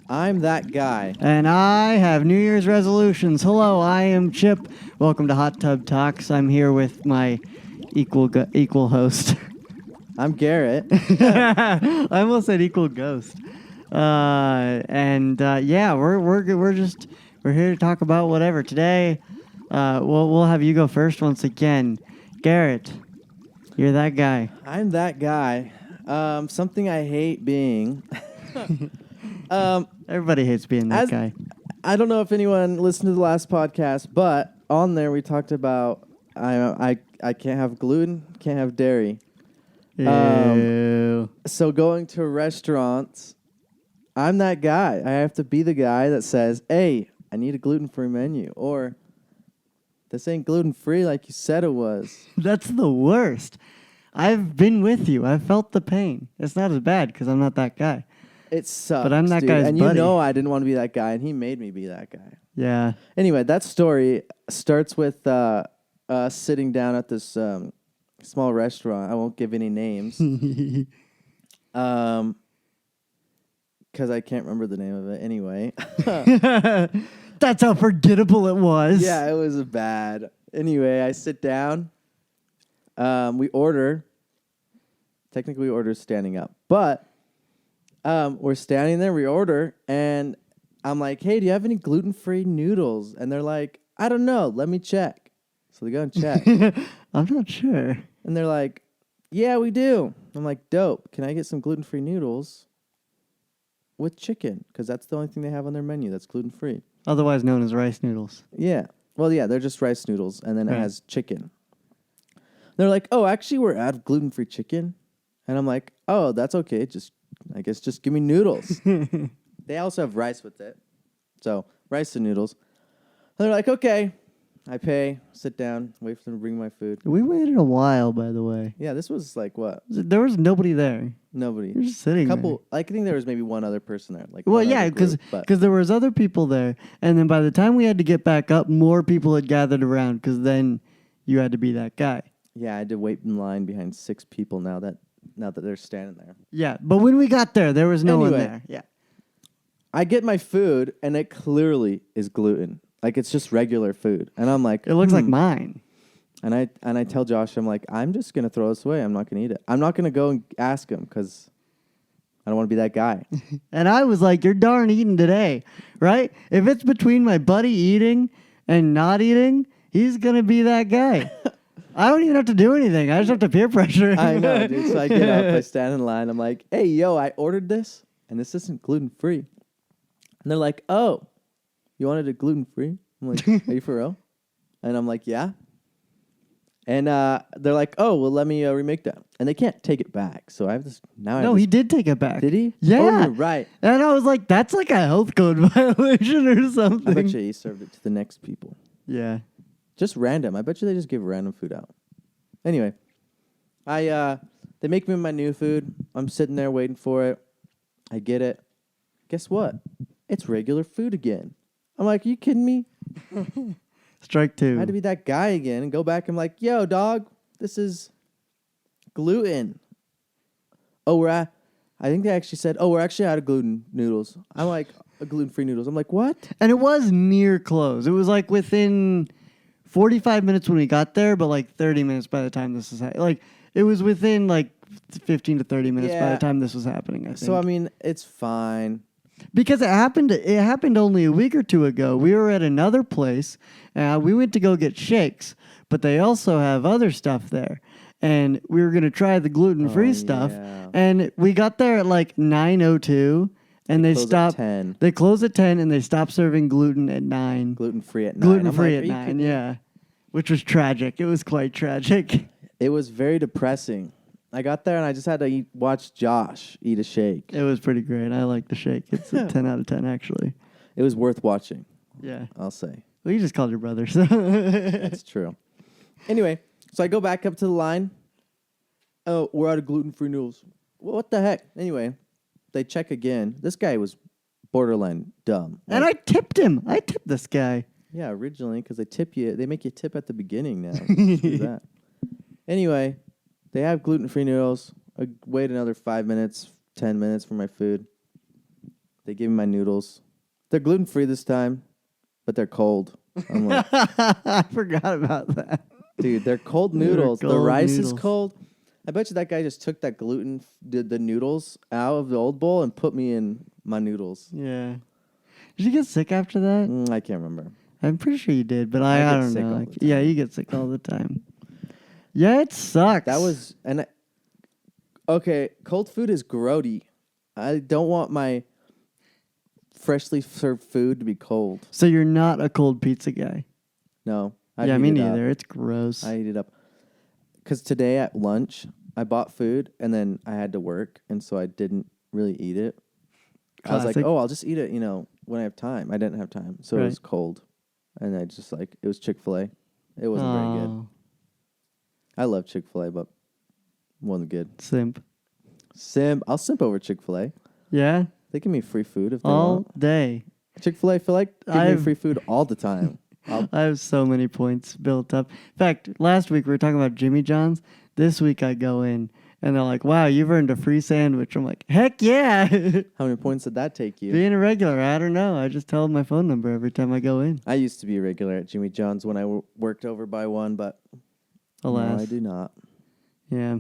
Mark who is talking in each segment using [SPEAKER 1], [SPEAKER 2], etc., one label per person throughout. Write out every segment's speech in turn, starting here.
[SPEAKER 1] I'm that guy.
[SPEAKER 2] And I have New Year's resolutions. Hello, I am Chip. Welcome to Hot Tub Talks. I'm here with my equal host.
[SPEAKER 1] I'm Garrett.
[SPEAKER 2] I almost said equal ghost. Yeah, we're here to talk about whatever. Today, we'll have you go first once again. Garrett, you're that guy.
[SPEAKER 1] I'm that guy. Something I hate being.
[SPEAKER 2] Everybody hates being that guy.
[SPEAKER 1] I don't know if anyone listened to the last podcast, but on there we talked about I can't have gluten, can't have dairy.
[SPEAKER 2] Ew.
[SPEAKER 1] So going to restaurants, I'm that guy. I have to be the guy that says, "Hey, I need a gluten-free menu," or "This ain't gluten-free like you said it was."
[SPEAKER 2] That's the worst. I've been with you. I've felt the pain. It's not as bad because I'm not that guy.
[SPEAKER 1] It sucks,
[SPEAKER 2] but I'm that
[SPEAKER 1] dude.
[SPEAKER 2] guy's
[SPEAKER 1] and
[SPEAKER 2] buddy.
[SPEAKER 1] You know I didn't want to be that guy, and he made me be that guy.
[SPEAKER 2] Yeah.
[SPEAKER 1] Anyway, that story starts with us sitting down at this small restaurant. I won't give any names, because I can't remember the name of it. Anyway,
[SPEAKER 2] that's how forgettable it was.
[SPEAKER 1] Yeah, it was bad. Anyway, I sit down. We order. Technically, we order standing up, but we're standing there. We order, and I'm like, "Hey, do you have any gluten-free noodles?" And they're like, "I don't know. Let me check." So they go and check.
[SPEAKER 2] I'm not sure.
[SPEAKER 1] And they're like, "Yeah, we do." I'm like, "Dope. Can I get some gluten-free noodles with chicken? Because that's the only thing they have on their menu that's gluten-free."
[SPEAKER 2] Otherwise known as rice noodles.
[SPEAKER 1] Yeah. Well, yeah, they're just rice noodles, and then
[SPEAKER 2] Right.
[SPEAKER 1] it has chicken. They're like, "Oh, actually, we're out of gluten-free chicken." And I'm like, "Oh, that's okay. I guess just give me noodles." They also have rice with it. So, rice and noodles. And they're like, "Okay." I pay, sit down, wait for them to bring my food.
[SPEAKER 2] We waited a while, by the way.
[SPEAKER 1] Yeah, this was like what?
[SPEAKER 2] There was nobody there.
[SPEAKER 1] Nobody.
[SPEAKER 2] You're just sitting
[SPEAKER 1] Couple. I think there was maybe one other person there.
[SPEAKER 2] Well, yeah, because there was other people there. And then by the time we had to get back up, more people had gathered around because then you had to be that guy.
[SPEAKER 1] Yeah, I had to wait in line behind 6 people now that they're standing there.
[SPEAKER 2] Yeah, but when we got there was no one there. Yeah.
[SPEAKER 1] I get my food, and it clearly is gluten. Like, it's just regular food. And I'm like...
[SPEAKER 2] It looks like mine.
[SPEAKER 1] And I tell Josh, I'm like, I'm just going to throw this away. I'm not going to eat it. I'm not going to go and ask him because I don't want to be that guy.
[SPEAKER 2] And I was like, you're darn eating today, right? If it's between my buddy eating and not eating, he's going to be that guy. I don't even have to do anything. I just have to peer pressure.
[SPEAKER 1] I know, dude. So I get up, I stand in line. I'm like, "Hey, yo, I ordered this, and this isn't gluten-free." And they're like, "Oh, you wanted it gluten-free?" I'm like, "Are you for real?" And I'm like, "Yeah." And they're like, "Oh, well, let me remake that." And they can't take it back. So I have this now.
[SPEAKER 2] No, he did take it back.
[SPEAKER 1] Did he?
[SPEAKER 2] Yeah.
[SPEAKER 1] Oh, you're right.
[SPEAKER 2] And I was like, that's like a health code violation or something.
[SPEAKER 1] I bet you he served it to the next people.
[SPEAKER 2] Yeah.
[SPEAKER 1] Just random. I bet you they just give random food out. Anyway, they make me my new food. I'm sitting there waiting for it. I get it. Guess what? It's regular food again. I'm like, "Are you kidding me?"
[SPEAKER 2] Strike 2.
[SPEAKER 1] I had to be that guy again and go back. I'm like, "Yo, dog, this is gluten." I think they actually said, "Oh, we're actually out of gluten noodles." I'm like, gluten-free noodles. I'm like, "What?"
[SPEAKER 2] And it was near close. It was like within 45 minutes when we got there, but like 30 minutes by the time this was like it was within like 15 to 30 minutes by the time this was happening, I think.
[SPEAKER 1] So I mean, it's fine.
[SPEAKER 2] Because it happened only a week or two ago. We were at another place. We went to go get shakes, but they also have other stuff there. And we were going to try the gluten-free stuff.
[SPEAKER 1] Yeah.
[SPEAKER 2] And we got there at like 9:02. And they stopped.
[SPEAKER 1] At 10.
[SPEAKER 2] They closed at 10, and they stopped serving gluten at 9.
[SPEAKER 1] Gluten-free at 9.
[SPEAKER 2] Gluten-free
[SPEAKER 1] like,
[SPEAKER 2] at 9, yeah. Which was tragic. It was quite tragic.
[SPEAKER 1] It was very depressing. I got there, and I just had to watch Josh eat a shake.
[SPEAKER 2] It was pretty great. I like the shake. It's a 10 out of 10, actually.
[SPEAKER 1] It was worth watching,
[SPEAKER 2] Yeah.
[SPEAKER 1] I'll say.
[SPEAKER 2] Well, you just called your brother, so.
[SPEAKER 1] That's true. Anyway, so I go back up to the line. "Oh, we're out of gluten-free noodles." Well, what the heck? Anyway, they check again. This guy was borderline dumb.
[SPEAKER 2] And I tipped him. I tipped this guy.
[SPEAKER 1] Yeah, originally, because they make you tip at the beginning now. Screw that. Anyway, they have gluten-free noodles. I wait another 5 minutes, 10 minutes for my food. They gave me my noodles. They're gluten-free this time, but they're cold. I'm like,
[SPEAKER 2] I forgot about that.
[SPEAKER 1] dude, they're cold
[SPEAKER 2] They're
[SPEAKER 1] noodles. The
[SPEAKER 2] cold
[SPEAKER 1] rice is
[SPEAKER 2] noodles.
[SPEAKER 1] cold. I bet you that guy just took that did the noodles out of the old bowl and put me in my noodles.
[SPEAKER 2] Yeah. Did you get sick after that?
[SPEAKER 1] I can't remember.
[SPEAKER 2] I'm pretty sure you did, but
[SPEAKER 1] I
[SPEAKER 2] I
[SPEAKER 1] get
[SPEAKER 2] don't
[SPEAKER 1] sick
[SPEAKER 2] know.
[SPEAKER 1] all
[SPEAKER 2] Like,
[SPEAKER 1] the time.
[SPEAKER 2] yeah, you get sick all the time. Yeah, it sucks.
[SPEAKER 1] Okay, cold food is grody. I don't want my freshly served food to be cold.
[SPEAKER 2] So you're not a cold pizza guy.
[SPEAKER 1] No.
[SPEAKER 2] Yeah, me neither. It's gross.
[SPEAKER 1] I eat it up. Because today at lunch, I bought food and then I had to work, and so I didn't really eat it. I was like,
[SPEAKER 2] Classic.
[SPEAKER 1] I'll just eat it, when I have time. I didn't have time, so it was cold. And I just it was Chick-fil-A. It wasn't very good. I love Chick-fil-A, but wasn't good.
[SPEAKER 2] Simp.
[SPEAKER 1] I'll simp over Chick-fil-A.
[SPEAKER 2] Yeah?
[SPEAKER 1] They give me free food if they
[SPEAKER 2] All
[SPEAKER 1] want.
[SPEAKER 2] day.
[SPEAKER 1] Chick-fil-A, I feel like give me free food all the time.
[SPEAKER 2] I have so many points built up. In fact, last week we were talking about Jimmy John's. This week I go in and they're like, wow, you've earned a free sandwich. I'm like, heck yeah.
[SPEAKER 1] How many points did that take you?
[SPEAKER 2] Being a regular, I don't know. I just tell them my phone number every time I go in.
[SPEAKER 1] I used to be a regular at Jimmy John's when I worked over by one, but
[SPEAKER 2] Alas.
[SPEAKER 1] no, I do not.
[SPEAKER 2] Yeah.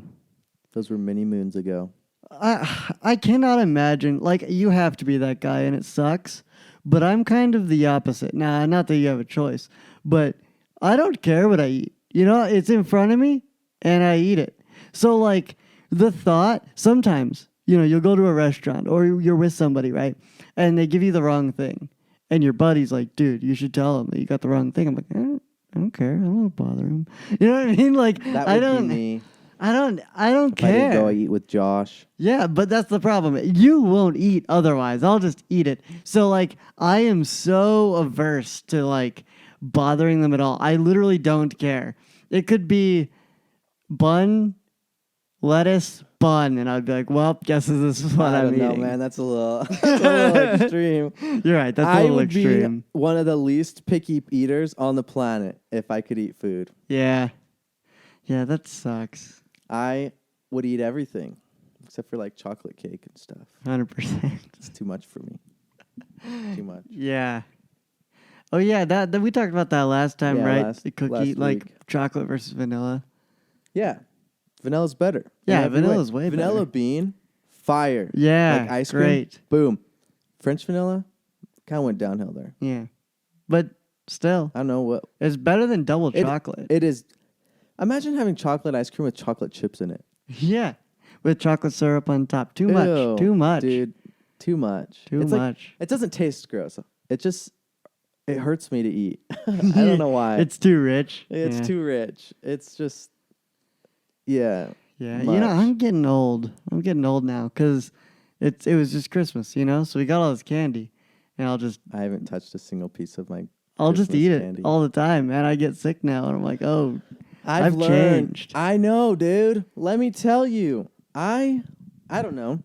[SPEAKER 1] Those were many moons ago.
[SPEAKER 2] I cannot imagine, you have to be that guy and it sucks, but I'm kind of the opposite. Nah, not that you have a choice, but I don't care what I eat. It's in front of me and I eat it. So the thought, sometimes, you'll go to a restaurant or you're with somebody, right? And they give you the wrong thing. And your buddy's like, dude, you should tell him that you got the wrong thing. I'm like, I don't care. I don't want to bother him. You know what I mean?
[SPEAKER 1] That would be me.
[SPEAKER 2] I don't
[SPEAKER 1] If I didn't
[SPEAKER 2] care.
[SPEAKER 1] go eat with Josh.
[SPEAKER 2] Yeah, but that's the problem. You won't eat otherwise. I'll just eat it. So I am so averse to bothering them at all. I literally don't care. It could be bun, lettuce, bun, and I'd be like, well, guess this is what
[SPEAKER 1] I
[SPEAKER 2] I'm
[SPEAKER 1] don't know,
[SPEAKER 2] eating.
[SPEAKER 1] man. That's a little extreme.
[SPEAKER 2] You're right. That's a
[SPEAKER 1] I
[SPEAKER 2] little
[SPEAKER 1] would
[SPEAKER 2] extreme.
[SPEAKER 1] be one of the least picky eaters on the planet if I could eat food.
[SPEAKER 2] Yeah. Yeah, that sucks.
[SPEAKER 1] I would eat everything except for chocolate cake and stuff.
[SPEAKER 2] 100%.
[SPEAKER 1] It's too much for me. Too much.
[SPEAKER 2] Yeah. Oh yeah, that we talked about that last time,
[SPEAKER 1] Yeah,
[SPEAKER 2] right? The cookie,
[SPEAKER 1] last week.
[SPEAKER 2] chocolate versus vanilla.
[SPEAKER 1] Yeah. Vanilla's better.
[SPEAKER 2] Yeah,
[SPEAKER 1] In every
[SPEAKER 2] vanilla's
[SPEAKER 1] way.
[SPEAKER 2] way better.
[SPEAKER 1] Vanilla bean, fire.
[SPEAKER 2] Yeah,
[SPEAKER 1] Ice
[SPEAKER 2] great.
[SPEAKER 1] cream, boom. French vanilla, kind of went downhill there.
[SPEAKER 2] Yeah, but still,
[SPEAKER 1] I don't know what.
[SPEAKER 2] it's better than double chocolate.
[SPEAKER 1] It is. Imagine having chocolate ice cream with chocolate chips in it.
[SPEAKER 2] Yeah, with chocolate syrup on top. Too much.
[SPEAKER 1] Ew,
[SPEAKER 2] Too much.
[SPEAKER 1] dude. Too much.
[SPEAKER 2] Too
[SPEAKER 1] It's
[SPEAKER 2] much.
[SPEAKER 1] It doesn't taste gross. It hurts me to eat. I don't know why.
[SPEAKER 2] It's too rich.
[SPEAKER 1] It's
[SPEAKER 2] yeah.
[SPEAKER 1] too rich. It's just, yeah.
[SPEAKER 2] Yeah,
[SPEAKER 1] much.
[SPEAKER 2] I'm getting old. I'm getting old now because it was just Christmas, so we got all this candy, and
[SPEAKER 1] I haven't touched a single piece of my.
[SPEAKER 2] I'll just
[SPEAKER 1] Christmas
[SPEAKER 2] eat
[SPEAKER 1] candy.
[SPEAKER 2] it all the time, and I get sick now, and I'm like, oh,
[SPEAKER 1] I've learned.
[SPEAKER 2] changed.
[SPEAKER 1] I know, dude. Let me tell you. I don't know.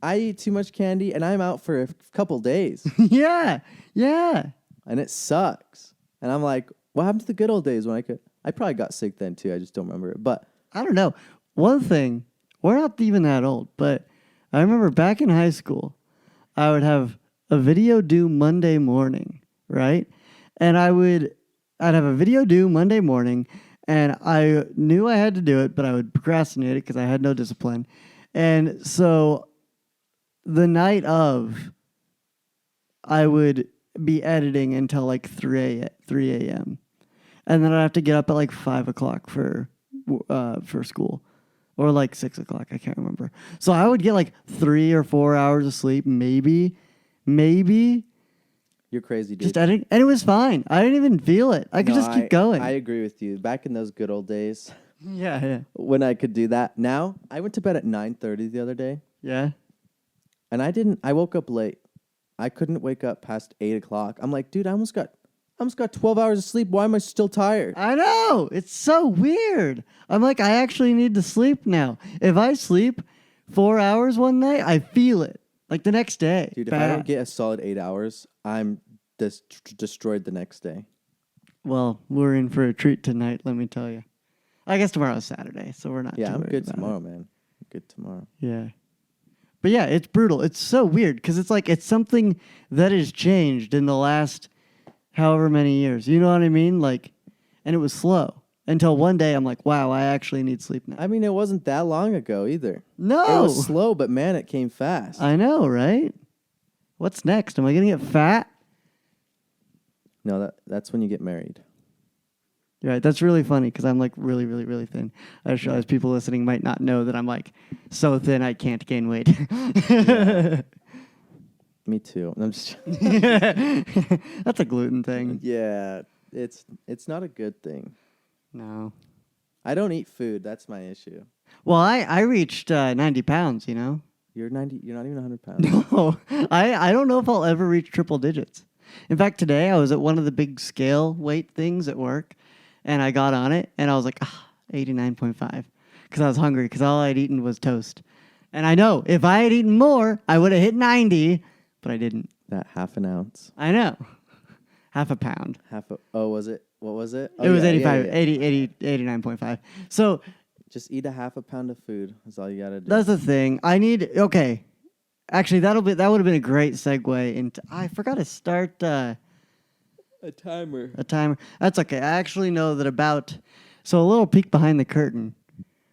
[SPEAKER 1] I eat too much candy, and I'm out for a couple days,
[SPEAKER 2] yeah,
[SPEAKER 1] and it sucks. And I'm like, what happened to the good old days when I probably got sick then too. I just don't remember it. But
[SPEAKER 2] I don't know. One thing, we're not even that old, but I remember back in high school, I would have a video due Monday morning, right? And I'd have a video due Monday morning, and I knew I had to do it, but I would procrastinate it because I had no discipline. And so the night of, I would be editing until 3 a.m. And then I'd have to get up at 5 o'clock for school. Or 6 o'clock, I can't remember. So I would get 3 or 4 hours of sleep, maybe.
[SPEAKER 1] you're crazy, dude.
[SPEAKER 2] Just editing. And it was fine. I didn't even feel it. I could just keep going.
[SPEAKER 1] I agree with you. Back in those good old days
[SPEAKER 2] Yeah.
[SPEAKER 1] when I could do that. Now, I went to bed at 9:30 the other day,
[SPEAKER 2] Yeah.
[SPEAKER 1] and I woke up late. I couldn't wake up past 8 o'clock. I'm like, dude, I almost got 12 hours of sleep. Why am I still tired?
[SPEAKER 2] I know. It's so weird. I'm like, I actually need to sleep now. If I sleep 4 hours one night, I feel it. The next day.
[SPEAKER 1] Dude, if I don't get a solid 8 hours, I'm destroyed the next day.
[SPEAKER 2] Well, we're in for a treat tonight, let me tell you. I guess tomorrow's Saturday, so we're not
[SPEAKER 1] Yeah,
[SPEAKER 2] too
[SPEAKER 1] I'm
[SPEAKER 2] worried
[SPEAKER 1] good
[SPEAKER 2] about
[SPEAKER 1] tomorrow,
[SPEAKER 2] it.
[SPEAKER 1] man. I'm good tomorrow.
[SPEAKER 2] Yeah. But yeah, it's brutal. It's so weird because it's like it's something that has changed in the last however many years. You know what I mean? Like, and it was slow until one day I'm like, wow, I actually need sleep now.
[SPEAKER 1] I mean, it wasn't that long ago either.
[SPEAKER 2] No.
[SPEAKER 1] It was slow, but man, it came fast.
[SPEAKER 2] I know, right? What's next? Am I going to get fat?
[SPEAKER 1] No, that's when you get married.
[SPEAKER 2] You're right. That's really funny because I'm like really, really, really thin. I just realized people listening might not know that I'm like so thin I can't gain weight.
[SPEAKER 1] Yeah. Me too. I'm just
[SPEAKER 2] That's a gluten thing.
[SPEAKER 1] Yeah, it's not a good thing.
[SPEAKER 2] No.
[SPEAKER 1] I don't eat food. That's my issue.
[SPEAKER 2] Well, I reached 90 pounds, you know?
[SPEAKER 1] You're 90. You're not even 100 pounds.
[SPEAKER 2] No. I don't know if I'll ever reach triple digits. In fact, today I was at one of the big scale weight things at work, and I got on it, and I was like, 89.5, because I was hungry, because all I'd eaten was toast. And I know, if I had eaten more, I would have hit 90, but I didn't.
[SPEAKER 1] That half an ounce.
[SPEAKER 2] I know. Half a pound.
[SPEAKER 1] Was it? What was it? Oh,
[SPEAKER 2] It was
[SPEAKER 1] yeah,
[SPEAKER 2] 85,
[SPEAKER 1] yeah.
[SPEAKER 2] 89.5. So
[SPEAKER 1] Just eat a half a pound of food. That's all you gotta do.
[SPEAKER 2] that's the thing. Okay. Actually, that would have been a great segue into. I forgot to start
[SPEAKER 1] a timer.
[SPEAKER 2] a timer. That's okay. I actually know that so a little peek behind the curtain,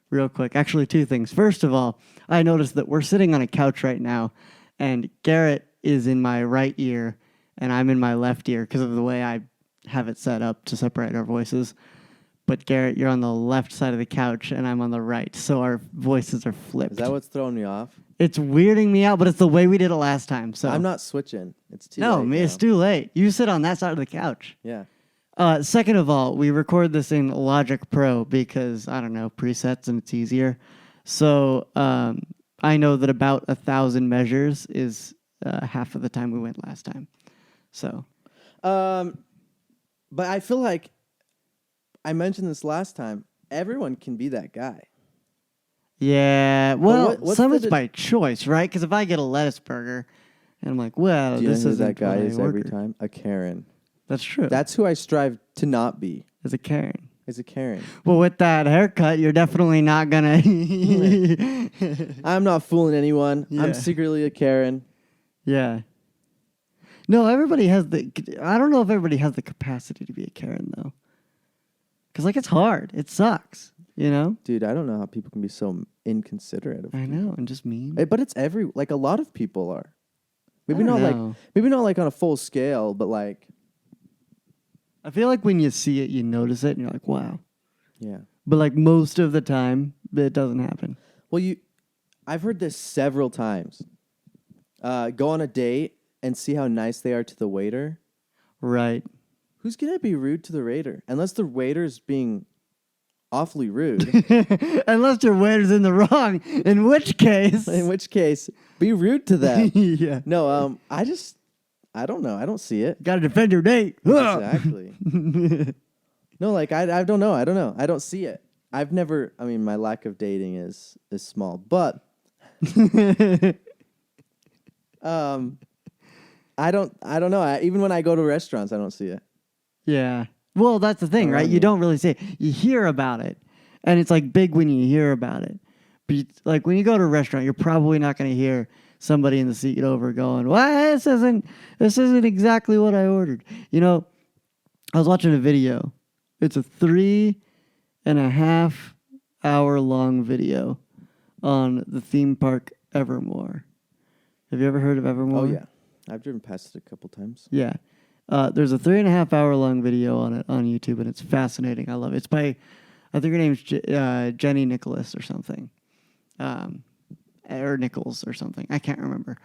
[SPEAKER 2] real quick. Actually, two things. First of all, I noticed that we're sitting on a couch right now, and Garrett is in my right ear, and I'm in my left ear because of the way I have it set up to separate our voices. But Garrett, you're on the left side of the couch, and I'm on the right, so our voices are flipped.
[SPEAKER 1] Is that what's throwing me off?
[SPEAKER 2] It's weirding me out, but it's the way we did it last time. So
[SPEAKER 1] I'm not switching. It's too
[SPEAKER 2] No,
[SPEAKER 1] late
[SPEAKER 2] it's
[SPEAKER 1] now.
[SPEAKER 2] too late. You sit on that side of the couch.
[SPEAKER 1] Yeah.
[SPEAKER 2] Second of all, we record this in Logic Pro because, I don't know, presets and it's easier. So I know that about 1,000 measures is half of the time we went last time. So.
[SPEAKER 1] But I feel like I mentioned this last time. Everyone can be that guy.
[SPEAKER 2] Yeah, well,
[SPEAKER 1] what's
[SPEAKER 2] some
[SPEAKER 1] the
[SPEAKER 2] is by choice, right? Because if I get a lettuce burger and I'm like, well,
[SPEAKER 1] Do you
[SPEAKER 2] this
[SPEAKER 1] know who
[SPEAKER 2] isn't
[SPEAKER 1] that guy
[SPEAKER 2] what I
[SPEAKER 1] is every
[SPEAKER 2] ordered.
[SPEAKER 1] time? A Karen.
[SPEAKER 2] That's true.
[SPEAKER 1] That's who I strive to not be.
[SPEAKER 2] Is a Karen.
[SPEAKER 1] Is a Karen.
[SPEAKER 2] Well, with that haircut, you're definitely not gonna.
[SPEAKER 1] I'm not fooling anyone.
[SPEAKER 2] Yeah.
[SPEAKER 1] I'm secretly a Karen.
[SPEAKER 2] Yeah. No, everybody has I don't know if everybody has the capacity to be a Karen though. Because like it's hard. It sucks. You know.
[SPEAKER 1] Dude, I don't know how people can be so inconsiderate of
[SPEAKER 2] I know, and just mean.
[SPEAKER 1] But it's like a lot of people are. Maybe
[SPEAKER 2] I
[SPEAKER 1] not
[SPEAKER 2] don't know.
[SPEAKER 1] like on a full scale, but like
[SPEAKER 2] I feel like when you see it, you notice it, and you're like, wow.
[SPEAKER 1] yeah.
[SPEAKER 2] But like most of the time, it doesn't happen.
[SPEAKER 1] Well, I've heard this several times. Go on a date and see how nice they are to the waiter.
[SPEAKER 2] Right.
[SPEAKER 1] Who's gonna be rude to the waiter? Unless the waiter's being awfully rude.
[SPEAKER 2] Unless your waiter's in the wrong, in which case.
[SPEAKER 1] In which case, be rude to them.
[SPEAKER 2] Yeah.
[SPEAKER 1] No, I don't know. I don't see it.
[SPEAKER 2] Got to defend your date.
[SPEAKER 1] Exactly. No, like I don't know. I don't know. I don't see it. I've never. I mean, my lack of dating is small, but I don't know. Even when I go to restaurants, I don't see it.
[SPEAKER 2] Yeah. Well, that's the thing, right? You don't really see it. You hear about it, and it's like big when you hear about it. But like when you go to a restaurant, you're probably not going to hear somebody in the seat over going, "Well, this isn't exactly what I ordered." You know, I was watching a video. It's a 3.5 hour long video on the theme park Evermore. Have you ever heard of Evermore?
[SPEAKER 1] Oh yeah, I've driven past it a couple times.
[SPEAKER 2] Yeah. There's a 3.5 hour long video on it on YouTube, and it's fascinating. I love it. It's by, I think her name's Jenny Nicholas or something. Or Nichols or something. I can't remember.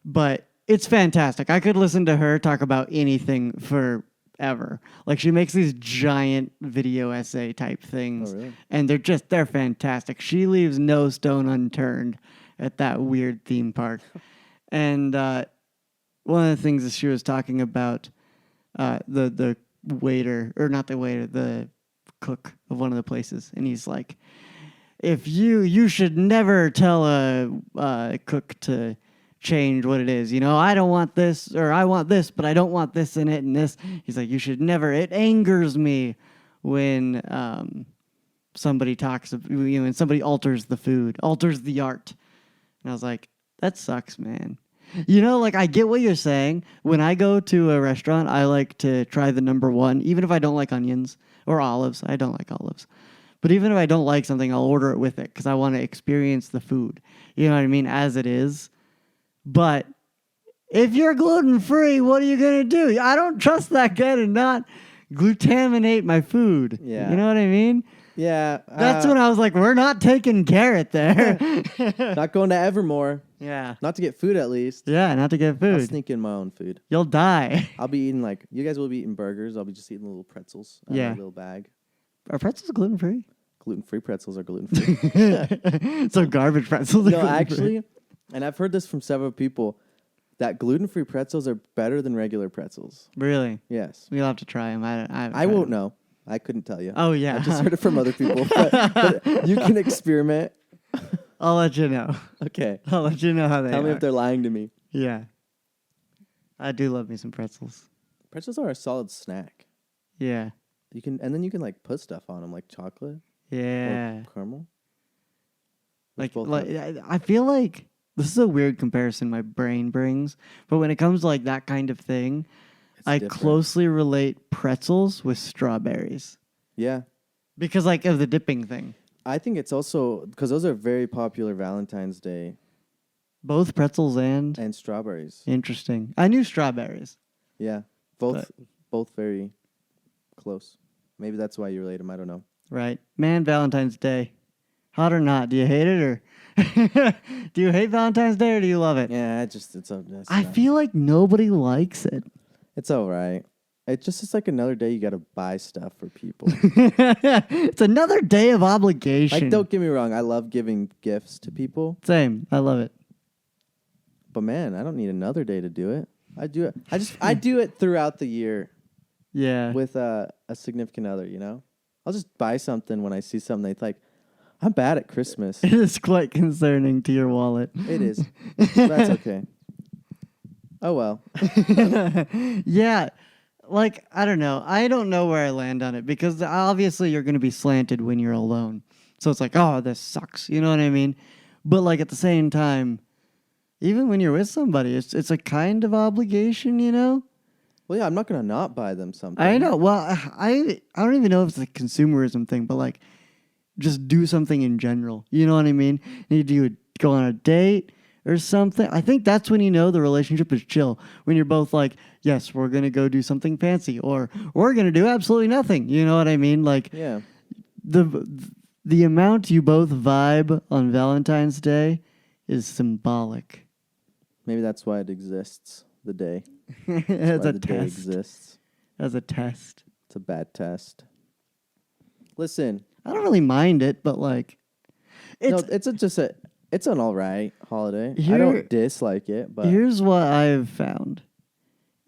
[SPEAKER 2] But it's fantastic. I could listen to her talk about anything forever. Like, she makes these giant video essay type things.
[SPEAKER 1] Oh, really?
[SPEAKER 2] And they're fantastic. She leaves no stone unturned at that weird theme park. And one of the things that she was talking about, the waiter, or not the waiter, the cook of one of the places. And he's like, if you should never tell a cook to change what it is. You know, I don't want this, or I want this, but I don't want this in it and this. He's like, you should never. It angers me when somebody talks, when somebody alters the food, alters the art. And I was like, That sucks, man. You know, like I get what you're saying. When I go to a restaurant, I like to try the number one, even if I don't like onions or olives. I don't like olives. But even if I don't like something, I'll order it with it because I want to experience the food. You know what I mean? As it is. But if you're gluten-free, what are you going to do? I don't trust that guy to not glutaminate my food.
[SPEAKER 1] Yeah.
[SPEAKER 2] You know what I mean?
[SPEAKER 1] Yeah.
[SPEAKER 2] That's when I was like, we're not taking Garet there.
[SPEAKER 1] Not going to Evermore.
[SPEAKER 2] Yeah.
[SPEAKER 1] Not to get food, at least.
[SPEAKER 2] Yeah, not to get
[SPEAKER 1] I'll
[SPEAKER 2] food.
[SPEAKER 1] sneak in my own food.
[SPEAKER 2] You'll die.
[SPEAKER 1] I'll be eating you guys will be eating burgers. I'll be just eating little pretzels out of
[SPEAKER 2] Yeah.
[SPEAKER 1] a little bag.
[SPEAKER 2] Are pretzels gluten-free?
[SPEAKER 1] Gluten-free pretzels are gluten-free.
[SPEAKER 2] So garbage pretzels are
[SPEAKER 1] No,
[SPEAKER 2] gluten-free.
[SPEAKER 1] actually, and I've heard this from several people, that gluten-free pretzels are better than regular pretzels.
[SPEAKER 2] Really?
[SPEAKER 1] Yes.
[SPEAKER 2] We'll have to try them.
[SPEAKER 1] I won't know. I couldn't tell you.
[SPEAKER 2] Oh, yeah.
[SPEAKER 1] I just heard it from other people. But you can experiment.
[SPEAKER 2] I'll let you know.
[SPEAKER 1] Okay.
[SPEAKER 2] I'll let you know how they
[SPEAKER 1] Tell
[SPEAKER 2] are.
[SPEAKER 1] me if they're lying to me.
[SPEAKER 2] Yeah. I do love me some pretzels.
[SPEAKER 1] Pretzels are a solid snack.
[SPEAKER 2] Yeah.
[SPEAKER 1] And then you can put stuff on them like chocolate
[SPEAKER 2] Yeah.
[SPEAKER 1] or caramel.
[SPEAKER 2] Like,
[SPEAKER 1] both
[SPEAKER 2] I feel like this is a weird comparison my brain brings, but when it comes to that kind of thing,
[SPEAKER 1] It's
[SPEAKER 2] I
[SPEAKER 1] different.
[SPEAKER 2] closely relate pretzels with strawberries
[SPEAKER 1] Yeah.
[SPEAKER 2] because of the dipping thing.
[SPEAKER 1] I think it's also because those are very popular Valentine's Day
[SPEAKER 2] Both pretzels and
[SPEAKER 1] and strawberries.
[SPEAKER 2] interesting. I knew strawberries.
[SPEAKER 1] Yeah. Both very close. Maybe that's why you relate them. I don't know.
[SPEAKER 2] Right. Man, Valentine's Day. Hot or not? Do you hate it or do you hate Valentine's Day or do you love it?
[SPEAKER 1] Yeah,
[SPEAKER 2] I feel like nobody likes it.
[SPEAKER 1] it's all right. It's like another day you got to buy stuff for people.
[SPEAKER 2] It's another day of obligation.
[SPEAKER 1] Don't get me wrong. I love giving gifts to people.
[SPEAKER 2] Same. I love it.
[SPEAKER 1] But man, I don't need another day to do it. I do it. I do it throughout the year
[SPEAKER 2] Yeah.
[SPEAKER 1] with a significant other, I'll just buy something when I see something they like. I'm bad at Christmas.
[SPEAKER 2] It is quite concerning to your wallet.
[SPEAKER 1] It is. That's okay. Oh, well.
[SPEAKER 2] Yeah. I don't know. I don't know where I land on it because obviously you're going to be slanted when you're alone. So it's like, oh, this sucks. You know what I mean? But at the same time, even when you're with somebody, it's a kind of obligation,
[SPEAKER 1] Well, yeah, I'm not going to not buy them something.
[SPEAKER 2] I know. Well, I don't even know if it's a consumerism thing, but just do something in general. You know what I mean? You go on a date or something. I think that's when the relationship is chill. When you're both like, yes, we're going to go do something fancy or we're going to do absolutely nothing. You know what I mean?
[SPEAKER 1] Yeah.
[SPEAKER 2] The amount you both vibe on Valentine's Day is symbolic.
[SPEAKER 1] Maybe that's why it exists, the day.
[SPEAKER 2] As a
[SPEAKER 1] the day
[SPEAKER 2] test.
[SPEAKER 1] exists.
[SPEAKER 2] As a test.
[SPEAKER 1] It's a bad test. Listen.
[SPEAKER 2] I don't really mind it, but
[SPEAKER 1] it's an all right holiday. I
[SPEAKER 2] Here-
[SPEAKER 1] don't dislike it, but
[SPEAKER 2] here's what I've found.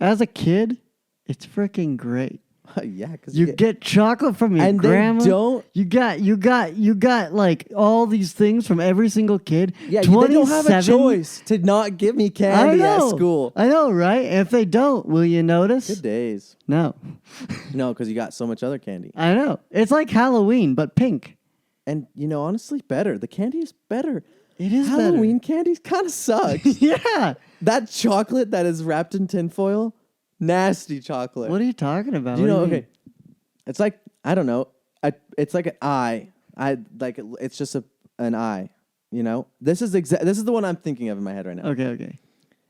[SPEAKER 2] As a kid, it's freaking great.
[SPEAKER 1] yeah, because
[SPEAKER 2] You get chocolate from your
[SPEAKER 1] and
[SPEAKER 2] grandma.
[SPEAKER 1] they don't.
[SPEAKER 2] You got all these things from every single kid.
[SPEAKER 1] Yeah, they don't have a
[SPEAKER 2] 27
[SPEAKER 1] choice to not give me candy at school.
[SPEAKER 2] I know, right? If they don't, will you notice?
[SPEAKER 1] Good days.
[SPEAKER 2] No.
[SPEAKER 1] No, because you got so much other candy.
[SPEAKER 2] I know. It's like Halloween, but pink.
[SPEAKER 1] And honestly, better. The candy is better.
[SPEAKER 2] It is
[SPEAKER 1] Halloween candy kind of sucks.
[SPEAKER 2] better. Yeah.
[SPEAKER 1] That chocolate that is wrapped in tinfoil, nasty chocolate.
[SPEAKER 2] What are you talking about?
[SPEAKER 1] Do you
[SPEAKER 2] What
[SPEAKER 1] know?
[SPEAKER 2] do
[SPEAKER 1] Okay, it's like I don't know. It's like an eye. It's just an eye. This is the one I'm thinking of in my head right now.
[SPEAKER 2] Okay.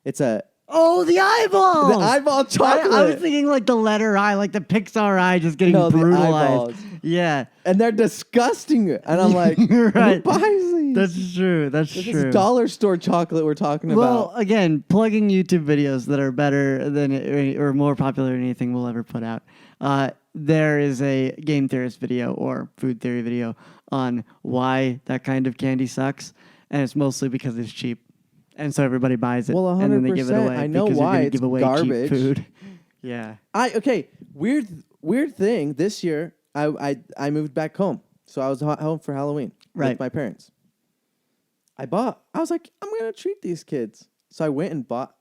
[SPEAKER 1] It's the
[SPEAKER 2] The eyeballs.
[SPEAKER 1] eyeball chocolate.
[SPEAKER 2] I was thinking the letter I, like the Pixar eye just getting
[SPEAKER 1] No, the
[SPEAKER 2] brutalized.
[SPEAKER 1] eyeballs.
[SPEAKER 2] Yeah.
[SPEAKER 1] And they're disgusting. And I'm like,
[SPEAKER 2] Right.
[SPEAKER 1] who buys these?
[SPEAKER 2] That's true. That's
[SPEAKER 1] This
[SPEAKER 2] true.
[SPEAKER 1] is dollar store chocolate we're talking
[SPEAKER 2] Well,
[SPEAKER 1] about.
[SPEAKER 2] again, plugging YouTube videos that are better than or more popular than anything we'll ever put out. There is a game theorist video or food theory video on why that kind of candy sucks, and it's mostly because it's cheap, and so everybody buys it.
[SPEAKER 1] Well,
[SPEAKER 2] and then they give it
[SPEAKER 1] 100%.
[SPEAKER 2] away.
[SPEAKER 1] I know
[SPEAKER 2] because you're
[SPEAKER 1] why.
[SPEAKER 2] gonna
[SPEAKER 1] It's
[SPEAKER 2] give away
[SPEAKER 1] garbage.
[SPEAKER 2] cheap food. Yeah.
[SPEAKER 1] Weird thing. This year, I moved back home, so I was home for Halloween
[SPEAKER 2] Right.
[SPEAKER 1] with my parents. I was like, I'm gonna treat these kids, so I went and bought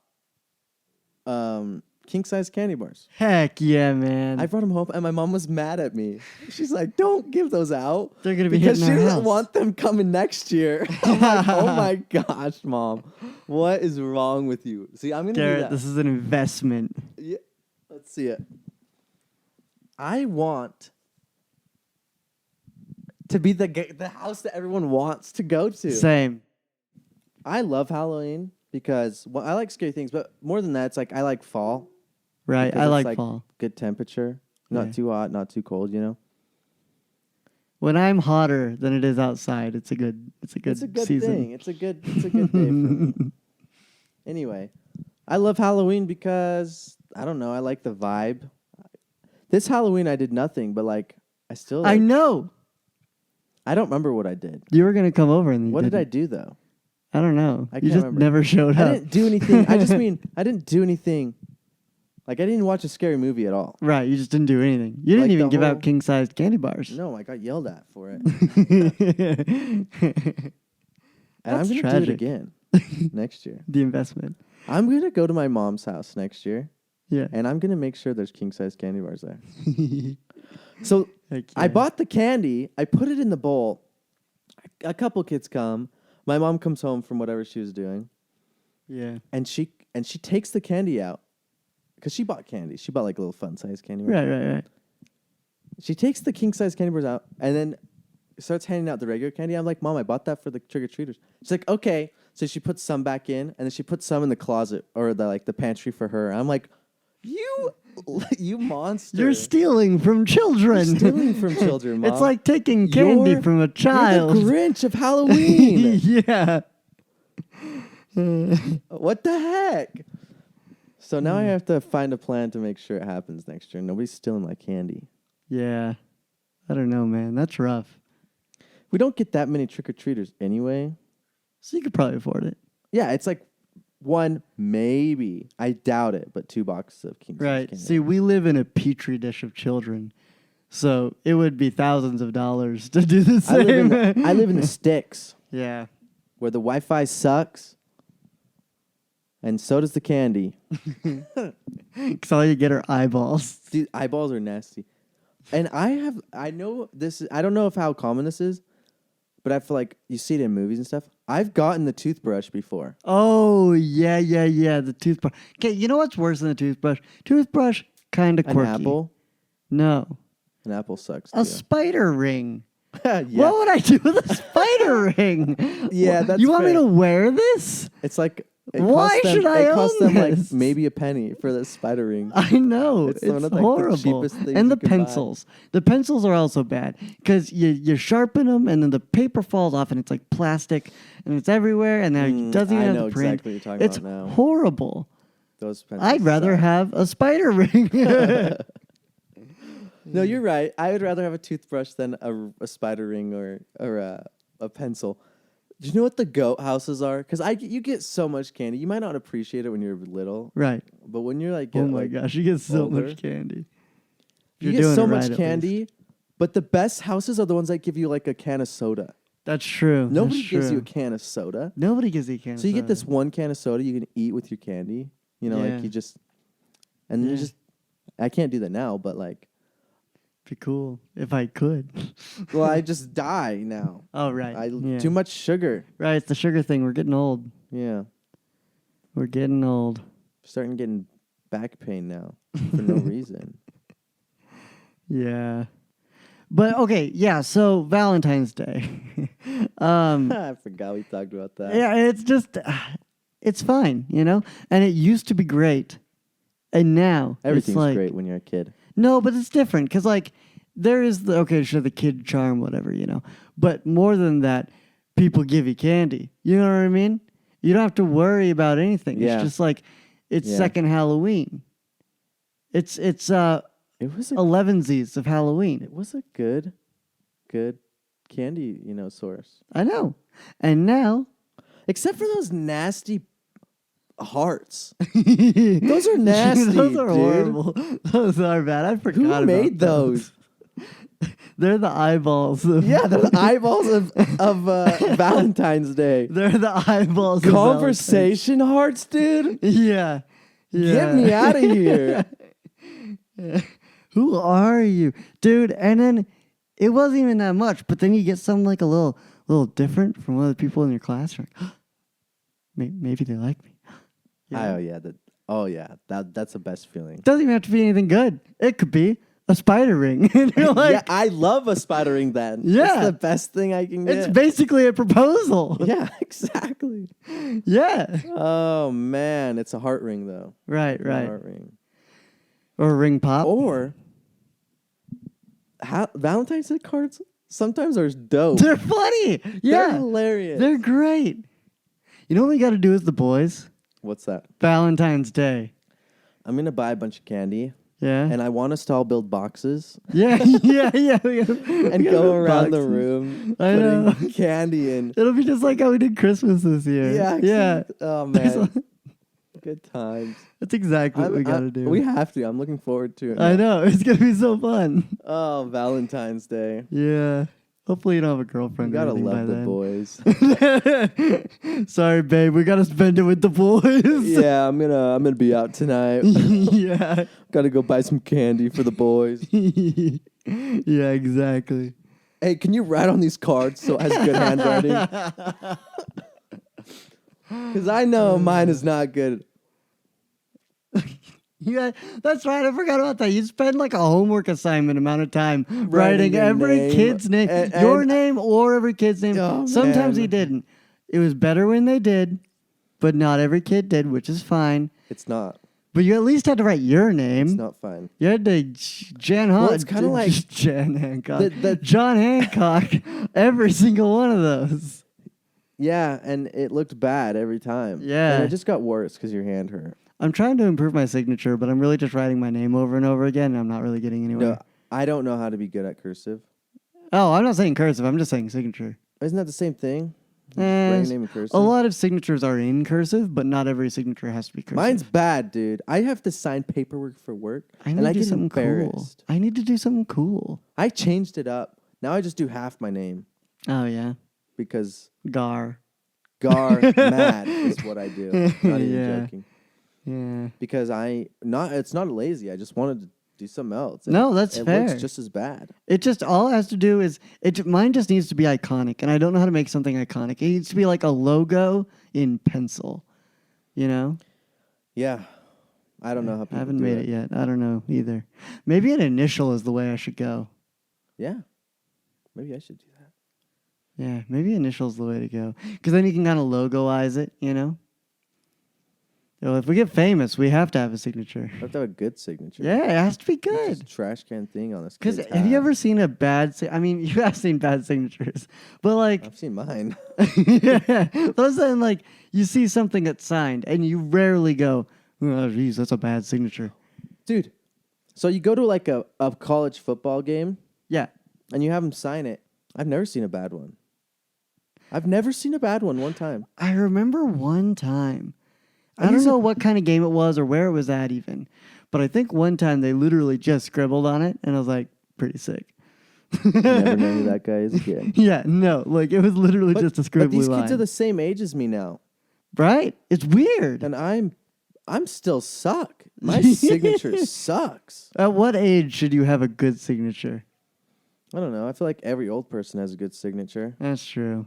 [SPEAKER 1] king-size candy bars.
[SPEAKER 2] Heck yeah, man.
[SPEAKER 1] I brought them home, and my mom was mad at me. She's like, "Don't give those out.
[SPEAKER 2] They're gonna be
[SPEAKER 1] because
[SPEAKER 2] hitting
[SPEAKER 1] she
[SPEAKER 2] our
[SPEAKER 1] doesn't
[SPEAKER 2] house."
[SPEAKER 1] want them coming next year." I'm like, "Oh my gosh, Mom, what is wrong with you?" See, I'm gonna do
[SPEAKER 2] Garrett,
[SPEAKER 1] that.
[SPEAKER 2] this is an investment.
[SPEAKER 1] Yeah, let's see it. I want to be the house that everyone wants to go to.
[SPEAKER 2] Same.
[SPEAKER 1] I love Halloween because I like scary things, but more than that, it's like I like fall.
[SPEAKER 2] Right.
[SPEAKER 1] Because
[SPEAKER 2] I
[SPEAKER 1] it's
[SPEAKER 2] like fall.
[SPEAKER 1] Good temperature, not
[SPEAKER 2] Yeah.
[SPEAKER 1] too hot, not too cold. You know,
[SPEAKER 2] When I'm hotter than it is outside, it's a good
[SPEAKER 1] it's a good
[SPEAKER 2] season.
[SPEAKER 1] thing. It's a good day for me. Anyway, I love Halloween because I don't know. I like the vibe. This Halloween, I did nothing, but like I still.
[SPEAKER 2] I know.
[SPEAKER 1] I don't remember what I did.
[SPEAKER 2] You were gonna come over and you
[SPEAKER 1] What did I
[SPEAKER 2] didn't.
[SPEAKER 1] do though?
[SPEAKER 2] I don't know.
[SPEAKER 1] I
[SPEAKER 2] You
[SPEAKER 1] can't
[SPEAKER 2] just
[SPEAKER 1] remember.
[SPEAKER 2] never showed
[SPEAKER 1] I
[SPEAKER 2] up.
[SPEAKER 1] didn't do anything. I just mean I didn't do anything. Like I didn't watch a scary movie at all.
[SPEAKER 2] Right, you just didn't do anything. You didn't
[SPEAKER 1] Like
[SPEAKER 2] even
[SPEAKER 1] the
[SPEAKER 2] give
[SPEAKER 1] whole-
[SPEAKER 2] out king-sized candy bars.
[SPEAKER 1] No, I got yelled at for it.
[SPEAKER 2] The
[SPEAKER 1] And I'm
[SPEAKER 2] That's
[SPEAKER 1] going to do it
[SPEAKER 2] tragic.
[SPEAKER 1] again next year.
[SPEAKER 2] investment.
[SPEAKER 1] I'm going to go to my mom's house next year,
[SPEAKER 2] Yeah.
[SPEAKER 1] and I'm going to make sure there's king-size candy bars there. So
[SPEAKER 2] Heck
[SPEAKER 1] I
[SPEAKER 2] yeah.
[SPEAKER 1] bought the candy. I put it in the bowl. A couple kids come. My mom comes home from whatever she was doing,
[SPEAKER 2] Yeah.
[SPEAKER 1] and she takes the candy out because she bought candy. She bought like little fun-sized candy bars.
[SPEAKER 2] Right.
[SPEAKER 1] She takes the king-size candy bars out and then starts handing out the regular candy. I'm like, Mom, I bought that for the trick-or-treaters. She's like, okay. So she puts some back in, and then she puts some in the closet or the pantry for her. I'm like, you monster.
[SPEAKER 2] You're stealing from children.
[SPEAKER 1] You're stealing from children, Mom.
[SPEAKER 2] It's like taking candy
[SPEAKER 1] You're-
[SPEAKER 2] from a child.
[SPEAKER 1] You're the Grinch of Halloween.
[SPEAKER 2] Yeah.
[SPEAKER 1] What the heck? So now I have to find a plan to make sure it happens next year. Nobody's stealing my candy.
[SPEAKER 2] Yeah. I don't know, man. That's rough.
[SPEAKER 1] We don't get that many trick-or-treaters anyway.
[SPEAKER 2] So you could probably afford it.
[SPEAKER 1] Yeah, it's like one, maybe. I doubt it, but 2 boxes of king size
[SPEAKER 2] Right.
[SPEAKER 1] candy.
[SPEAKER 2] See, we live in a petri dish of children. So it would be thousands of dollars to do the
[SPEAKER 1] I
[SPEAKER 2] same.
[SPEAKER 1] live in the sticks
[SPEAKER 2] Yeah.
[SPEAKER 1] where the Wi-Fi sucks, and so does the candy.
[SPEAKER 2] Because all you get are eyeballs.
[SPEAKER 1] Dude, eyeballs are nasty. And I know this. I don't know if how common this is, but I feel like you see it in movies and stuff. I've gotten the toothbrush before.
[SPEAKER 2] Oh, yeah. The toothbrush. Okay, you know what's worse than a toothbrush? Toothbrush, kind of
[SPEAKER 1] An
[SPEAKER 2] quirky.
[SPEAKER 1] apple.
[SPEAKER 2] No.
[SPEAKER 1] An apple sucks.
[SPEAKER 2] A
[SPEAKER 1] too.
[SPEAKER 2] spider ring.
[SPEAKER 1] Yeah.
[SPEAKER 2] What would I do with a spider ring?
[SPEAKER 1] Yeah, that's
[SPEAKER 2] You want me
[SPEAKER 1] fair.
[SPEAKER 2] to wear this?
[SPEAKER 1] It's like
[SPEAKER 2] Why should I
[SPEAKER 1] It costs
[SPEAKER 2] own
[SPEAKER 1] them like
[SPEAKER 2] this?
[SPEAKER 1] maybe a penny for the spider ring.
[SPEAKER 2] I know.
[SPEAKER 1] It's
[SPEAKER 2] It's,
[SPEAKER 1] one of, like, the
[SPEAKER 2] horrible.
[SPEAKER 1] cheapest things
[SPEAKER 2] And
[SPEAKER 1] you
[SPEAKER 2] the
[SPEAKER 1] can buy.
[SPEAKER 2] pencils. The pencils are also bad because you sharpen them and then the paper falls off and it's like plastic and it's everywhere and now it doesn't even
[SPEAKER 1] I
[SPEAKER 2] have
[SPEAKER 1] know
[SPEAKER 2] the print.
[SPEAKER 1] exactly what you're talking
[SPEAKER 2] It's
[SPEAKER 1] about now.
[SPEAKER 2] horrible.
[SPEAKER 1] Those pencils
[SPEAKER 2] I'd rather
[SPEAKER 1] suck.
[SPEAKER 2] have a spider ring.
[SPEAKER 1] No, you're right. I would rather have a toothbrush than a spider ring or a pencil. Do you know what the goat houses are? Because you get so much candy. You might not appreciate it when you're little,
[SPEAKER 2] Right.
[SPEAKER 1] but when you're like,
[SPEAKER 2] Oh my gosh, you get so
[SPEAKER 1] older.
[SPEAKER 2] much candy.
[SPEAKER 1] you
[SPEAKER 2] You're
[SPEAKER 1] get
[SPEAKER 2] doing
[SPEAKER 1] so
[SPEAKER 2] it
[SPEAKER 1] much
[SPEAKER 2] right, at
[SPEAKER 1] candy.
[SPEAKER 2] least.
[SPEAKER 1] But the best houses are the ones that give you like a can of soda.
[SPEAKER 2] That's true.
[SPEAKER 1] Nobody
[SPEAKER 2] That's
[SPEAKER 1] gives you a
[SPEAKER 2] true.
[SPEAKER 1] can of soda.
[SPEAKER 2] Nobody gives you a can.
[SPEAKER 1] So you
[SPEAKER 2] of
[SPEAKER 1] get this
[SPEAKER 2] soda.
[SPEAKER 1] one can of soda you can eat with your candy. You know,
[SPEAKER 2] Yeah.
[SPEAKER 1] like you just, and you
[SPEAKER 2] Yeah.
[SPEAKER 1] just, I can't do that now, but like,
[SPEAKER 2] Be cool if I could.
[SPEAKER 1] well, I just die now.
[SPEAKER 2] Oh right. Yeah.
[SPEAKER 1] Too much sugar.
[SPEAKER 2] Right, it's the sugar thing. We're getting old.
[SPEAKER 1] Yeah,
[SPEAKER 2] We're getting old.
[SPEAKER 1] starting getting back pain now for no reason.
[SPEAKER 2] Yeah. But okay, yeah, so Valentine's Day.
[SPEAKER 1] I forgot we talked about that.
[SPEAKER 2] Yeah, it's just it's fine, you know? And it used to be great. And now
[SPEAKER 1] Everything's
[SPEAKER 2] it's like
[SPEAKER 1] great when you're a kid.
[SPEAKER 2] No, but it's different cuz like there is the the kid charm whatever, you know. But more than that, people give you candy. You know what I mean? You don't have to worry about anything.
[SPEAKER 1] Yeah.
[SPEAKER 2] It's just like it's
[SPEAKER 1] Yeah.
[SPEAKER 2] second Halloween. It's
[SPEAKER 1] It was a
[SPEAKER 2] 11sies of Halloween.
[SPEAKER 1] it was a good candy, source.
[SPEAKER 2] I know. And now
[SPEAKER 1] Except for those nasty hearts. Those are nasty.
[SPEAKER 2] Those are
[SPEAKER 1] dude.
[SPEAKER 2] horrible. Those are bad. I forgot
[SPEAKER 1] Who
[SPEAKER 2] about
[SPEAKER 1] made those?
[SPEAKER 2] They're the eyeballs.
[SPEAKER 1] Yeah, they're the eyeballs of Valentine's Day.
[SPEAKER 2] They're the eyeballs. of
[SPEAKER 1] Conversation hearts, dude.
[SPEAKER 2] Valentine's. Yeah.
[SPEAKER 1] Get me out of here.
[SPEAKER 2] Who are you, dude? And then it wasn't even that much, but then you get something like a little different from other people in your class. You're like, maybe they like me.
[SPEAKER 1] Oh yeah, that's the best feeling.
[SPEAKER 2] Doesn't even have to be anything good. It could be a spider ring. And you're like,
[SPEAKER 1] yeah, I love a spider ring. Then
[SPEAKER 2] Yeah.
[SPEAKER 1] it's the best thing I can get.
[SPEAKER 2] it's basically a proposal.
[SPEAKER 1] Yeah, exactly.
[SPEAKER 2] Yeah.
[SPEAKER 1] Oh man, it's a heart ring though.
[SPEAKER 2] Right.
[SPEAKER 1] A heart ring.
[SPEAKER 2] Or a ring pop.
[SPEAKER 1] Or Valentine's Day cards sometimes are dope.
[SPEAKER 2] They're funny. Yeah.
[SPEAKER 1] They're hilarious.
[SPEAKER 2] They're great. You know what we got to do as the boys?
[SPEAKER 1] What's that?
[SPEAKER 2] Valentine's Day.
[SPEAKER 1] I'm gonna buy a bunch of candy,
[SPEAKER 2] Yeah.
[SPEAKER 1] and I want us to all build boxes
[SPEAKER 2] yeah.
[SPEAKER 1] and go around the room
[SPEAKER 2] I know.
[SPEAKER 1] putting candy in.
[SPEAKER 2] It'll be just like how we did Christmas this year.
[SPEAKER 1] Yeah.
[SPEAKER 2] Yeah.
[SPEAKER 1] Oh man, good times.
[SPEAKER 2] That's exactly what we got to do.
[SPEAKER 1] We have to. I'm looking forward to it.
[SPEAKER 2] I
[SPEAKER 1] now.
[SPEAKER 2] know. It's going to be so fun.
[SPEAKER 1] Oh, Valentine's Day.
[SPEAKER 2] Yeah. Hopefully you don't have a
[SPEAKER 1] You
[SPEAKER 2] girlfriend or
[SPEAKER 1] gotta
[SPEAKER 2] anything
[SPEAKER 1] love the
[SPEAKER 2] by
[SPEAKER 1] boys.
[SPEAKER 2] Sorry, babe. We got to spend it with the boys.
[SPEAKER 1] Yeah, I'm gonna be out tonight.
[SPEAKER 2] Yeah.
[SPEAKER 1] Gotta go buy some candy for the boys.
[SPEAKER 2] Yeah, exactly.
[SPEAKER 1] Hey, can you write on these cards so it has good handwriting? Because I know mine is not good.
[SPEAKER 2] Yeah, that's right. I forgot about that. You spend like a homework assignment amount of time writing
[SPEAKER 1] your
[SPEAKER 2] every
[SPEAKER 1] name
[SPEAKER 2] kid's name,
[SPEAKER 1] and-
[SPEAKER 2] your name or every kid's name.
[SPEAKER 1] Oh,
[SPEAKER 2] Sometimes
[SPEAKER 1] man.
[SPEAKER 2] he didn't. It was better when they did, but not every kid did, which is fine.
[SPEAKER 1] It's not.
[SPEAKER 2] But you at least had to write your name.
[SPEAKER 1] It's not fine.
[SPEAKER 2] You had to Jan
[SPEAKER 1] Well,
[SPEAKER 2] Hancock.
[SPEAKER 1] it's kinda like
[SPEAKER 2] Jan Hancock.
[SPEAKER 1] the-
[SPEAKER 2] John Hancock. Every single one of those.
[SPEAKER 1] Yeah, and it looked bad every time.
[SPEAKER 2] Yeah.
[SPEAKER 1] And it just got worse because your hand hurt.
[SPEAKER 2] I'm trying to improve my signature, but I'm really just writing my name over and over again, and I'm not really getting anywhere.
[SPEAKER 1] No, I don't know how to be good at cursive.
[SPEAKER 2] Oh, I'm not saying cursive. I'm just saying signature.
[SPEAKER 1] Isn't that the same thing?
[SPEAKER 2] Eh,
[SPEAKER 1] Write your name in cursive.
[SPEAKER 2] a lot of signatures are in cursive, but not every signature has to be cursive.
[SPEAKER 1] Mine's bad, dude. I have to sign paperwork for work,
[SPEAKER 2] I need
[SPEAKER 1] and I
[SPEAKER 2] to do
[SPEAKER 1] get
[SPEAKER 2] something cool.
[SPEAKER 1] embarrassed.
[SPEAKER 2] I need to do something cool.
[SPEAKER 1] I changed it up. Now I just do half my name
[SPEAKER 2] Oh, yeah.
[SPEAKER 1] because
[SPEAKER 2] Gar.
[SPEAKER 1] Gar mad is what I do. Not even
[SPEAKER 2] Yeah.
[SPEAKER 1] joking.
[SPEAKER 2] Yeah.
[SPEAKER 1] Because it's not lazy. I just wanted to do something else. And
[SPEAKER 2] No, that's
[SPEAKER 1] it
[SPEAKER 2] fair.
[SPEAKER 1] looks just as bad.
[SPEAKER 2] It just, all it has to do is, mine just needs to be iconic, and I don't know how to make something iconic. It needs to be like a logo in pencil, you know?
[SPEAKER 1] Yeah. I don't know how people
[SPEAKER 2] I haven't
[SPEAKER 1] do
[SPEAKER 2] made it yet. I don't know either. Maybe an initial is the way I should go.
[SPEAKER 1] Yeah. Maybe I should do that.
[SPEAKER 2] Yeah, maybe initial's the way to go. Because then you can kind of logoize it, you know? So if we get famous, we have to have a signature.
[SPEAKER 1] I have to have a good signature.
[SPEAKER 2] Yeah, it has to be
[SPEAKER 1] Not just
[SPEAKER 2] good.
[SPEAKER 1] a trash can thing on this.
[SPEAKER 2] Because
[SPEAKER 1] kid's
[SPEAKER 2] have you
[SPEAKER 1] hat.
[SPEAKER 2] ever seen a bad... I mean, you have seen bad signatures. But like...
[SPEAKER 1] I've seen mine.
[SPEAKER 2] Yeah. But I'm saying like, you see something that's signed, and you rarely go, oh, geez, that's a bad signature.
[SPEAKER 1] Dude, so you go to like a college football game
[SPEAKER 2] Yeah.
[SPEAKER 1] and you have them sign it. I've never seen a bad one. I've never seen a bad one time.
[SPEAKER 2] I remember one time. I
[SPEAKER 1] And
[SPEAKER 2] don't
[SPEAKER 1] he's
[SPEAKER 2] know what kind of game it was or where it was at even. But I think one time they literally just scribbled on it, and I was like, pretty sick.
[SPEAKER 1] Never know who that guy is again.
[SPEAKER 2] Yeah, no, like it was literally just a scribbly
[SPEAKER 1] But these
[SPEAKER 2] line.
[SPEAKER 1] kids are the same age as me now.
[SPEAKER 2] Right? It's weird.
[SPEAKER 1] And I'm still suck. My signature sucks.
[SPEAKER 2] At what age should you have a good signature?
[SPEAKER 1] I don't know. I feel like every old person has a good signature.
[SPEAKER 2] That's true.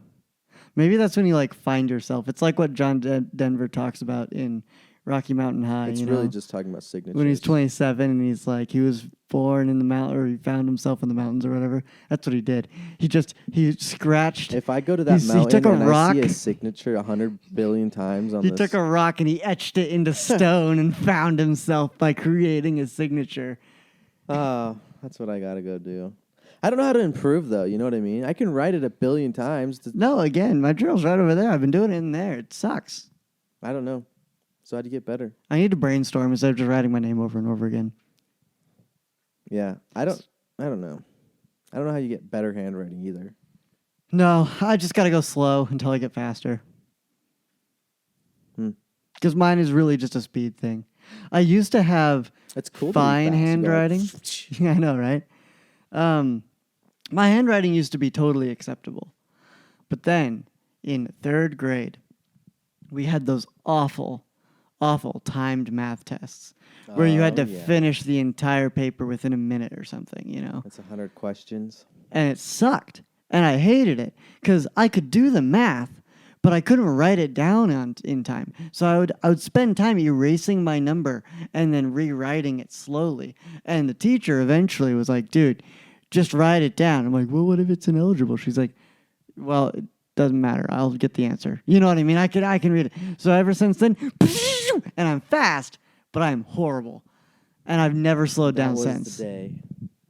[SPEAKER 2] Maybe that's when you like find yourself. It's like what John Denver talks about in Rocky Mountain High.
[SPEAKER 1] It's
[SPEAKER 2] you
[SPEAKER 1] really
[SPEAKER 2] know?
[SPEAKER 1] just talking about signatures.
[SPEAKER 2] When he's 27 and he's like, he was born in the mountain, or he found himself in the mountains or whatever. That's what he did. He scratched.
[SPEAKER 1] If I go to that
[SPEAKER 2] He
[SPEAKER 1] mountain
[SPEAKER 2] took a
[SPEAKER 1] and
[SPEAKER 2] rock.
[SPEAKER 1] I see a signature 100 billion times on
[SPEAKER 2] He
[SPEAKER 1] this,
[SPEAKER 2] took a rock and he etched it into stone and found himself by creating a signature.
[SPEAKER 1] oh, that's what I gotta go do. I don't know how to improve though. You know what I mean? I can write it 1 billion times.
[SPEAKER 2] No, again, my journal's right over there. I've been doing it in there. It sucks.
[SPEAKER 1] I don't know. So how do you get better?
[SPEAKER 2] I need to brainstorm instead of just writing my name over and over again.
[SPEAKER 1] Yeah, I don't know. I don't know how you get better handwriting either.
[SPEAKER 2] No, I just got to go slow until I get faster. Because mine is really just a speed thing. I used to have
[SPEAKER 1] It's cool.
[SPEAKER 2] fine
[SPEAKER 1] to be fast. You
[SPEAKER 2] handwriting.
[SPEAKER 1] go,
[SPEAKER 2] Yeah, I know, right? My handwriting used to be totally acceptable. But then, in 3rd grade, we had those awful, awful timed math tests where you had to
[SPEAKER 1] yeah.
[SPEAKER 2] finish the entire paper within a minute or something, you know?
[SPEAKER 1] That's 100 questions.
[SPEAKER 2] And it sucked. And I hated it because I could do the math, but I couldn't write it down in time. So I would spend time erasing my number and then rewriting it slowly. And the teacher eventually was like, dude, just write it down. I'm like, well, what if it's ineligible? She's like, well, it doesn't matter. I'll get the answer. You know what I mean? I can read it. So ever since then, and I'm fast, but I'm horrible. And I've never slowed down since.
[SPEAKER 1] The day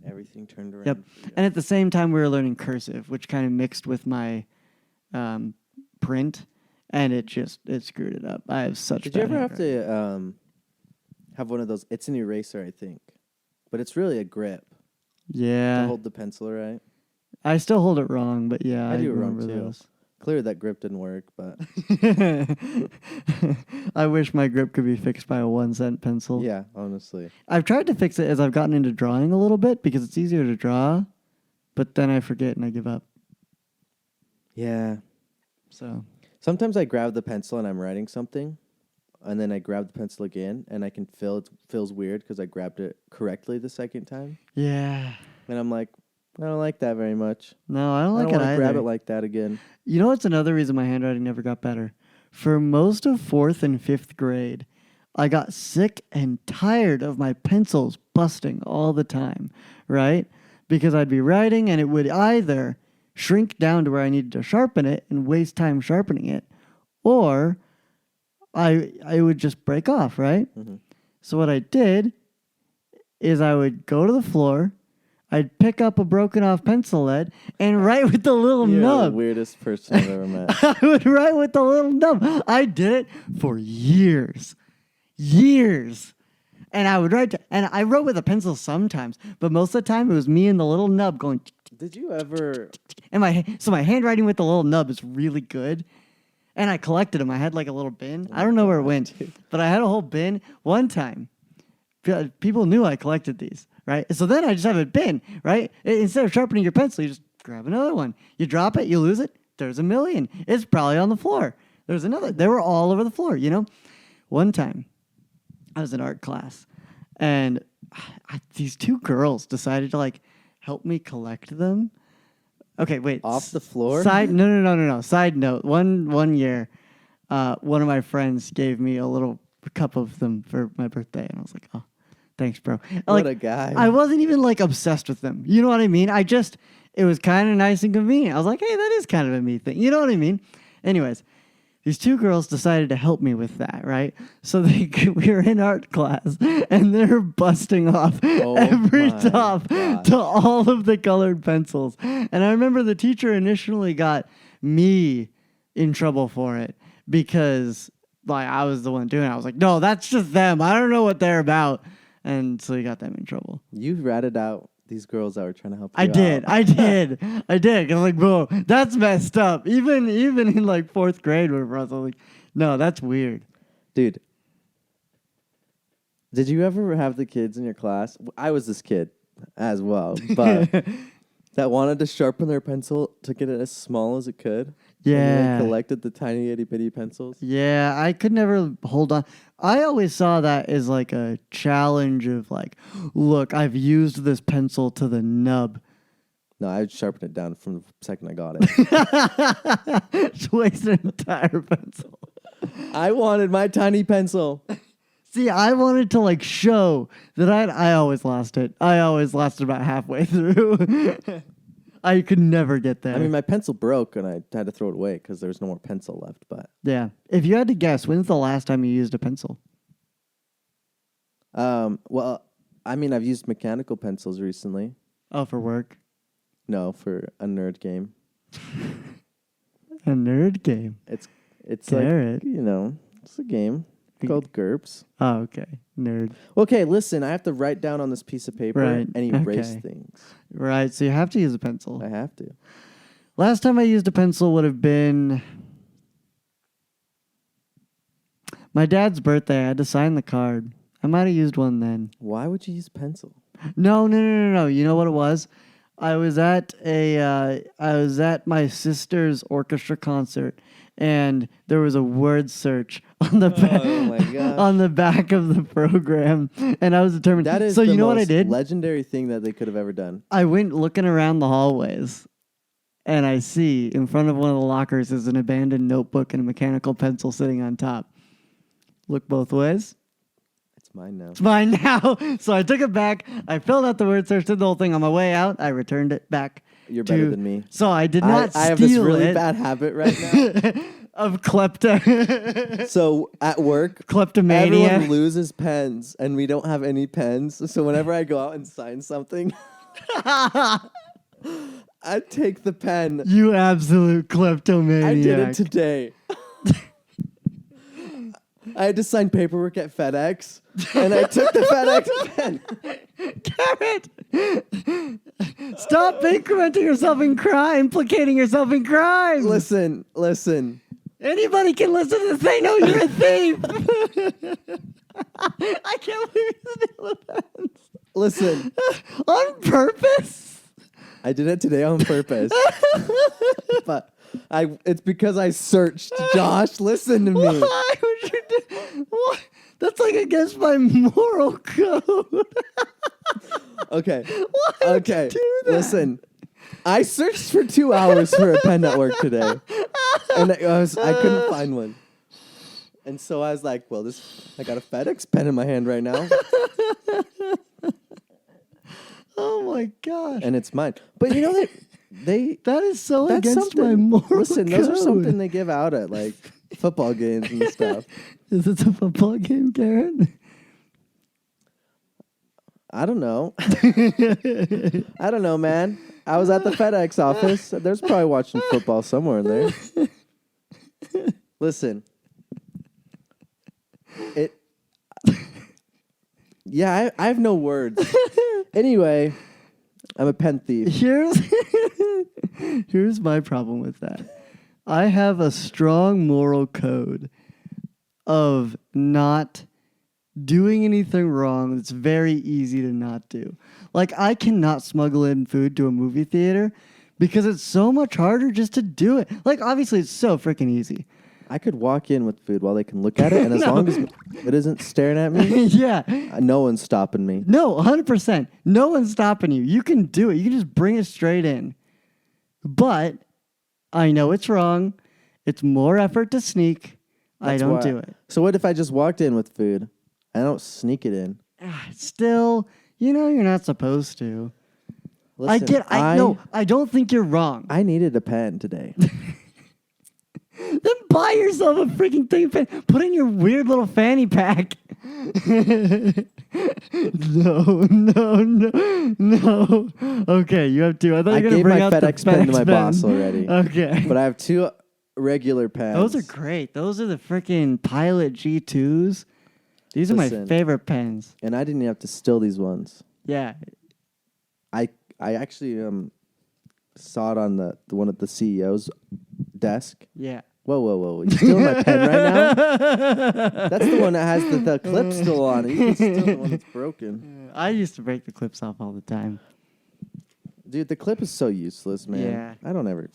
[SPEAKER 1] everything turned around.
[SPEAKER 2] Yep. And at the same time, we were learning cursive, which kind of mixed with my print, and it screwed it up. I have such.
[SPEAKER 1] Did you ever have to have one of those? It's an eraser, I think, but it's really a grip
[SPEAKER 2] Yeah.
[SPEAKER 1] to hold the pencil right.
[SPEAKER 2] I still hold it wrong, but yeah,
[SPEAKER 1] I do it wrong
[SPEAKER 2] remember
[SPEAKER 1] too.
[SPEAKER 2] those.
[SPEAKER 1] Clearly, that grip didn't work, but
[SPEAKER 2] I wish my grip could be fixed by a 1-cent pencil.
[SPEAKER 1] yeah, honestly.
[SPEAKER 2] I've tried to fix it as I've gotten into drawing a little bit because it's easier to draw, but then I forget and I give up.
[SPEAKER 1] Yeah.
[SPEAKER 2] So
[SPEAKER 1] Sometimes I grab the pencil and I'm writing something, and then I grab the pencil again, and I can feel it feels weird because I grabbed it correctly the second time,
[SPEAKER 2] yeah.
[SPEAKER 1] and I'm like, I don't like that very much.
[SPEAKER 2] No, I don't
[SPEAKER 1] I
[SPEAKER 2] like
[SPEAKER 1] don't
[SPEAKER 2] it
[SPEAKER 1] want to
[SPEAKER 2] either.
[SPEAKER 1] grab it like that again.
[SPEAKER 2] You know what's another reason my handwriting never got better? For most of 4th and 5th grade, I got sick and tired of my pencils busting all the time, right? Because I'd be writing and it would either shrink down to where I needed to sharpen it and waste time sharpening it, or I would just break off, right?
[SPEAKER 1] Mm-hmm.
[SPEAKER 2] So what I did is I would go to the floor, I'd pick up a broken off pencil lead and write with the little
[SPEAKER 1] You're
[SPEAKER 2] nub.
[SPEAKER 1] the weirdest person I've ever met.
[SPEAKER 2] I would write with the little nub. I did it for years. And I would and I wrote with a pencil sometimes, but most of the time it was me and the little nub going.
[SPEAKER 1] Did you ever?
[SPEAKER 2] And so my handwriting with the little nub is really good. And I collected them. I had like a little bin. I don't know where it went, but I had a whole bin one time. People knew I collected these, right? So then I just have a bin, right? Instead of sharpening your pencil, you just grab another one. You drop it, you lose it. There's a million. It's probably on the floor. There's another. They were all over the floor, you know? One time, I was in art class, and these 2 girls decided to like help me collect them. Okay, wait.
[SPEAKER 1] Off the floor?
[SPEAKER 2] No. Side note. One year, one of my friends gave me a little cup of them for my birthday, and I was like, oh, thanks, bro.
[SPEAKER 1] What a guy.
[SPEAKER 2] I wasn't even like obsessed with them. You know what I mean? It was kind of nice and convenient. I was like, hey, that is kind of a me thing. You know what I mean? Anyways, these 2 girls decided to help me with that, right? So we were in art class, and they're busting off every
[SPEAKER 1] my
[SPEAKER 2] top
[SPEAKER 1] gosh.
[SPEAKER 2] to all of the colored pencils. And I remember the teacher initially got me in trouble for it because like I was the one doing it. I was like, no, that's just them. I don't know what they're about. And so he got them in trouble.
[SPEAKER 1] You ratted out these girls that were trying to help you
[SPEAKER 2] I did.
[SPEAKER 1] out.
[SPEAKER 2] I did. Cause I'm like, bro, that's messed up. Even in like 4th grade, whatever, I was like, no, that's weird.
[SPEAKER 1] Dude, did you ever have the kids in your class? I was this kid as well, but that wanted to sharpen their pencil to get it as small as it could.
[SPEAKER 2] Yeah.
[SPEAKER 1] And they collected the tiny itty bitty pencils.
[SPEAKER 2] Yeah, I could never hold on. I always saw that as like a challenge of like, look, I've used this pencil to the nub.
[SPEAKER 1] No, I would sharpen it down from the second I got it.
[SPEAKER 2] Just waste an entire pencil.
[SPEAKER 1] I wanted my tiny pencil.
[SPEAKER 2] See, I wanted to like show that I always lost it. I always lost it about halfway through. I could never get there.
[SPEAKER 1] I mean, my pencil broke and I had to throw it away because there was no more pencil left. But
[SPEAKER 2] yeah, if you had to guess, when's the last time you used a pencil?
[SPEAKER 1] well, I mean, I've used mechanical pencils recently.
[SPEAKER 2] Oh, for work.
[SPEAKER 1] No, for a nerd game.
[SPEAKER 2] A nerd game.
[SPEAKER 1] It's
[SPEAKER 2] Garrett.
[SPEAKER 1] like, it's a game called GURPS.
[SPEAKER 2] Oh, okay. Nerd.
[SPEAKER 1] Okay, listen, I have to write down on this piece of paper
[SPEAKER 2] Right,
[SPEAKER 1] and erase
[SPEAKER 2] okay.
[SPEAKER 1] things.
[SPEAKER 2] Right, so you have to use a pencil.
[SPEAKER 1] I have to.
[SPEAKER 2] Last time I used a pencil would have been my dad's birthday. I had to sign the card. I might have used one then.
[SPEAKER 1] Why would you use pencil?
[SPEAKER 2] No. You know what it was? I was at my sister's orchestra concert, and there was a word search on the back,
[SPEAKER 1] Oh my gosh.
[SPEAKER 2] on the back of the program, and I was determined.
[SPEAKER 1] That is
[SPEAKER 2] so
[SPEAKER 1] the
[SPEAKER 2] you know what I
[SPEAKER 1] most
[SPEAKER 2] did?
[SPEAKER 1] legendary thing that they could have ever done.
[SPEAKER 2] I went looking around the hallways, and I see in front of one of the lockers is an abandoned notebook and a mechanical pencil sitting on top. Look both ways.
[SPEAKER 1] It's mine now.
[SPEAKER 2] It's mine now. So I took it back. I filled out the word search, did the whole thing. On my way out, I returned it back.
[SPEAKER 1] You're better than me.
[SPEAKER 2] So I did not steal
[SPEAKER 1] I have this really
[SPEAKER 2] it
[SPEAKER 1] bad habit right now.
[SPEAKER 2] of klepto.
[SPEAKER 1] So at work,
[SPEAKER 2] Kleptomania.
[SPEAKER 1] everyone loses pens, and we don't have any pens. So whenever I go out and sign something, I take the pen.
[SPEAKER 2] You absolute kleptomaniac.
[SPEAKER 1] I did it today. I had to sign paperwork at FedEx, and I took the FedEx pen.
[SPEAKER 2] Garrett! Stop incrementing yourself in crime, implicating yourself in crime.
[SPEAKER 1] Listen.
[SPEAKER 2] Anybody can listen to this. They know you're a thief. I can't believe you steal the pens.
[SPEAKER 1] Listen.
[SPEAKER 2] On purpose?
[SPEAKER 1] I did it today on purpose. But it's because I searched. Josh, listen to me.
[SPEAKER 2] Why would you do what? That's like against my moral code.
[SPEAKER 1] Okay.
[SPEAKER 2] Why would you do that?
[SPEAKER 1] Listen. I searched for 2 hours for a pen at work today. And I couldn't find one. And so I was like, well, I got a FedEx pen in my hand right now.
[SPEAKER 2] Oh my gosh.
[SPEAKER 1] And it's mine. But you know
[SPEAKER 2] that is so
[SPEAKER 1] that's
[SPEAKER 2] against my
[SPEAKER 1] something.
[SPEAKER 2] moral
[SPEAKER 1] Listen,
[SPEAKER 2] code.
[SPEAKER 1] those are something they give out at like football games and stuff.
[SPEAKER 2] Is it a football game, Garrett?
[SPEAKER 1] I don't know. I don't know, man. I was at the FedEx office. There's probably watching football somewhere in there. Listen. Yeah, I have no words. Anyway, I'm a pen thief.
[SPEAKER 2] Here's my problem with that. I have a strong moral code of not doing anything wrong. It's very easy to not do. Like, I cannot smuggle in food to a movie theater because it's so much harder just to do it. Like, obviously, it's so freaking easy.
[SPEAKER 1] I could walk in with food while they can look at it, and as long as it isn't staring at me,
[SPEAKER 2] Yeah.
[SPEAKER 1] no one's stopping me.
[SPEAKER 2] No, 100%. No one's stopping you. You can do it. You can just bring it straight in. But I know it's wrong. It's more effort to sneak. I don't do it.
[SPEAKER 1] So what if I just walked in with food? I don't sneak it in.
[SPEAKER 2] Still, you're not supposed to.
[SPEAKER 1] Listen,
[SPEAKER 2] I don't think you're wrong.
[SPEAKER 1] I needed a pen today.
[SPEAKER 2] Then buy yourself a freaking thing pen. Put in your weird little fanny pack. No. Okay, you have two. I thought you were going to bring out the
[SPEAKER 1] FedEx pen to my boss already.
[SPEAKER 2] Okay.
[SPEAKER 1] But I have 2 regular pens.
[SPEAKER 2] Those are great. Those are the freaking Pilot G2s. These are my favorite pens.
[SPEAKER 1] And I didn't have to steal these ones.
[SPEAKER 2] Yeah.
[SPEAKER 1] I actually saw it on the one at the CEO's desk.
[SPEAKER 2] Yeah.
[SPEAKER 1] Whoa. You stealing my pen right now? That's the one that has the clip still on it. You can steal the one that's broken.
[SPEAKER 2] I used to break the clips off all the time.
[SPEAKER 1] Dude, the clip is so useless, man.
[SPEAKER 2] Yeah.
[SPEAKER 1] I don't ever...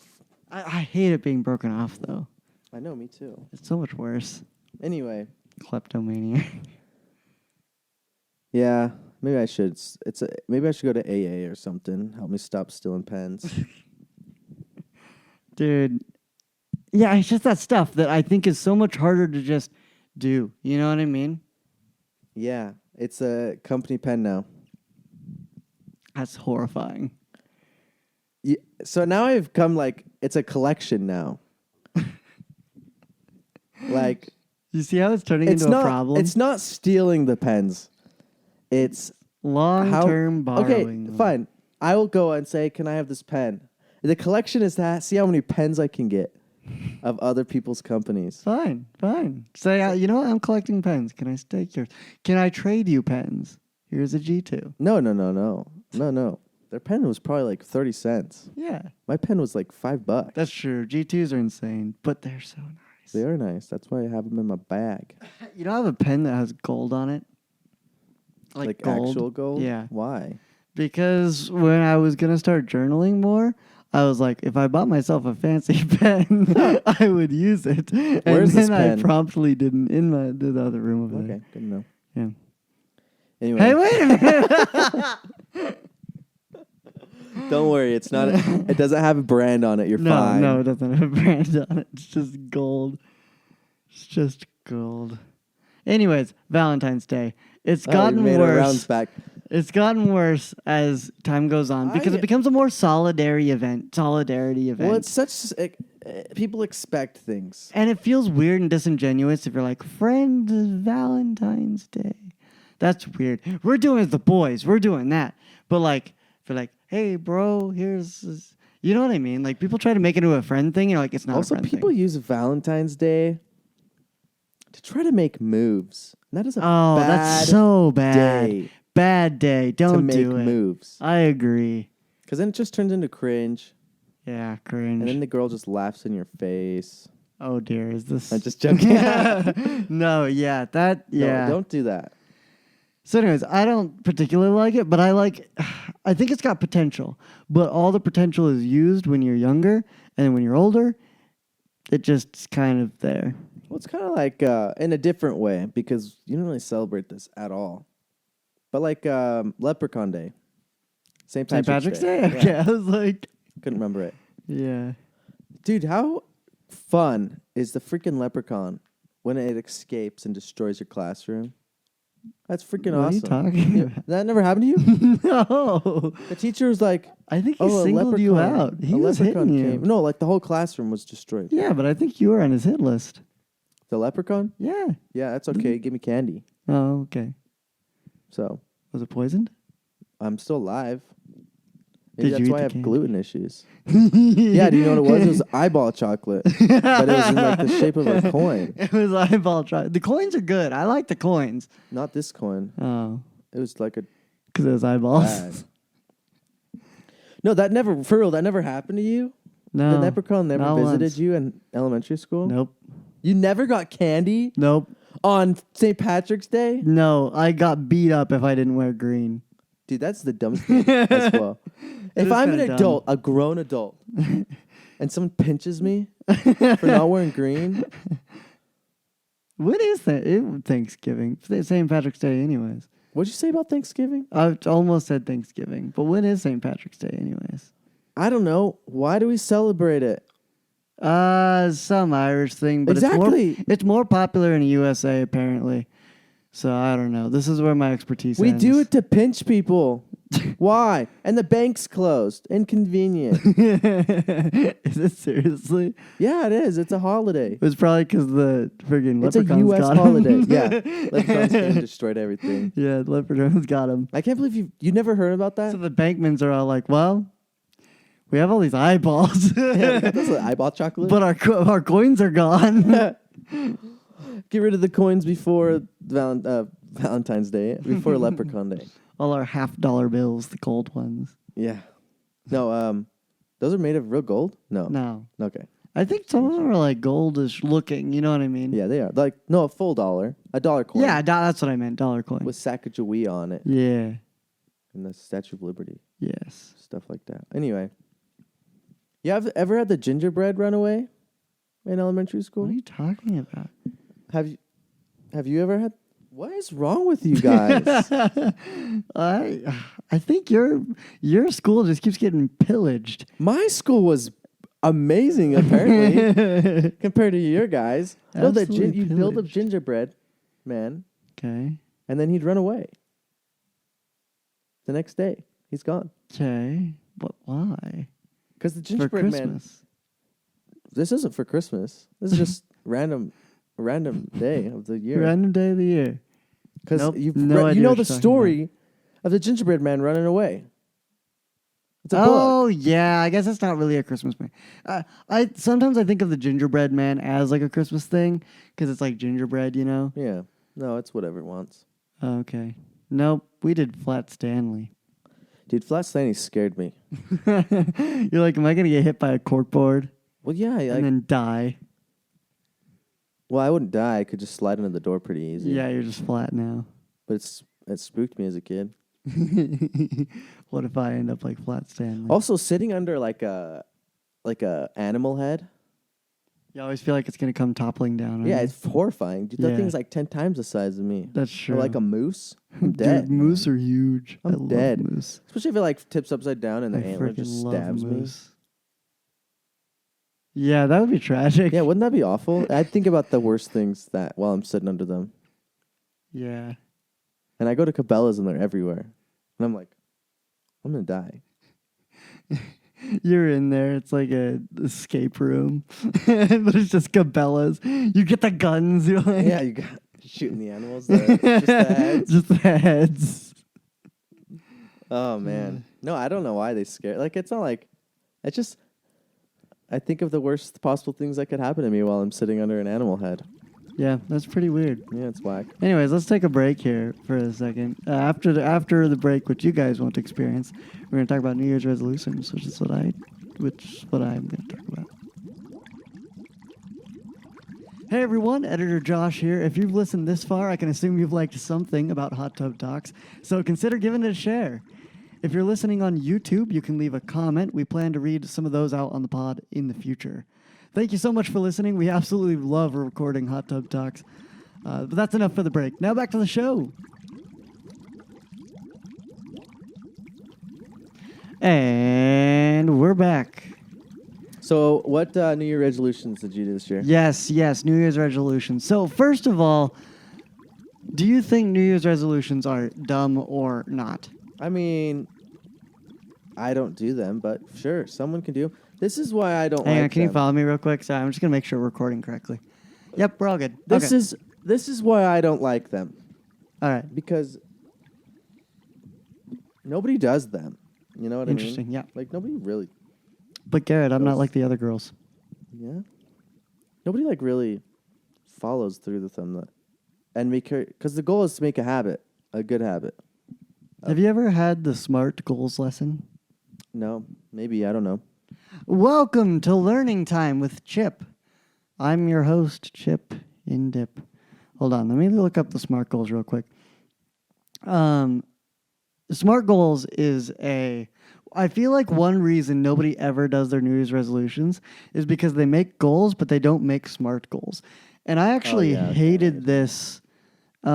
[SPEAKER 2] I hate it being broken off, though.
[SPEAKER 1] I know, me too.
[SPEAKER 2] It's so much worse.
[SPEAKER 1] Anyway.
[SPEAKER 2] Kleptomania.
[SPEAKER 1] Yeah, maybe I should. Maybe I should go to AA or something. Help me stop stealing pens.
[SPEAKER 2] Dude. Yeah, it's just that stuff that I think is so much harder to just do. You know what I mean?
[SPEAKER 1] Yeah, it's a company pen now.
[SPEAKER 2] That's horrifying.
[SPEAKER 1] Yeah, so now I've come it's a collection now.
[SPEAKER 2] You see how it's turning into a problem?
[SPEAKER 1] It's not stealing the pens. It's
[SPEAKER 2] long-term borrowing.
[SPEAKER 1] Okay, fine. I will go and say, can I have this pen? The collection is that. See how many pens I can get of other people's companies.
[SPEAKER 2] Fine. Say, you know what? I'm collecting pens. Can I take yours? Can I trade you pens? Here's a G2.
[SPEAKER 1] No. Their pen was probably like 30 cents.
[SPEAKER 2] Yeah.
[SPEAKER 1] My pen was like $5.
[SPEAKER 2] That's true. G2s are insane, but they're so nice.
[SPEAKER 1] They are nice. That's why I have them in my bag.
[SPEAKER 2] You know, I have a pen that has gold on it. Like gold.
[SPEAKER 1] Actual gold?
[SPEAKER 2] Yeah.
[SPEAKER 1] Why?
[SPEAKER 2] Because when I was going to start journaling more, I was like, if I bought myself a fancy pen, I would use it. And
[SPEAKER 1] Where's this
[SPEAKER 2] then I
[SPEAKER 1] pen?
[SPEAKER 2] promptly didn't in the other room over there.
[SPEAKER 1] Okay, good to know.
[SPEAKER 2] Yeah.
[SPEAKER 1] Anyway,
[SPEAKER 2] Hey, wait a minute.
[SPEAKER 1] don't worry. It's not. It doesn't have a brand on it. You're fine.
[SPEAKER 2] No, it doesn't have a brand on it. It's just gold. It's just gold. Anyways, Valentine's Day. It's gotten
[SPEAKER 1] we made our rounds
[SPEAKER 2] worse.
[SPEAKER 1] back.
[SPEAKER 2] It's gotten worse as time goes on because it becomes a more solidarity event.
[SPEAKER 1] Well, it's such. People expect things.
[SPEAKER 2] And it feels weird and disingenuous if you're like, friend Valentine's Day. That's weird. We're doing it with the boys. We're doing that. But like, if you're like, hey, bro, here's this. You know what I mean? Like, people try to make it into a friend thing. And you're like, it's not
[SPEAKER 1] Also,
[SPEAKER 2] a friend
[SPEAKER 1] people
[SPEAKER 2] thing.
[SPEAKER 1] use Valentine's Day to try to make moves. And that is a
[SPEAKER 2] that's so bad.
[SPEAKER 1] day
[SPEAKER 2] Bad day.
[SPEAKER 1] to
[SPEAKER 2] Don't
[SPEAKER 1] make
[SPEAKER 2] do it.
[SPEAKER 1] moves.
[SPEAKER 2] I agree.
[SPEAKER 1] Because then it just turns into cringe.
[SPEAKER 2] Yeah, cringe.
[SPEAKER 1] And then the girl just laughs in your face.
[SPEAKER 2] Oh, dear. Is this...
[SPEAKER 1] I'm just joking.
[SPEAKER 2] No, yeah.
[SPEAKER 1] No, don't do that.
[SPEAKER 2] So anyways, I don't particularly like it, but I think it's got potential. But all the potential is used when you're younger, and then when you're older, it just kind of there.
[SPEAKER 1] Well, it's kind of like in a different way because you don't really celebrate this at all. But like Leprechaun Day. St.
[SPEAKER 2] Patrick's Day?
[SPEAKER 1] Yeah.
[SPEAKER 2] Okay, I was like...
[SPEAKER 1] Couldn't remember it.
[SPEAKER 2] Yeah.
[SPEAKER 1] Dude, how fun is the freaking leprechaun when it escapes and destroys your classroom? That's freaking
[SPEAKER 2] What
[SPEAKER 1] awesome.
[SPEAKER 2] are you talking
[SPEAKER 1] Yeah,
[SPEAKER 2] about?
[SPEAKER 1] that never happened to you?
[SPEAKER 2] No.
[SPEAKER 1] The teacher was like,
[SPEAKER 2] I think he
[SPEAKER 1] "Oh, a
[SPEAKER 2] singled you
[SPEAKER 1] leprechaun.
[SPEAKER 2] out. He
[SPEAKER 1] A
[SPEAKER 2] was
[SPEAKER 1] leprechaun
[SPEAKER 2] hitting you.
[SPEAKER 1] came." No, like the whole classroom was destroyed.
[SPEAKER 2] Yeah, but I think you were on his hit list.
[SPEAKER 1] The leprechaun?
[SPEAKER 2] Yeah.
[SPEAKER 1] Yeah, that's okay. Give me candy.
[SPEAKER 2] Oh, okay.
[SPEAKER 1] So
[SPEAKER 2] Was it poisoned?
[SPEAKER 1] I'm still alive. Maybe
[SPEAKER 2] Did
[SPEAKER 1] that's
[SPEAKER 2] you
[SPEAKER 1] why I
[SPEAKER 2] eat
[SPEAKER 1] have
[SPEAKER 2] the candy?
[SPEAKER 1] gluten issues. Yeah, do you know what it was? It was eyeball chocolate. But it was in like the shape of a coin.
[SPEAKER 2] It was eyeball chocolate. The coins are good. I like the coins.
[SPEAKER 1] Not this coin.
[SPEAKER 2] Oh,
[SPEAKER 1] It was like a
[SPEAKER 2] because it was eyeballs.
[SPEAKER 1] bad. No, that never, for real, that never happened to you?
[SPEAKER 2] No.
[SPEAKER 1] The leprechaun never
[SPEAKER 2] not
[SPEAKER 1] visited
[SPEAKER 2] once.
[SPEAKER 1] you in elementary school?
[SPEAKER 2] Nope.
[SPEAKER 1] You never got candy
[SPEAKER 2] Nope.
[SPEAKER 1] on St. Patrick's Day?
[SPEAKER 2] No, I got beat up if I didn't wear green.
[SPEAKER 1] Dude, that's the dumbest thing as well.
[SPEAKER 2] It
[SPEAKER 1] If
[SPEAKER 2] is
[SPEAKER 1] I'm an
[SPEAKER 2] kinda dumb.
[SPEAKER 1] adult, a grown adult, and someone pinches me for not wearing green,
[SPEAKER 2] What is that? Thanksgiving. St. Patrick's Day, anyways.
[SPEAKER 1] what'd you say about Thanksgiving?
[SPEAKER 2] I almost said Thanksgiving, but when is St. Patrick's Day, anyways?
[SPEAKER 1] I don't know. Why do we celebrate it?
[SPEAKER 2] Some Irish thing, but
[SPEAKER 1] Exactly.
[SPEAKER 2] it's more popular in the USA apparently. So I don't know. This is where my expertise
[SPEAKER 1] We
[SPEAKER 2] ends.
[SPEAKER 1] do it to pinch people. Why? And the bank's closed. Inconvenient.
[SPEAKER 2] Is it seriously?
[SPEAKER 1] Yeah, it is. It's a holiday.
[SPEAKER 2] It was probably because the friggin'
[SPEAKER 1] It's a
[SPEAKER 2] leprechauns
[SPEAKER 1] U.S.
[SPEAKER 2] got 'em.
[SPEAKER 1] holiday. Yeah. Leprechauns came and destroyed everything.
[SPEAKER 2] Yeah, the leprechauns got him.
[SPEAKER 1] I can't believe you never heard about that?
[SPEAKER 2] So the bankmans are all like, well, we have all these eyeballs,
[SPEAKER 1] Yeah, that's like eyeball chocolate.
[SPEAKER 2] but our coins are gone.
[SPEAKER 1] Get rid of the coins before Valentine's Day, before Leprechaun Day.
[SPEAKER 2] All our $50 bills, the cold ones.
[SPEAKER 1] Yeah. No, those are made of real gold? No.
[SPEAKER 2] No.
[SPEAKER 1] Okay.
[SPEAKER 2] I think some of them are like goldish looking. You know what I mean?
[SPEAKER 1] Yeah, they are. Like, no, a full dollar. A dollar coin.
[SPEAKER 2] Yeah, that's what I meant. Dollar coin.
[SPEAKER 1] With Sacagawea on it.
[SPEAKER 2] Yeah.
[SPEAKER 1] And the Statue of Liberty.
[SPEAKER 2] Yes.
[SPEAKER 1] Stuff like that. Anyway. You have ever had the gingerbread run away in elementary school?
[SPEAKER 2] What are you talking about?
[SPEAKER 1] Have you ever had? What is wrong with you guys?
[SPEAKER 2] I think your school just keeps getting pillaged.
[SPEAKER 1] My school was amazing, apparently, compared to your guys. No,
[SPEAKER 2] Absolutely
[SPEAKER 1] you build a
[SPEAKER 2] pillaged.
[SPEAKER 1] gingerbread man,
[SPEAKER 2] Okay.
[SPEAKER 1] and then he'd run away. The next day, he's gone.
[SPEAKER 2] Okay. But why?
[SPEAKER 1] Because the
[SPEAKER 2] For
[SPEAKER 1] gingerbread man.
[SPEAKER 2] Christmas.
[SPEAKER 1] This isn't for Christmas. This is just random day of the year.
[SPEAKER 2] Random day of the year.
[SPEAKER 1] Because
[SPEAKER 2] Nope,
[SPEAKER 1] you
[SPEAKER 2] no idea
[SPEAKER 1] know
[SPEAKER 2] what
[SPEAKER 1] the
[SPEAKER 2] you're talking
[SPEAKER 1] story of the gingerbread man running away. It's a book.
[SPEAKER 2] Oh yeah, I guess it's not really a Christmas thing. I sometimes I think of the gingerbread man as like a Christmas thing because it's like gingerbread, you know.
[SPEAKER 1] Yeah. No, it's whatever it wants.
[SPEAKER 2] Okay. Nope, we did Flat Stanley.
[SPEAKER 1] Dude, Flat Stanley scared me.
[SPEAKER 2] You're like, am I gonna get hit by a corkboard
[SPEAKER 1] Well, yeah.
[SPEAKER 2] and then die?
[SPEAKER 1] Well, I wouldn't die. I could just slide under the door pretty easy.
[SPEAKER 2] Yeah, you're just flat now.
[SPEAKER 1] But it spooked me as a kid.
[SPEAKER 2] What if I end up like Flat Stanley?
[SPEAKER 1] Also, sitting under like a animal head.
[SPEAKER 2] You always feel like it's gonna come toppling down. On
[SPEAKER 1] Yeah,
[SPEAKER 2] you.
[SPEAKER 1] it's horrifying. Dude, that
[SPEAKER 2] Yeah.
[SPEAKER 1] thing's like 10 times the size of me.
[SPEAKER 2] That's true.
[SPEAKER 1] Or like a moose. I'm dead.
[SPEAKER 2] Dude, moose are huge. I
[SPEAKER 1] I'm dead.
[SPEAKER 2] love moose.
[SPEAKER 1] Especially if it like tips upside down and the
[SPEAKER 2] I
[SPEAKER 1] antler
[SPEAKER 2] freaking
[SPEAKER 1] just
[SPEAKER 2] love
[SPEAKER 1] stabs me.
[SPEAKER 2] moose. Yeah, that would be tragic.
[SPEAKER 1] Yeah, wouldn't that be awful? I think about the worst things that while I'm sitting under them.
[SPEAKER 2] Yeah.
[SPEAKER 1] And I go to Cabela's and they're everywhere. And I'm like, I'm going to die.
[SPEAKER 2] You're in there. It's like a escape room, but it's just Cabela's. You get the guns. You're like,
[SPEAKER 1] Yeah, you got shooting the animals. Just the heads.
[SPEAKER 2] Just the heads.
[SPEAKER 1] Oh, man. No, I don't know why they scare. Like, it's not like, it's just, I think of the worst possible things that could happen to me while I'm sitting under an animal head.
[SPEAKER 2] Yeah, that's pretty weird.
[SPEAKER 1] Yeah, it's whack.
[SPEAKER 2] Anyways, let's take a break here for a second. After the break, which you guys won't experience, we're going to talk about New Year's resolutions, which is what I'm going to talk about. Hey everyone, Editor Josh here. If you've listened this far, I can assume you've liked something about Hot Tub Talks, so consider giving it a share. If you're listening on YouTube, you can leave a comment. We plan to read some of those out on the pod in the future. Thank you so much for listening. We absolutely love recording Hot Tub Talks. But that's enough for the break. Now back to the show. And we're back.
[SPEAKER 1] So, what New Year resolutions did you do this year?
[SPEAKER 2] Yes, New Year's resolutions. So, first of all, do you think New Year's resolutions are dumb or not?
[SPEAKER 1] I mean, I don't do them, but sure, someone can do. This is why I don't
[SPEAKER 2] Hang on,
[SPEAKER 1] like
[SPEAKER 2] can you
[SPEAKER 1] them.
[SPEAKER 2] follow me real quick? Sorry, I'm just going to make sure we're recording correctly. Yep, we're all good.
[SPEAKER 1] This
[SPEAKER 2] Okay.
[SPEAKER 1] this is why I don't like them,
[SPEAKER 2] All right.
[SPEAKER 1] because nobody does them. You know what I mean?
[SPEAKER 2] Interesting, yeah.
[SPEAKER 1] Like nobody really.
[SPEAKER 2] But Garrett, I'm not
[SPEAKER 1] Those-
[SPEAKER 2] like the other girls.
[SPEAKER 1] Yeah. Nobody like really follows through with them, and make her, because the goal is to make a habit, a good habit.
[SPEAKER 2] Have you ever had the SMART goals lesson?
[SPEAKER 1] No, maybe, I don't know.
[SPEAKER 2] Welcome to Learning Time with Chip. I'm your host, Chip in Dip. Hold on, let me look up the SMART goals real quick. The SMART goals is I feel like one reason nobody ever does their New Year's resolutions is because they make goals, but they don't make SMART goals. And I actually
[SPEAKER 1] yeah,
[SPEAKER 2] hated this. It's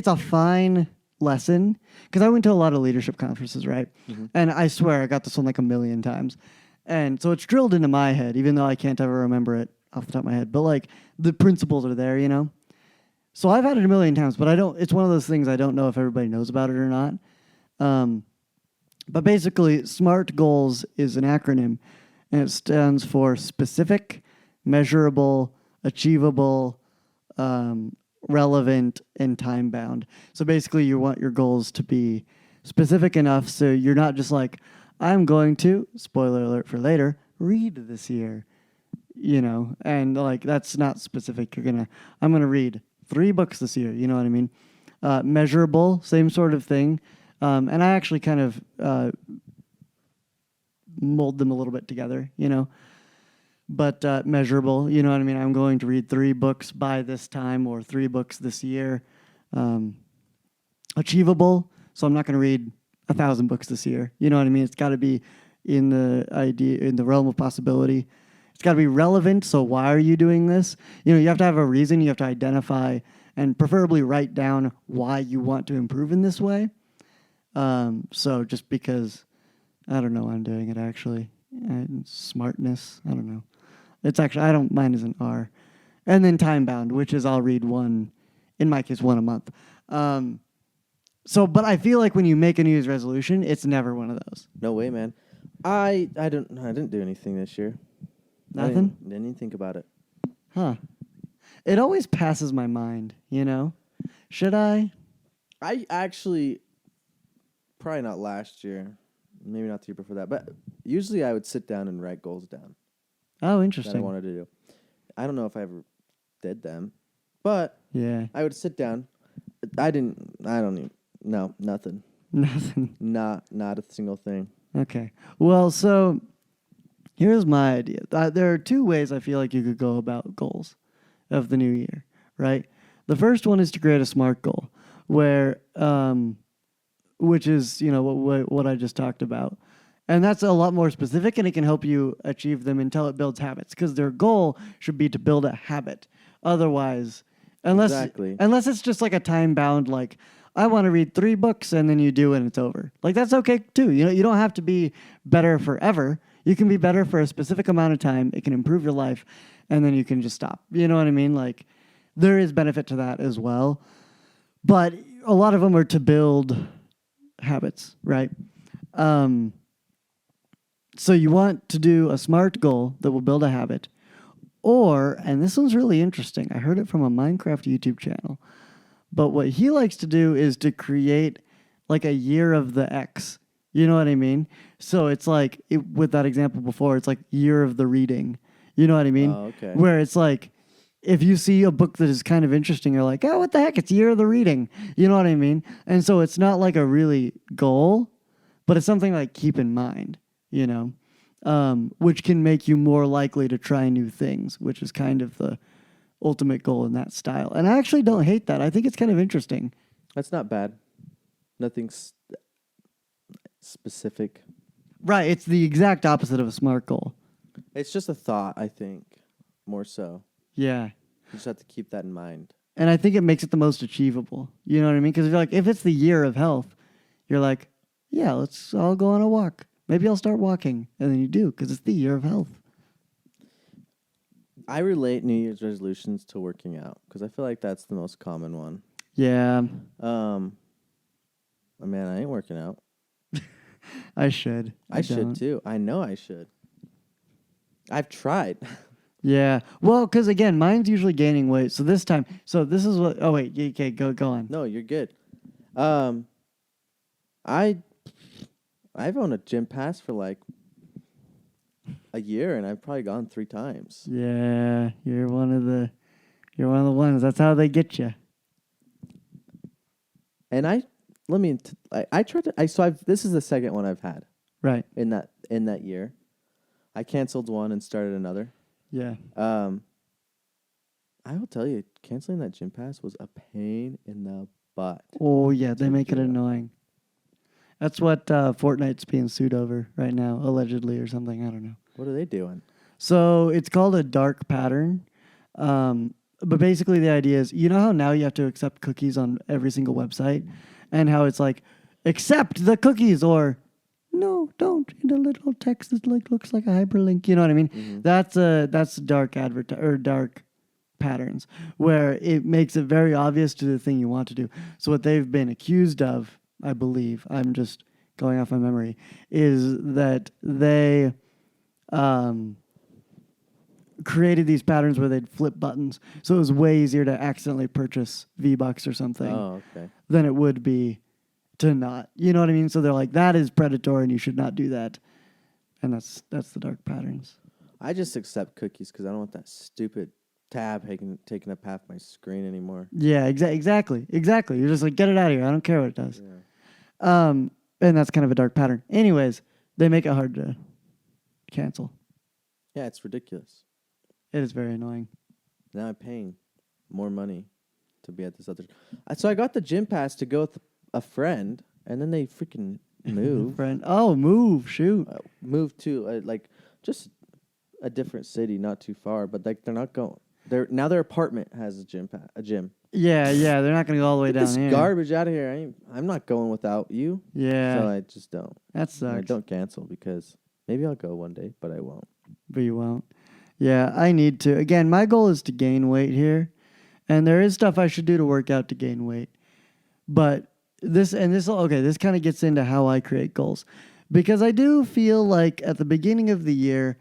[SPEAKER 2] a fine lesson because I went to a lot of leadership conferences, right?
[SPEAKER 1] Mm-hmm.
[SPEAKER 2] And I swear I got this one like a million times. And so it's drilled into my head, even though I can't ever remember it off the top of my head. But like the principles are there, you know? So I've had it a million times, but it's one of those things I don't know if everybody knows about it or not. But basically, SMART goals is an acronym, and it stands for specific, measurable, achievable, relevant, and time bound. So basically, you want your goals to be specific enough so you're not just like, I'm going to, spoiler alert for later, read this year, you know, and like that's not specific. I'm going to read 3 books this year, you know what I mean? Measurable, same sort of thing. And I actually kind of mold them a little bit together, you know. But measurable, you know what I mean? I'm going to read 3 books by this time or 3 books this year. Achievable, so I'm not going to read 1,000 books this year. You know what I mean? It's got to be in the realm of possibility. It's got to be relevant. So why are you doing this? You know, you have to have a reason. You have to identify and preferably write down why you want to improve in this way. So just because, I don't know, I'm doing it actually. Smartness, I don't know. It's actually, mine is an R. And then time bound, which is I'll read one, in my case, 1 a month. But I feel like when you make a New Year's resolution, it's never one of those.
[SPEAKER 1] No way, man. I didn't do anything this year.
[SPEAKER 2] Nothing?
[SPEAKER 1] Didn't even think about it.
[SPEAKER 2] Huh. It always passes my mind, you know? Should I?
[SPEAKER 1] I actually, probably not last year, maybe not the year before that, but usually I would sit down and write goals down
[SPEAKER 2] Oh,
[SPEAKER 1] that I
[SPEAKER 2] interesting.
[SPEAKER 1] wanted to do. I don't know if I ever did them, but
[SPEAKER 2] Yeah.
[SPEAKER 1] I would sit down. No, nothing.
[SPEAKER 2] Nothing.
[SPEAKER 1] Not a single thing.
[SPEAKER 2] Okay. Well, so here's my idea. There are 2 ways I feel like you could go about goals of the new year, right? The first one is to create a SMART goal, where which is, you know, what I just talked about. And that's a lot more specific, and it can help you achieve them until it builds habits, because their goal should be to build a habit. Otherwise, unless it's just like a time bound, like I want to read 3 books, and then you do and it's over. Like that's okay too. You know, you don't have to be better forever. You can be better for a specific amount of time. It can improve your life, and then you can just stop. You know what I mean? Like there is benefit to that as well. But a lot of them are to build habits, right? So you want to do a SMART goal that will build a habit. Or, and this one's really interesting, I heard it from a Minecraft YouTube channel, but what he likes to do is to create like a year of the X. You know what I mean? So it's like, with that example before, it's like year of the reading. You know what I mean?
[SPEAKER 1] Oh, okay.
[SPEAKER 2] Where it's like, if you see a book that is kind of interesting, you're like, oh, what the heck? It's year of the reading. You know what I mean? And so it's not like a really goal, but it's something like keep in mind, you know, which can make you more likely to try new things, which is kind of the ultimate goal in that style. And I actually don't hate that. I think it's kind of interesting.
[SPEAKER 1] That's not bad. Nothing specific.
[SPEAKER 2] Right. It's the exact opposite of a SMART goal.
[SPEAKER 1] It's just a thought, I think, more so.
[SPEAKER 2] Yeah.
[SPEAKER 1] You just have to keep that in mind.
[SPEAKER 2] And I think it makes it the most achievable. You know what I mean? Because if it's the year of health, you're like, yeah, let's all go on a walk. Maybe I'll start walking. And then you do, because it's the year of health.
[SPEAKER 1] I relate New Year's resolutions to working out, because I feel like that's the most common one.
[SPEAKER 2] Yeah.
[SPEAKER 1] Man, I ain't working out.
[SPEAKER 2] I should.
[SPEAKER 1] I should too. I know I should. I've tried.
[SPEAKER 2] Yeah. Well, because again, mine's usually gaining weight. So this time, this is what. Oh wait. Okay. Go on.
[SPEAKER 1] No, you're good. I've owned a gym pass for like a year, and I've probably gone 3 times.
[SPEAKER 2] Yeah, you're one of the ones. That's how they get you.
[SPEAKER 1] And this is the second one I've had.
[SPEAKER 2] Right.
[SPEAKER 1] In that year, I canceled one and started another.
[SPEAKER 2] Yeah.
[SPEAKER 1] I will tell you, canceling that gym pass was a pain in the butt.
[SPEAKER 2] Oh yeah, they make it annoying. That's what Fortnite's being sued over right now, allegedly or something. I don't know.
[SPEAKER 1] What are they doing?
[SPEAKER 2] So it's called a dark pattern. But basically the idea is, you know how now you have to accept cookies on every single website, and how it's like, accept the cookies, or no, don't, in a little text that like looks like a hyperlink. You know what I mean? Mm-hmm. That's dark dark patterns, where it makes it very obvious to the thing you want to do. So what they've been accused of, I believe, I'm just going off my memory, is that they created these patterns where they'd flip buttons. So it was way easier to accidentally purchase V-Bucks or something than it would be to not. You know what I mean? So they're like, that is predatory and you should not do that. And that's the dark patterns.
[SPEAKER 1] I just accept cookies because I don't want that stupid tab taking up half my screen anymore.
[SPEAKER 2] Yeah, exactly. You're just like, get it out of here. I don't care what it does. Yeah. And that's kind of a dark pattern. Anyways, they make it hard to cancel.
[SPEAKER 1] Yeah, it's ridiculous.
[SPEAKER 2] It is very annoying.
[SPEAKER 1] Now I'm paying more money to be at this other. So I got the gym pass to go with a friend, and then they freaking move.
[SPEAKER 2] Shoot.
[SPEAKER 1] Move to just a different city, not too far, but like they're not going. Now their apartment has a gym.
[SPEAKER 2] Yeah, they're not going to go all the way down
[SPEAKER 1] this
[SPEAKER 2] here.
[SPEAKER 1] Garbage out of here. I'm not going without you.
[SPEAKER 2] Yeah.
[SPEAKER 1] So I just don't.
[SPEAKER 2] That sucks.
[SPEAKER 1] I don't cancel because maybe I'll go one day, but I won't.
[SPEAKER 2] But you won't. Yeah, I need to. Again, my goal is to gain weight here, and there is stuff I should do to work out to gain weight. But this kind of gets into how I create goals, because I do feel like at the beginning of the year,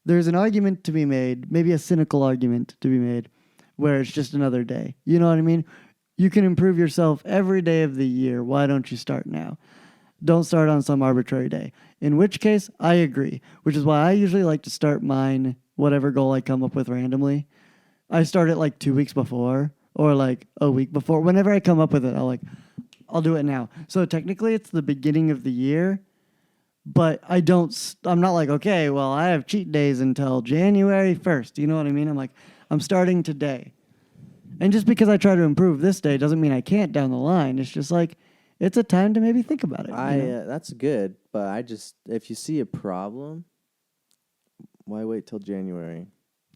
[SPEAKER 2] there's an argument to be made, maybe a cynical argument to be made, where it's just another day. You know what I mean? You can improve yourself every day of the year. Why don't you start now? Don't start on some arbitrary day. In which case, I agree, which is why I usually like to start mine, whatever goal I come up with randomly. I start it like 2 weeks before or like a week before. Whenever I come up with it, I'll do it now. So technically it's the beginning of the year, but I'm not like, okay, well, I have cheat days until January 1st. You know what I mean? I'm like, I'm starting today. And just because I try to improve this day doesn't mean I can't down the line. It's just like, it's a time to maybe think about it.
[SPEAKER 1] That's good, but if you see a problem, why wait till January?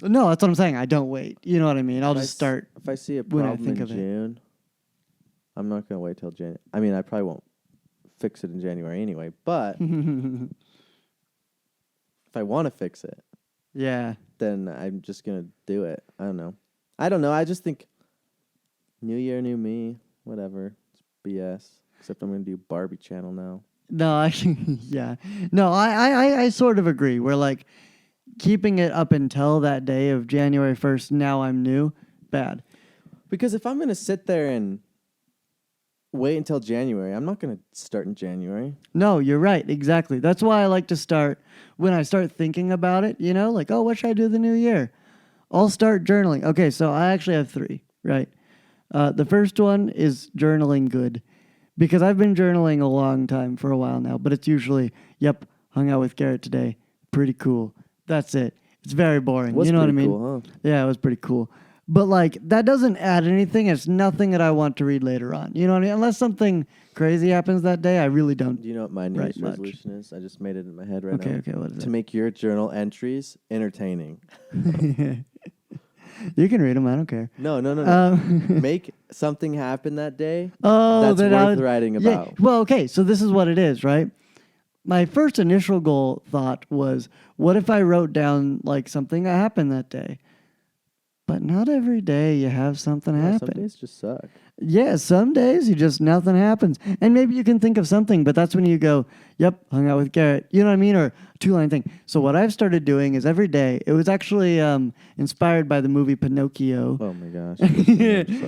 [SPEAKER 2] No, that's what I'm saying. I don't wait. You know what I mean? I'll just start.
[SPEAKER 1] If I see a
[SPEAKER 2] when I
[SPEAKER 1] problem
[SPEAKER 2] think
[SPEAKER 1] in
[SPEAKER 2] of it.
[SPEAKER 1] June, I'm not going to wait till January. I mean, I probably won't fix it in January anyway, but if I want to fix it,
[SPEAKER 2] Yeah.
[SPEAKER 1] then I'm just going to do it. I don't know. I just think new year, new me, whatever. It's BS. Except I'm going to do Barbie channel now.
[SPEAKER 2] No, actually, yeah. No, I sort of agree. We're like keeping it up until that day of January 1st. Now I'm new. Bad.
[SPEAKER 1] Because if I'm going to sit there and wait until January, I'm not going to start in January.
[SPEAKER 2] No, you're right. Exactly. That's why I like to start when I start thinking about it, like, oh, what should I do the new year? I'll start journaling. Okay, so I actually have 3, right? The first one is journaling good. Because I've been journaling a long time for a while now, but it's usually, yep, hung out with Garrett today. Pretty cool. That's it. It's very boring. You know what I mean?
[SPEAKER 1] Cool, huh?
[SPEAKER 2] Yeah, it was pretty cool. But like that doesn't add anything. It's nothing that I want to read later on. You know what I mean? Unless something crazy happens that day, I really don't.
[SPEAKER 1] Do you know what my New Year's resolution is? I just made it in my head right now.
[SPEAKER 2] Okay, what is it?
[SPEAKER 1] To make your journal entries entertaining.
[SPEAKER 2] You can read them. I don't care.
[SPEAKER 1] No. Make something happen that day.
[SPEAKER 2] Oh,
[SPEAKER 1] that's worth writing about.
[SPEAKER 2] Yeah. Well, okay. So this is what it is, right? My first initial thought was, what if I wrote down like something that happened that day? But not every day you have something happen.
[SPEAKER 1] Some days just suck.
[SPEAKER 2] Yeah, some days nothing happens. And maybe you can think of something, but that's when you go, yep, hung out with Garrett. You know what I mean? Or 2-line thing. So what I've started doing is every day, it was actually inspired by the movie Pinocchio.
[SPEAKER 1] Oh my gosh.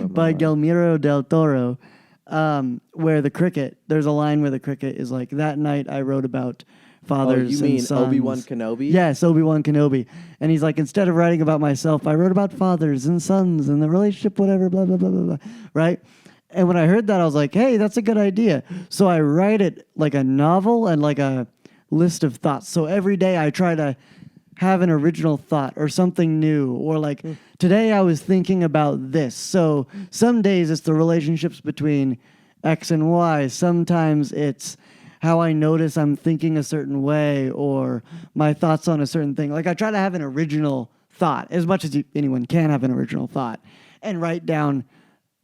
[SPEAKER 2] By Guillermo del Toro, where there's a line where the cricket is like, that night I wrote about fathers
[SPEAKER 1] you mean
[SPEAKER 2] and sons.
[SPEAKER 1] Obi-Wan Kenobi?
[SPEAKER 2] Yes, Obi-Wan Kenobi. And he's like, instead of writing about myself, I wrote about fathers and sons and the relationship, whatever, blah, blah, blah, blah, blah. Right? And when I heard that, I was like, hey, that's a good idea. So I write it like a novel and like a list of thoughts. So every day I try to have an original thought or something new. Or like, today I was thinking about this. So some days it's the relationships between X and Y. Sometimes it's how I notice I'm thinking a certain way or my thoughts on a certain thing. Like I try to have an original thought as much as anyone can have an original thought and write down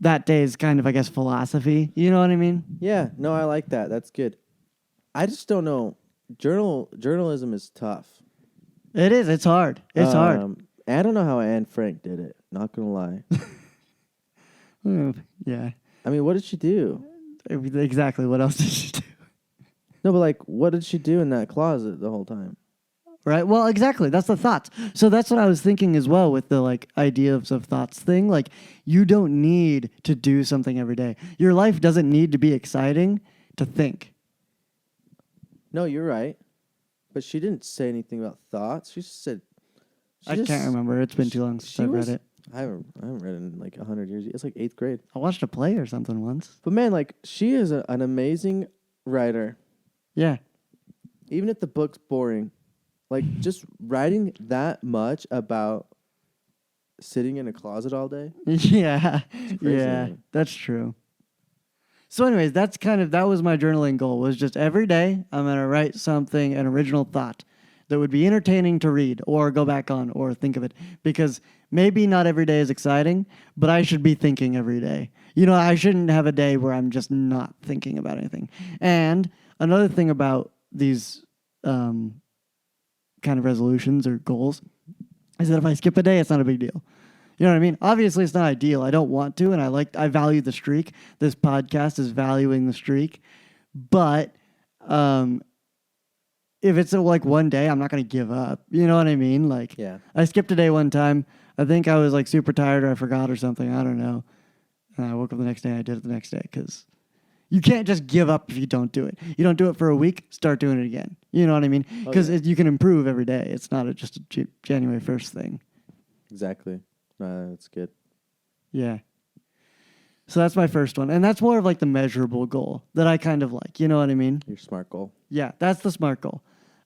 [SPEAKER 2] that day's kind of, I guess, philosophy. You know what I mean?
[SPEAKER 1] Yeah. No, I like that. That's good. I just don't know. Journalism is tough.
[SPEAKER 2] It is. It's hard. It's hard.
[SPEAKER 1] I don't know how Anne Frank did it. Not going to lie.
[SPEAKER 2] Yeah.
[SPEAKER 1] I mean, what did she do?
[SPEAKER 2] Exactly. What else did she do?
[SPEAKER 1] No, but like, what did she do in that closet the whole time?
[SPEAKER 2] Right. Well, exactly. That's the thoughts. So that's what I was thinking as well with the like ideas of thoughts thing. Like you don't need to do something every day. Your life doesn't need to be exciting to think.
[SPEAKER 1] No, you're right. But she didn't say anything about thoughts. She just said.
[SPEAKER 2] I can't remember. It's been too long since I've read it.
[SPEAKER 1] I haven't read it in like 100 years. It's like 8th grade.
[SPEAKER 2] I watched a play or something once.
[SPEAKER 1] But man, like she is an amazing writer.
[SPEAKER 2] Yeah.
[SPEAKER 1] Even if the book's boring, like just writing that much about sitting in a closet all day.
[SPEAKER 2] Yeah.
[SPEAKER 1] Crazy,
[SPEAKER 2] Yeah.
[SPEAKER 1] man.
[SPEAKER 2] That's true. So anyways, that was my journaling goal, was just every day I'm going to write something, an original thought that would be entertaining to read or go back on or think of it. Because maybe not every day is exciting, but I should be thinking every day. I shouldn't have a day where I'm just not thinking about anything. And another thing about these kind of resolutions or goals is that if I skip a day, it's not a big deal. You know what I mean? Obviously, it's not ideal. I don't want to, and I value the streak. This podcast is valuing the streak. But if it's like one day, I'm not going to give up. You know what I mean? Like,
[SPEAKER 1] Yeah.
[SPEAKER 2] I skipped a day one time. I think I was like super tired or I forgot or something. I don't know. And I woke up the next day. I did it the next day because you can't just give up if you don't do it. You don't do it for a week, start doing it again. You know what I mean? Because you can improve every day. It's not just a January 1st thing.
[SPEAKER 1] Exactly. That's good.
[SPEAKER 2] Yeah. So that's my first one. And that's more of like the measurable goal that I kind of like. You know what I mean?
[SPEAKER 1] Your SMART goal.
[SPEAKER 2] Yeah, that's the SMART goal.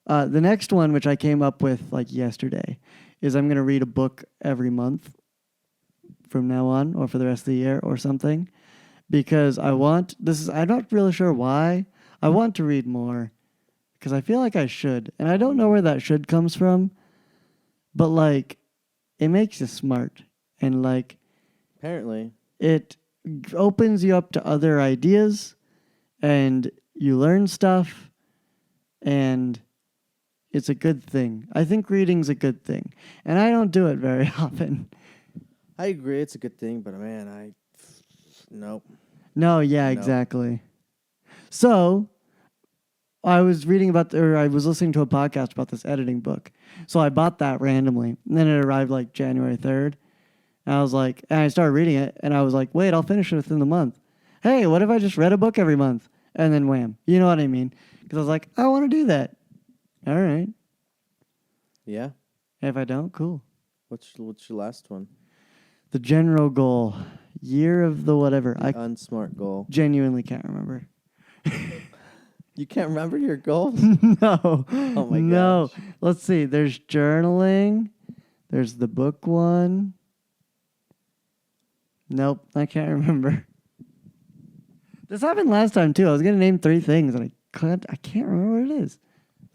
[SPEAKER 2] The next one, which I came up with like yesterday, is I'm going to read a book every month from now on or for the rest of the year or something, because I'm not really sure why. I want to read more because I feel like I should. And I don't know where that should comes from, but like it makes you smart and like
[SPEAKER 1] Apparently.
[SPEAKER 2] it opens you up to other ideas and you learn stuff and it's a good thing. I think reading's a good thing. And I don't do it very often.
[SPEAKER 1] I agree. It's a good thing, but man, nope.
[SPEAKER 2] No, yeah,
[SPEAKER 1] Nope.
[SPEAKER 2] exactly. So I was I was listening to a podcast about this editing book. So I bought that randomly. And then it arrived like January 3rd. And I started reading it and I was like, wait, I'll finish it within the month. Hey, what if I just read a book every month? And then wham. You know what I mean? Because I was like, I want to do that. All right.
[SPEAKER 1] Yeah.
[SPEAKER 2] If I don't, cool.
[SPEAKER 1] What's your last one?
[SPEAKER 2] The general goal. Year of the whatever. I
[SPEAKER 1] Unsmart goal.
[SPEAKER 2] genuinely can't remember.
[SPEAKER 1] You can't remember your goals?
[SPEAKER 2] No.
[SPEAKER 1] Oh my
[SPEAKER 2] no.
[SPEAKER 1] gosh.
[SPEAKER 2] Let's see. There's journaling. There's the book one. Nope. I can't remember. This happened last time too. I was going to name 3 things and I can't remember what it is.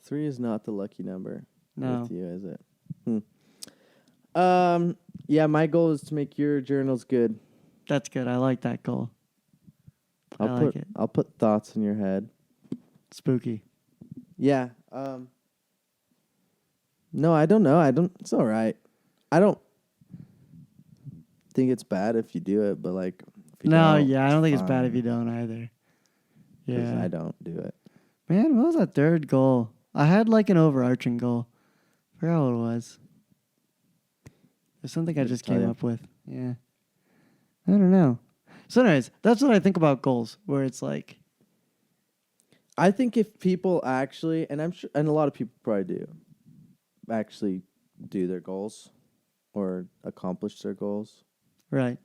[SPEAKER 1] 3 is not the lucky number.
[SPEAKER 2] No.
[SPEAKER 1] With you, is it? Yeah, my goal is to make your journals good.
[SPEAKER 2] That's good. I like that goal.
[SPEAKER 1] I'll put thoughts in your head.
[SPEAKER 2] Spooky.
[SPEAKER 1] Yeah. No, I don't know. It's all right. I don't think it's bad if you do it, but like if you
[SPEAKER 2] No,
[SPEAKER 1] don't,
[SPEAKER 2] yeah, I don't think it's bad
[SPEAKER 1] fine,
[SPEAKER 2] if you don't either.
[SPEAKER 1] 'cause
[SPEAKER 2] Yeah.
[SPEAKER 1] I don't do it.
[SPEAKER 2] Man, what was that third goal? I had like an overarching goal. I forgot what it was. There's something I just
[SPEAKER 1] Tell
[SPEAKER 2] came
[SPEAKER 1] ya.
[SPEAKER 2] up with. Yeah. I don't know. So anyways, that's what I think about goals, where it's like,
[SPEAKER 1] I think if people actually, and I'm sure, and a lot of people probably do, actually do their goals or accomplish their goals,
[SPEAKER 2] right.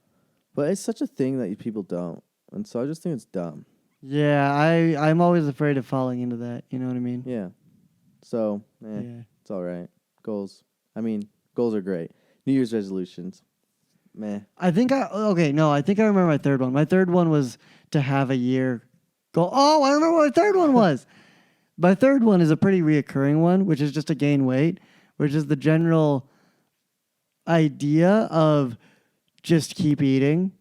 [SPEAKER 1] but it's such a thing that people don't, and so I just think it's dumb.
[SPEAKER 2] Yeah, I'm always afraid of falling into that. You know what I mean?
[SPEAKER 1] Yeah. So,
[SPEAKER 2] Yeah.
[SPEAKER 1] it's all right. Goals. I mean, goals are great. New Year's resolutions. Meh.
[SPEAKER 2] I think I remember my third one. My third one was to have a year goal. Oh, I remember what my third one was. My third one is a pretty reoccurring one, which is just to gain weight, which is the general idea of just keep eating,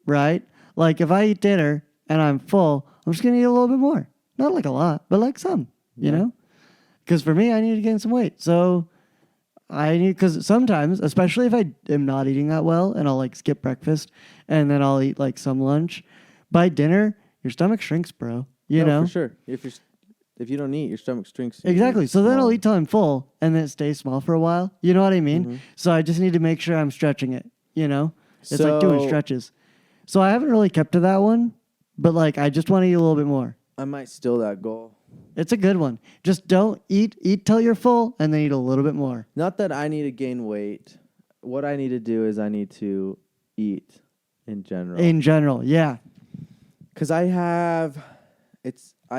[SPEAKER 2] right? Like if I eat dinner and I'm full, I'm just going to eat a little bit more. Not like a lot, but like some, you know? Because for me, I need to gain some weight. So because sometimes, especially if I am not eating that well and I'll like skip breakfast and then I'll eat like some lunch, by dinner, your stomach shrinks, bro. You know?
[SPEAKER 1] For sure. If you don't eat, your stomach shrinks.
[SPEAKER 2] Exactly. So then I'll
[SPEAKER 1] Small.
[SPEAKER 2] eat till I'm full and then it stays small for a while. You know what I mean?
[SPEAKER 1] Mm-hmm.
[SPEAKER 2] So I just need to make sure I'm stretching it, you know? It's like doing stretches. So I haven't really kept to that one, but like I just want to eat a little bit more.
[SPEAKER 1] I might steal that goal.
[SPEAKER 2] It's a good one. Just don't eat till you're full and then eat a little bit more.
[SPEAKER 1] Not that I need to gain weight. What I need to do is I need to eat in general.
[SPEAKER 2] In general, yeah.
[SPEAKER 1] Because I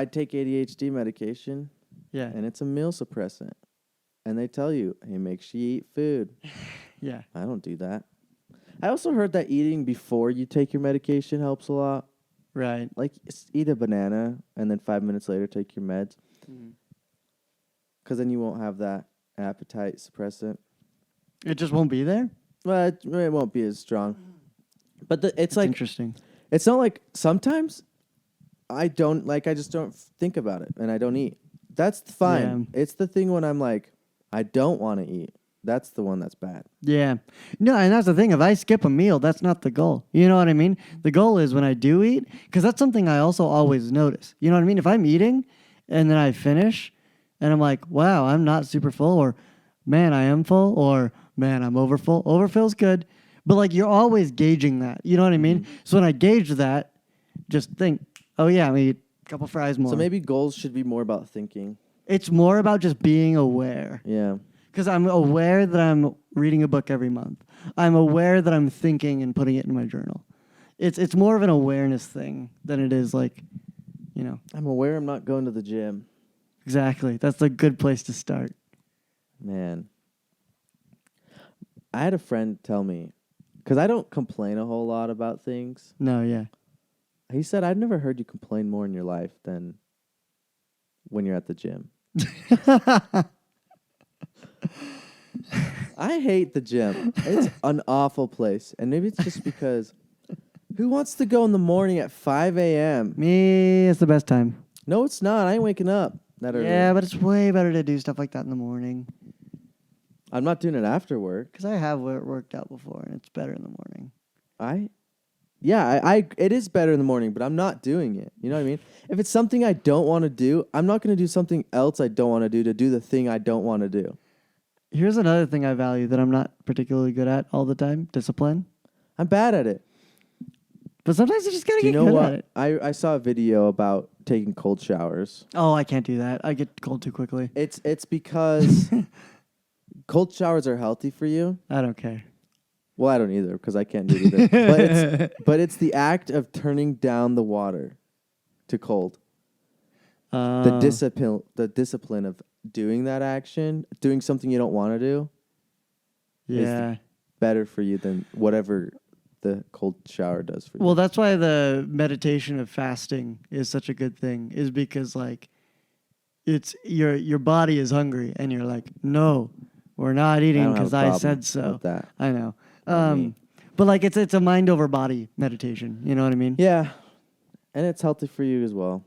[SPEAKER 1] take ADHD medication.
[SPEAKER 2] Yeah.
[SPEAKER 1] And it's a meal suppressant. And they tell you, hey, make sure you eat food.
[SPEAKER 2] Yeah.
[SPEAKER 1] I don't do that. I also heard that eating before you take your medication helps a lot.
[SPEAKER 2] Right.
[SPEAKER 1] Like, eat a banana and then 5 minutes later take your meds. Because then you won't have that appetite suppressant.
[SPEAKER 2] It just won't be there?
[SPEAKER 1] Well, it won't be as strong. But it's like,
[SPEAKER 2] interesting.
[SPEAKER 1] it's not like sometimes I just don't think about it and I don't eat. That's fine.
[SPEAKER 2] Yeah.
[SPEAKER 1] It's the thing when I'm like, I don't want to eat. That's the one that's bad.
[SPEAKER 2] Yeah. No, and that's the thing. If I skip a meal, that's not the goal. You know what I mean? The goal is when I do eat, because that's something I also always notice. You know what I mean? If I'm eating and then I finish and I'm like, wow, I'm not super full, or man, I am full, or man, I'm overfull. Overfill's good. But like you're always gauging that. You know what I mean?
[SPEAKER 1] Mm-hmm.
[SPEAKER 2] So when I gauge that, just think, oh yeah, I'm gonna eat a couple fries more.
[SPEAKER 1] So maybe goals should be more about thinking.
[SPEAKER 2] It's more about just being aware.
[SPEAKER 1] Yeah.
[SPEAKER 2] Because I'm aware that I'm reading a book every month. I'm aware that I'm thinking and putting it in my journal. It's more of an awareness thing than it is like, you know.
[SPEAKER 1] I'm aware I'm not going to the gym.
[SPEAKER 2] Exactly. That's a good place to start.
[SPEAKER 1] Man. I had a friend tell me because I don't complain a whole lot about things.
[SPEAKER 2] No, yeah.
[SPEAKER 1] He said, I've never heard you complain more in your life than when you're at the gym. I hate the gym. It's an awful place. And maybe it's just because who wants to go in the morning at 5 a.m.?
[SPEAKER 2] Me, it's the best time.
[SPEAKER 1] No, it's not. I ain't waking up that early.
[SPEAKER 2] Yeah, but it's way better to do stuff like that in the morning.
[SPEAKER 1] I'm not doing it after work.
[SPEAKER 2] Because I have worked out before, and it's better in the morning.
[SPEAKER 1] It is better in the morning, but I'm not doing it. You know what I mean? If it's something I don't want to do, I'm not going to do something else I don't want to do the thing I don't want to do.
[SPEAKER 2] Here's another thing I value that I'm not particularly good at all the time. Discipline.
[SPEAKER 1] I'm bad at it.
[SPEAKER 2] But sometimes you just got to get
[SPEAKER 1] You know
[SPEAKER 2] good
[SPEAKER 1] what?
[SPEAKER 2] at it.
[SPEAKER 1] I saw a video about taking cold showers.
[SPEAKER 2] Oh, I can't do that. I get cold too quickly.
[SPEAKER 1] It's because cold showers are healthy for you.
[SPEAKER 2] I don't care.
[SPEAKER 1] Well, I don't either because I can't do it either. but it's the act of turning down the water to cold. The discipline of doing that action, doing something you don't want to do,
[SPEAKER 2] yeah,
[SPEAKER 1] is better for you than whatever the cold shower does for you.
[SPEAKER 2] Well, that's why the meditation of fasting is such a good thing, is because like it's your body is hungry and you're like, no, we're not eating because I said so.
[SPEAKER 1] With that.
[SPEAKER 2] I know. But like it's a mind over body meditation. You know what I mean?
[SPEAKER 1] Yeah, and it's healthy for you as well.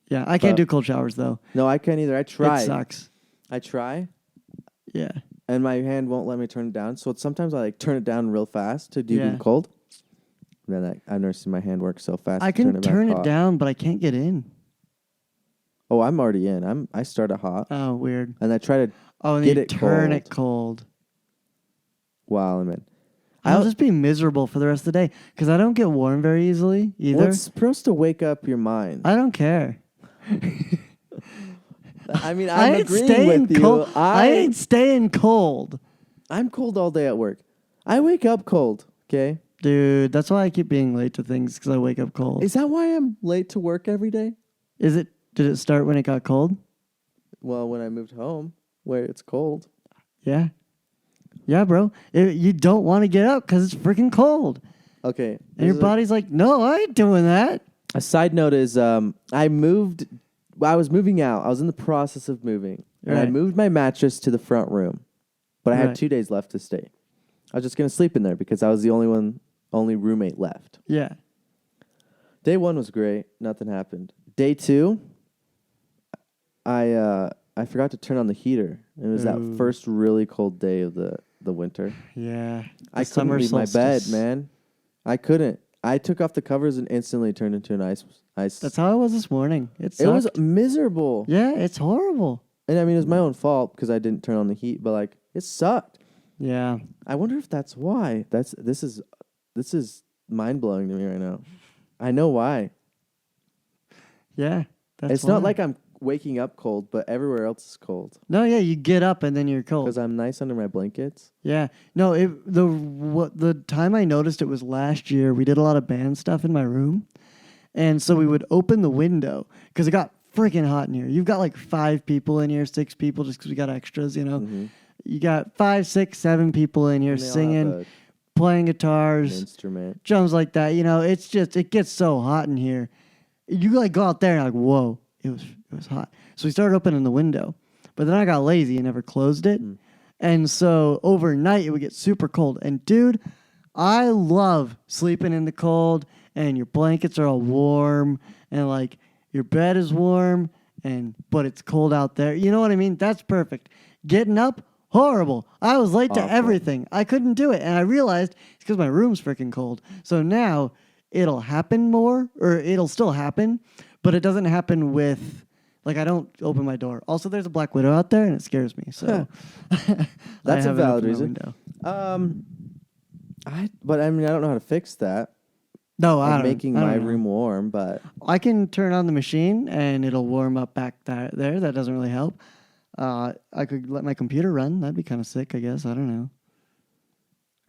[SPEAKER 2] Yeah, I can't do cold showers though.
[SPEAKER 1] No, I can't either. I try.
[SPEAKER 2] It sucks.
[SPEAKER 1] I try.
[SPEAKER 2] Yeah.
[SPEAKER 1] And my hand won't let me turn it down. So sometimes I like turn it down real fast to do it cold. And then I've never seen my hand work so fast.
[SPEAKER 2] I can turn it down, but I can't get in.
[SPEAKER 1] Oh, I'm already in. I start it hot.
[SPEAKER 2] Oh, weird.
[SPEAKER 1] And I try to
[SPEAKER 2] and
[SPEAKER 1] get
[SPEAKER 2] you
[SPEAKER 1] it
[SPEAKER 2] turn
[SPEAKER 1] cold
[SPEAKER 2] it cold.
[SPEAKER 1] while I'm in.
[SPEAKER 2] I'll just be miserable for the rest of the day because I don't get warm very easily either.
[SPEAKER 1] Well, it's supposed to wake up your mind.
[SPEAKER 2] I don't care.
[SPEAKER 1] I mean, I'm agreeing with you.
[SPEAKER 2] Cold. I ain't staying cold.
[SPEAKER 1] I'm cold all day at work. I wake up cold, okay?
[SPEAKER 2] Dude, that's why I keep being late to things because I wake up cold.
[SPEAKER 1] Is that why I'm late to work every day?
[SPEAKER 2] Did it start when it got cold?
[SPEAKER 1] Well, when I moved home where it's cold.
[SPEAKER 2] Yeah. Yeah, bro. You don't want to get up because it's freaking cold.
[SPEAKER 1] Okay.
[SPEAKER 2] And your body's like, no, I ain't doing that.
[SPEAKER 1] A side note is I was moving out. I was in the process of moving. And I moved my mattress to the front room. But I had 2 days left to stay. I was just going to sleep in there because I was the only roommate left.
[SPEAKER 2] Yeah.
[SPEAKER 1] Day 1 was great. Nothing happened. Day 2, I forgot to turn on the heater. It was that first really cold day of the winter.
[SPEAKER 2] Yeah.
[SPEAKER 1] I couldn't leave my bed, man. I couldn't. I took off the covers and instantly turned into an ice.
[SPEAKER 2] That's how it was this morning. It
[SPEAKER 1] was miserable.
[SPEAKER 2] Yeah, it's horrible.
[SPEAKER 1] And I mean, it was my own fault because I didn't turn on the heat, but like it sucked.
[SPEAKER 2] Yeah.
[SPEAKER 1] I wonder if that's why. This is mind blowing to me right now. I know why.
[SPEAKER 2] Yeah.
[SPEAKER 1] It's not like I'm waking up cold, but everywhere else is cold.
[SPEAKER 2] No, yeah, you get up and then you're cold.
[SPEAKER 1] Because I'm nice under my blankets.
[SPEAKER 2] Yeah. No, the time I noticed it was last year. We did a lot of band stuff in my room. And so we would open the window because it got freaking hot in here. You've got like 5 people in here, 6 people just because we got extras, you know. Mm-hmm. You got 5, 6, 7 people in here singing, playing guitars,
[SPEAKER 1] instrument,
[SPEAKER 2] drums like that. You know, it gets so hot in here. You like go out there and like, whoa, it was hot. So we started opening the window, but then I got lazy and never closed it. Mm. And so overnight it would get super cold. And dude, I love sleeping in the cold and your blankets are all warm and like your bed is warm but it's cold out there. You know what I mean? That's perfect. Getting up, horrible. I was late to everything. I couldn't do it. And I realized it's because my room's freaking cold. So now it'll happen more, or it'll still happen, but it doesn't happen with, like, I don't open my door. Also, there's a black widow out there, and it scares me. So
[SPEAKER 1] that's a valid reason. But I mean, I don't know how to fix that.
[SPEAKER 2] No, I don't.
[SPEAKER 1] Making my room warm, but
[SPEAKER 2] I can turn on the machine, and it'll warm up back there. That doesn't really help. I could let my computer run. That'd be kind of sick, I guess. I don't know.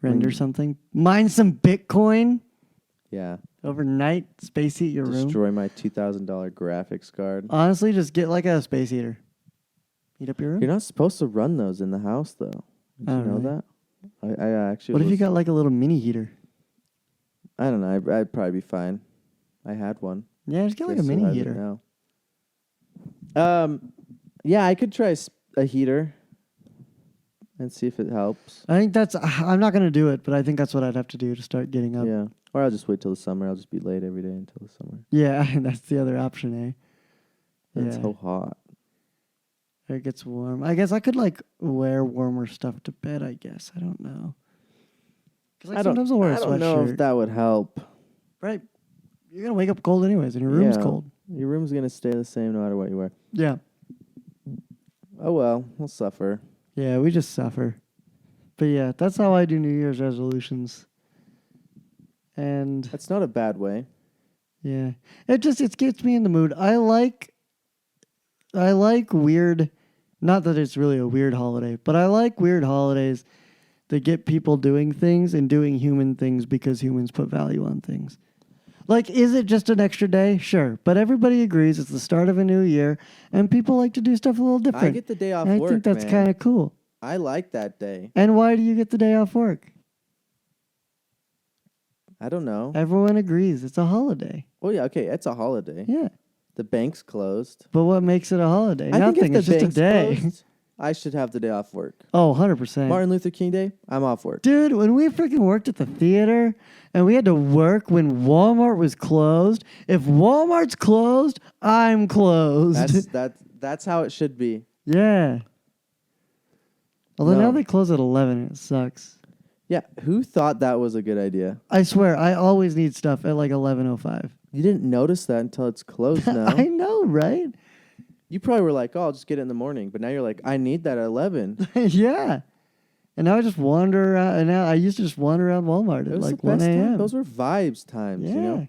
[SPEAKER 2] Render something. Mine some Bitcoin.
[SPEAKER 1] Yeah.
[SPEAKER 2] Overnight, space heat your room.
[SPEAKER 1] Destroy my $2,000 graphics card.
[SPEAKER 2] Honestly, just get like a space heater. Heat up your room.
[SPEAKER 1] You're not supposed to run those in the house, though. Did you know that? I actually.
[SPEAKER 2] What if you got like a little mini heater?
[SPEAKER 1] I don't know. I'd probably be fine. I had one.
[SPEAKER 2] Yeah, just get like a
[SPEAKER 1] Guess who
[SPEAKER 2] mini
[SPEAKER 1] has it
[SPEAKER 2] heater.
[SPEAKER 1] now? Yeah, I could try a heater and see if it helps.
[SPEAKER 2] I think that's. I'm not gonna do it, but I think that's what I'd have to do to start getting up.
[SPEAKER 1] Yeah. Or I'll just wait till the summer. I'll just be late every day until the summer.
[SPEAKER 2] Yeah, that's the other option, eh?
[SPEAKER 1] It's so hot.
[SPEAKER 2] It gets warm. I guess I could like wear warmer stuff to bed. I guess I don't know. 'Cause, like, sometimes I'll wear a
[SPEAKER 1] I
[SPEAKER 2] sweatshirt.
[SPEAKER 1] don't know if that would help.
[SPEAKER 2] Right. You're gonna wake up cold anyways, and your room's
[SPEAKER 1] Yeah.
[SPEAKER 2] cold.
[SPEAKER 1] Your room's gonna stay the same no matter what you wear.
[SPEAKER 2] Yeah.
[SPEAKER 1] Oh well, we'll suffer.
[SPEAKER 2] Yeah, we just suffer. But yeah, that's how I do New Year's resolutions. And
[SPEAKER 1] That's not a bad way.
[SPEAKER 2] yeah, it gets me in the mood. I like weird. Not that it's really a weird holiday, but I like weird holidays that get people doing things and doing human things because humans put value on things. Like, is it just an extra day? Sure. But everybody agrees it's the start of a new year, and people like to do stuff a little different.
[SPEAKER 1] I get the day off
[SPEAKER 2] And
[SPEAKER 1] work.
[SPEAKER 2] I think that's
[SPEAKER 1] man.
[SPEAKER 2] kind of cool.
[SPEAKER 1] I like that day.
[SPEAKER 2] And why do you get the day off work?
[SPEAKER 1] I don't know.
[SPEAKER 2] Everyone agrees it's a holiday.
[SPEAKER 1] Oh yeah, okay, it's a holiday.
[SPEAKER 2] Yeah.
[SPEAKER 1] The bank's closed.
[SPEAKER 2] But what makes it a holiday?
[SPEAKER 1] I think
[SPEAKER 2] Nothing.
[SPEAKER 1] if
[SPEAKER 2] It's
[SPEAKER 1] the
[SPEAKER 2] just a
[SPEAKER 1] bank's
[SPEAKER 2] day.
[SPEAKER 1] closed, I should have the day off work.
[SPEAKER 2] Oh, 100%.
[SPEAKER 1] Martin Luther King Day, I'm off work.
[SPEAKER 2] Dude, when we freaking worked at the theater and we had to work when Walmart was closed, if Walmart's closed, I'm closed.
[SPEAKER 1] That's how it should be.
[SPEAKER 2] Yeah. Although
[SPEAKER 1] No.
[SPEAKER 2] now they close at 11 and it sucks.
[SPEAKER 1] Yeah, who thought that was a good idea?
[SPEAKER 2] I swear, I always need stuff at like 11:05.
[SPEAKER 1] You didn't notice that until it's closed now.
[SPEAKER 2] I know, right?
[SPEAKER 1] You probably were like, "Oh, I'll just get it in the morning," but now you're like, "I need that at 11."
[SPEAKER 2] Yeah. And now I just wander around. And now I used to just wander around Walmart
[SPEAKER 1] It
[SPEAKER 2] at
[SPEAKER 1] was
[SPEAKER 2] like
[SPEAKER 1] the
[SPEAKER 2] 1
[SPEAKER 1] best time.
[SPEAKER 2] a.m.
[SPEAKER 1] Those were vibes times,
[SPEAKER 2] Yeah.
[SPEAKER 1] you know.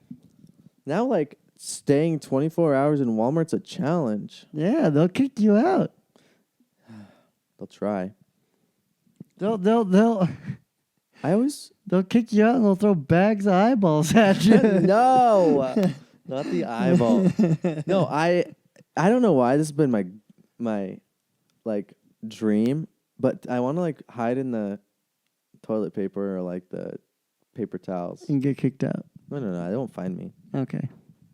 [SPEAKER 1] Now, like staying 24 hours in Walmart's a challenge.
[SPEAKER 2] Yeah, they'll kick you out.
[SPEAKER 1] They'll try.
[SPEAKER 2] They'll
[SPEAKER 1] I always
[SPEAKER 2] kick you out and they'll throw bags of eyeballs at you.
[SPEAKER 1] no, not the eyeball. No, I don't know why this has been my like dream, but I want to like hide in the toilet paper or like the paper towels.
[SPEAKER 2] And get kicked out.
[SPEAKER 1] No, they won't find me.
[SPEAKER 2] Okay.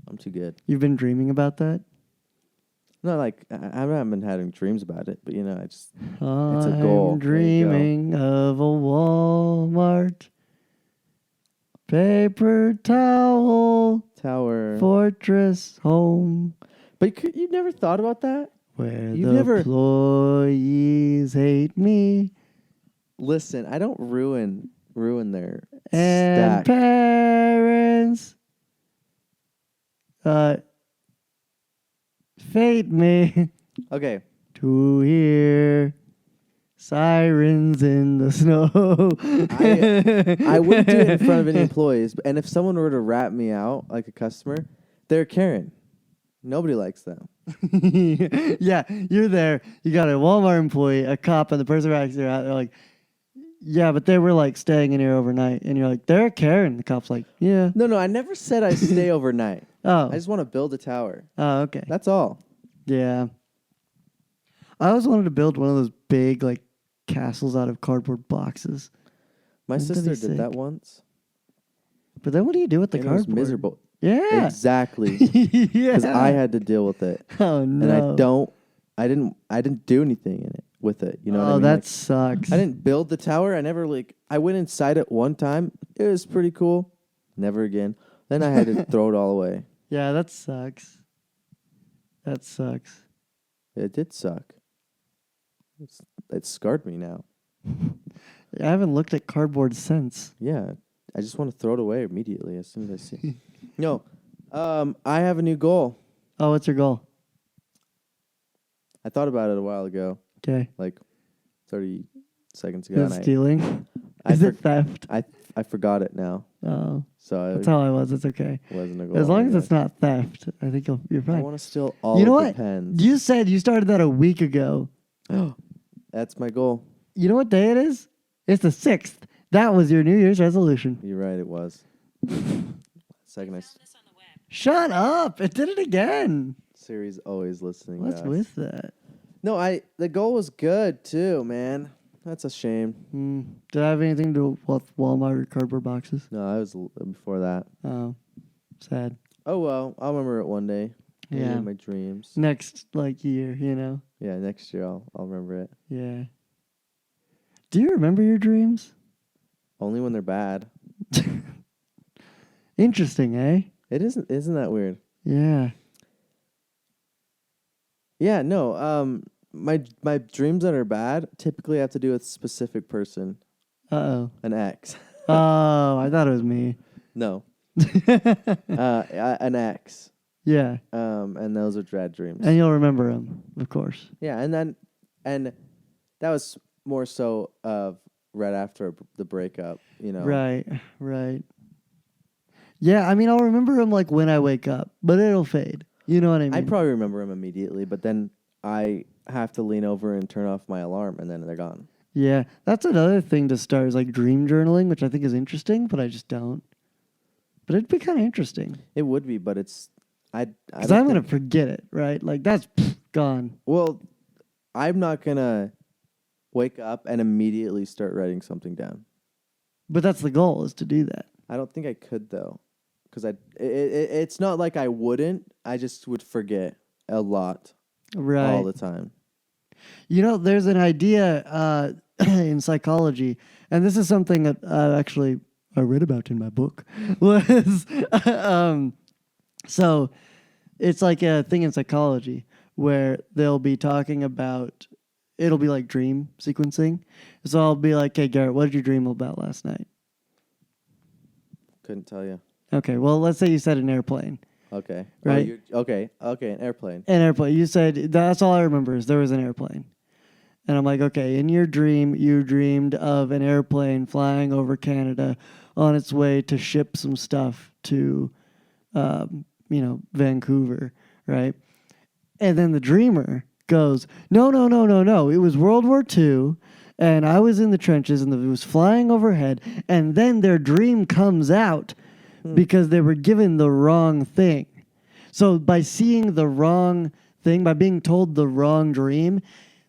[SPEAKER 1] I'm too good.
[SPEAKER 2] You've been dreaming about that?
[SPEAKER 1] No, like I haven't been having dreams about it, but you know, it's a goal.
[SPEAKER 2] I'm
[SPEAKER 1] There you go.
[SPEAKER 2] dreaming of a Walmart paper towel
[SPEAKER 1] tower.
[SPEAKER 2] fortress home
[SPEAKER 1] But you've never thought about that?
[SPEAKER 2] where
[SPEAKER 1] You've
[SPEAKER 2] the
[SPEAKER 1] never-
[SPEAKER 2] employees hate me
[SPEAKER 1] Listen, I don't ruin their
[SPEAKER 2] and
[SPEAKER 1] stack.
[SPEAKER 2] parents fate me
[SPEAKER 1] Okay.
[SPEAKER 2] to hear sirens in the snow.
[SPEAKER 1] I wouldn't do it in front of any employees, and if someone were to rat me out, like a customer, they're Karen. Nobody likes them.
[SPEAKER 2] Yeah, you're there. You got a Walmart employee, a cop, and the person rats you out. They're like, yeah, but they were like staying in here overnight. And you're like, they're Karen. The cop's like, yeah.
[SPEAKER 1] No, I never said I stay overnight.
[SPEAKER 2] Oh.
[SPEAKER 1] I just want to build a tower.
[SPEAKER 2] Oh, okay.
[SPEAKER 1] That's all.
[SPEAKER 2] Yeah. I always wanted to build one of those big like castles out of cardboard boxes.
[SPEAKER 1] My
[SPEAKER 2] Wouldn't that
[SPEAKER 1] sister
[SPEAKER 2] be
[SPEAKER 1] did
[SPEAKER 2] sick?
[SPEAKER 1] that once.
[SPEAKER 2] But then what do you do with the
[SPEAKER 1] and it was
[SPEAKER 2] cardboard?
[SPEAKER 1] miserable.
[SPEAKER 2] Yeah.
[SPEAKER 1] Exactly.
[SPEAKER 2] Yeah.
[SPEAKER 1] Because I had to deal with it.
[SPEAKER 2] Oh no.
[SPEAKER 1] And I didn't do anything in it with it. You know what I
[SPEAKER 2] Oh,
[SPEAKER 1] mean?
[SPEAKER 2] that
[SPEAKER 1] Like,
[SPEAKER 2] sucks.
[SPEAKER 1] I didn't build the tower. I went inside it one time. It was pretty cool. Never again. Then I had to throw it all away.
[SPEAKER 2] Yeah, that sucks. That sucks.
[SPEAKER 1] It did suck. It scarred me now.
[SPEAKER 2] I haven't looked at cardboard since.
[SPEAKER 1] Yeah. I just want to throw it away immediately as soon as I see it. No. I have a new goal.
[SPEAKER 2] Oh, what's your goal?
[SPEAKER 1] I thought about it a while ago,
[SPEAKER 2] Okay.
[SPEAKER 1] like 30 seconds ago.
[SPEAKER 2] Is it
[SPEAKER 1] and
[SPEAKER 2] stealing?
[SPEAKER 1] I
[SPEAKER 2] Is it theft?
[SPEAKER 1] I forgot it now.
[SPEAKER 2] Oh,
[SPEAKER 1] So
[SPEAKER 2] that's
[SPEAKER 1] it
[SPEAKER 2] how I was. It's okay.
[SPEAKER 1] wasn't a goal.
[SPEAKER 2] As long as
[SPEAKER 1] I
[SPEAKER 2] it's not theft, I think you're
[SPEAKER 1] guess. I
[SPEAKER 2] fine.
[SPEAKER 1] want to steal all
[SPEAKER 2] You know
[SPEAKER 1] of
[SPEAKER 2] what?
[SPEAKER 1] the pens.
[SPEAKER 2] You said you started that a week ago.
[SPEAKER 1] That's my goal.
[SPEAKER 2] You know what day it is? It's the 6th. That was your New Year's resolution.
[SPEAKER 1] You're right, it was. Second
[SPEAKER 2] Shut up. It did it again.
[SPEAKER 1] Siri's always listening.
[SPEAKER 2] What's
[SPEAKER 1] to us.
[SPEAKER 2] with that?
[SPEAKER 1] No, the goal was good too, man. That's a shame.
[SPEAKER 2] Did I have anything to do with Walmart or cardboard boxes?
[SPEAKER 1] No, I was before that.
[SPEAKER 2] Oh, sad.
[SPEAKER 1] Oh well, I'll remember it one day. Maybe
[SPEAKER 2] Yeah.
[SPEAKER 1] in my dreams.
[SPEAKER 2] Next, year,
[SPEAKER 1] Yeah, next year I'll remember it.
[SPEAKER 2] Yeah. Do you remember your dreams?
[SPEAKER 1] Only when they're bad.
[SPEAKER 2] Interesting, eh?
[SPEAKER 1] Isn't that weird?
[SPEAKER 2] Yeah.
[SPEAKER 1] Yeah, no. My dreams that are bad typically have to do with a specific person,
[SPEAKER 2] Uh-oh.
[SPEAKER 1] an ex.
[SPEAKER 2] Oh, I thought it was me.
[SPEAKER 1] No. An ex.
[SPEAKER 2] Yeah.
[SPEAKER 1] And those are dread dreams.
[SPEAKER 2] And you'll remember them, of course.
[SPEAKER 1] Yeah, and that was more so of right after the breakup,
[SPEAKER 2] Right. Yeah, I mean, I'll remember them like when I wake up, but it'll fade. You know what I mean?
[SPEAKER 1] I probably remember them immediately, but then I have to lean over and turn off my alarm, and then they're gone.
[SPEAKER 2] Yeah, that's another thing to start is like dream journaling, which I think is interesting, but I just don't. But it'd be kind of interesting.
[SPEAKER 1] It would be, but it's
[SPEAKER 2] because I'm gonna forget it, right? Like that's gone.
[SPEAKER 1] Well, I'm not gonna wake up and immediately start writing something down.
[SPEAKER 2] But that's the goal, is to do that.
[SPEAKER 1] I don't think I could though, because it's not like I wouldn't. I just would forget a lot,
[SPEAKER 2] Right.
[SPEAKER 1] all the time.
[SPEAKER 2] There's an idea in psychology, and this is something that actually I read about in my book. Was so it's like a thing in psychology where they'll be talking about. It'll be like dream sequencing. So I'll be like, "Hey, Garrett, what did you dream about last night?"
[SPEAKER 1] Couldn't tell you.
[SPEAKER 2] Okay, well, let's say you said an airplane.
[SPEAKER 1] Okay.
[SPEAKER 2] Right.
[SPEAKER 1] Okay, an airplane.
[SPEAKER 2] An airplane. You said, that's all I remember is there was an airplane. And I'm like, okay, in your dream, you dreamed of an airplane flying over Canada on its way to ship some stuff to, Vancouver, right? And then the dreamer goes, no. It was World War II, and I was in the trenches, and it was flying overhead. And then their dream comes out because they were given the wrong thing. So by seeing the wrong thing, by being told the wrong dream,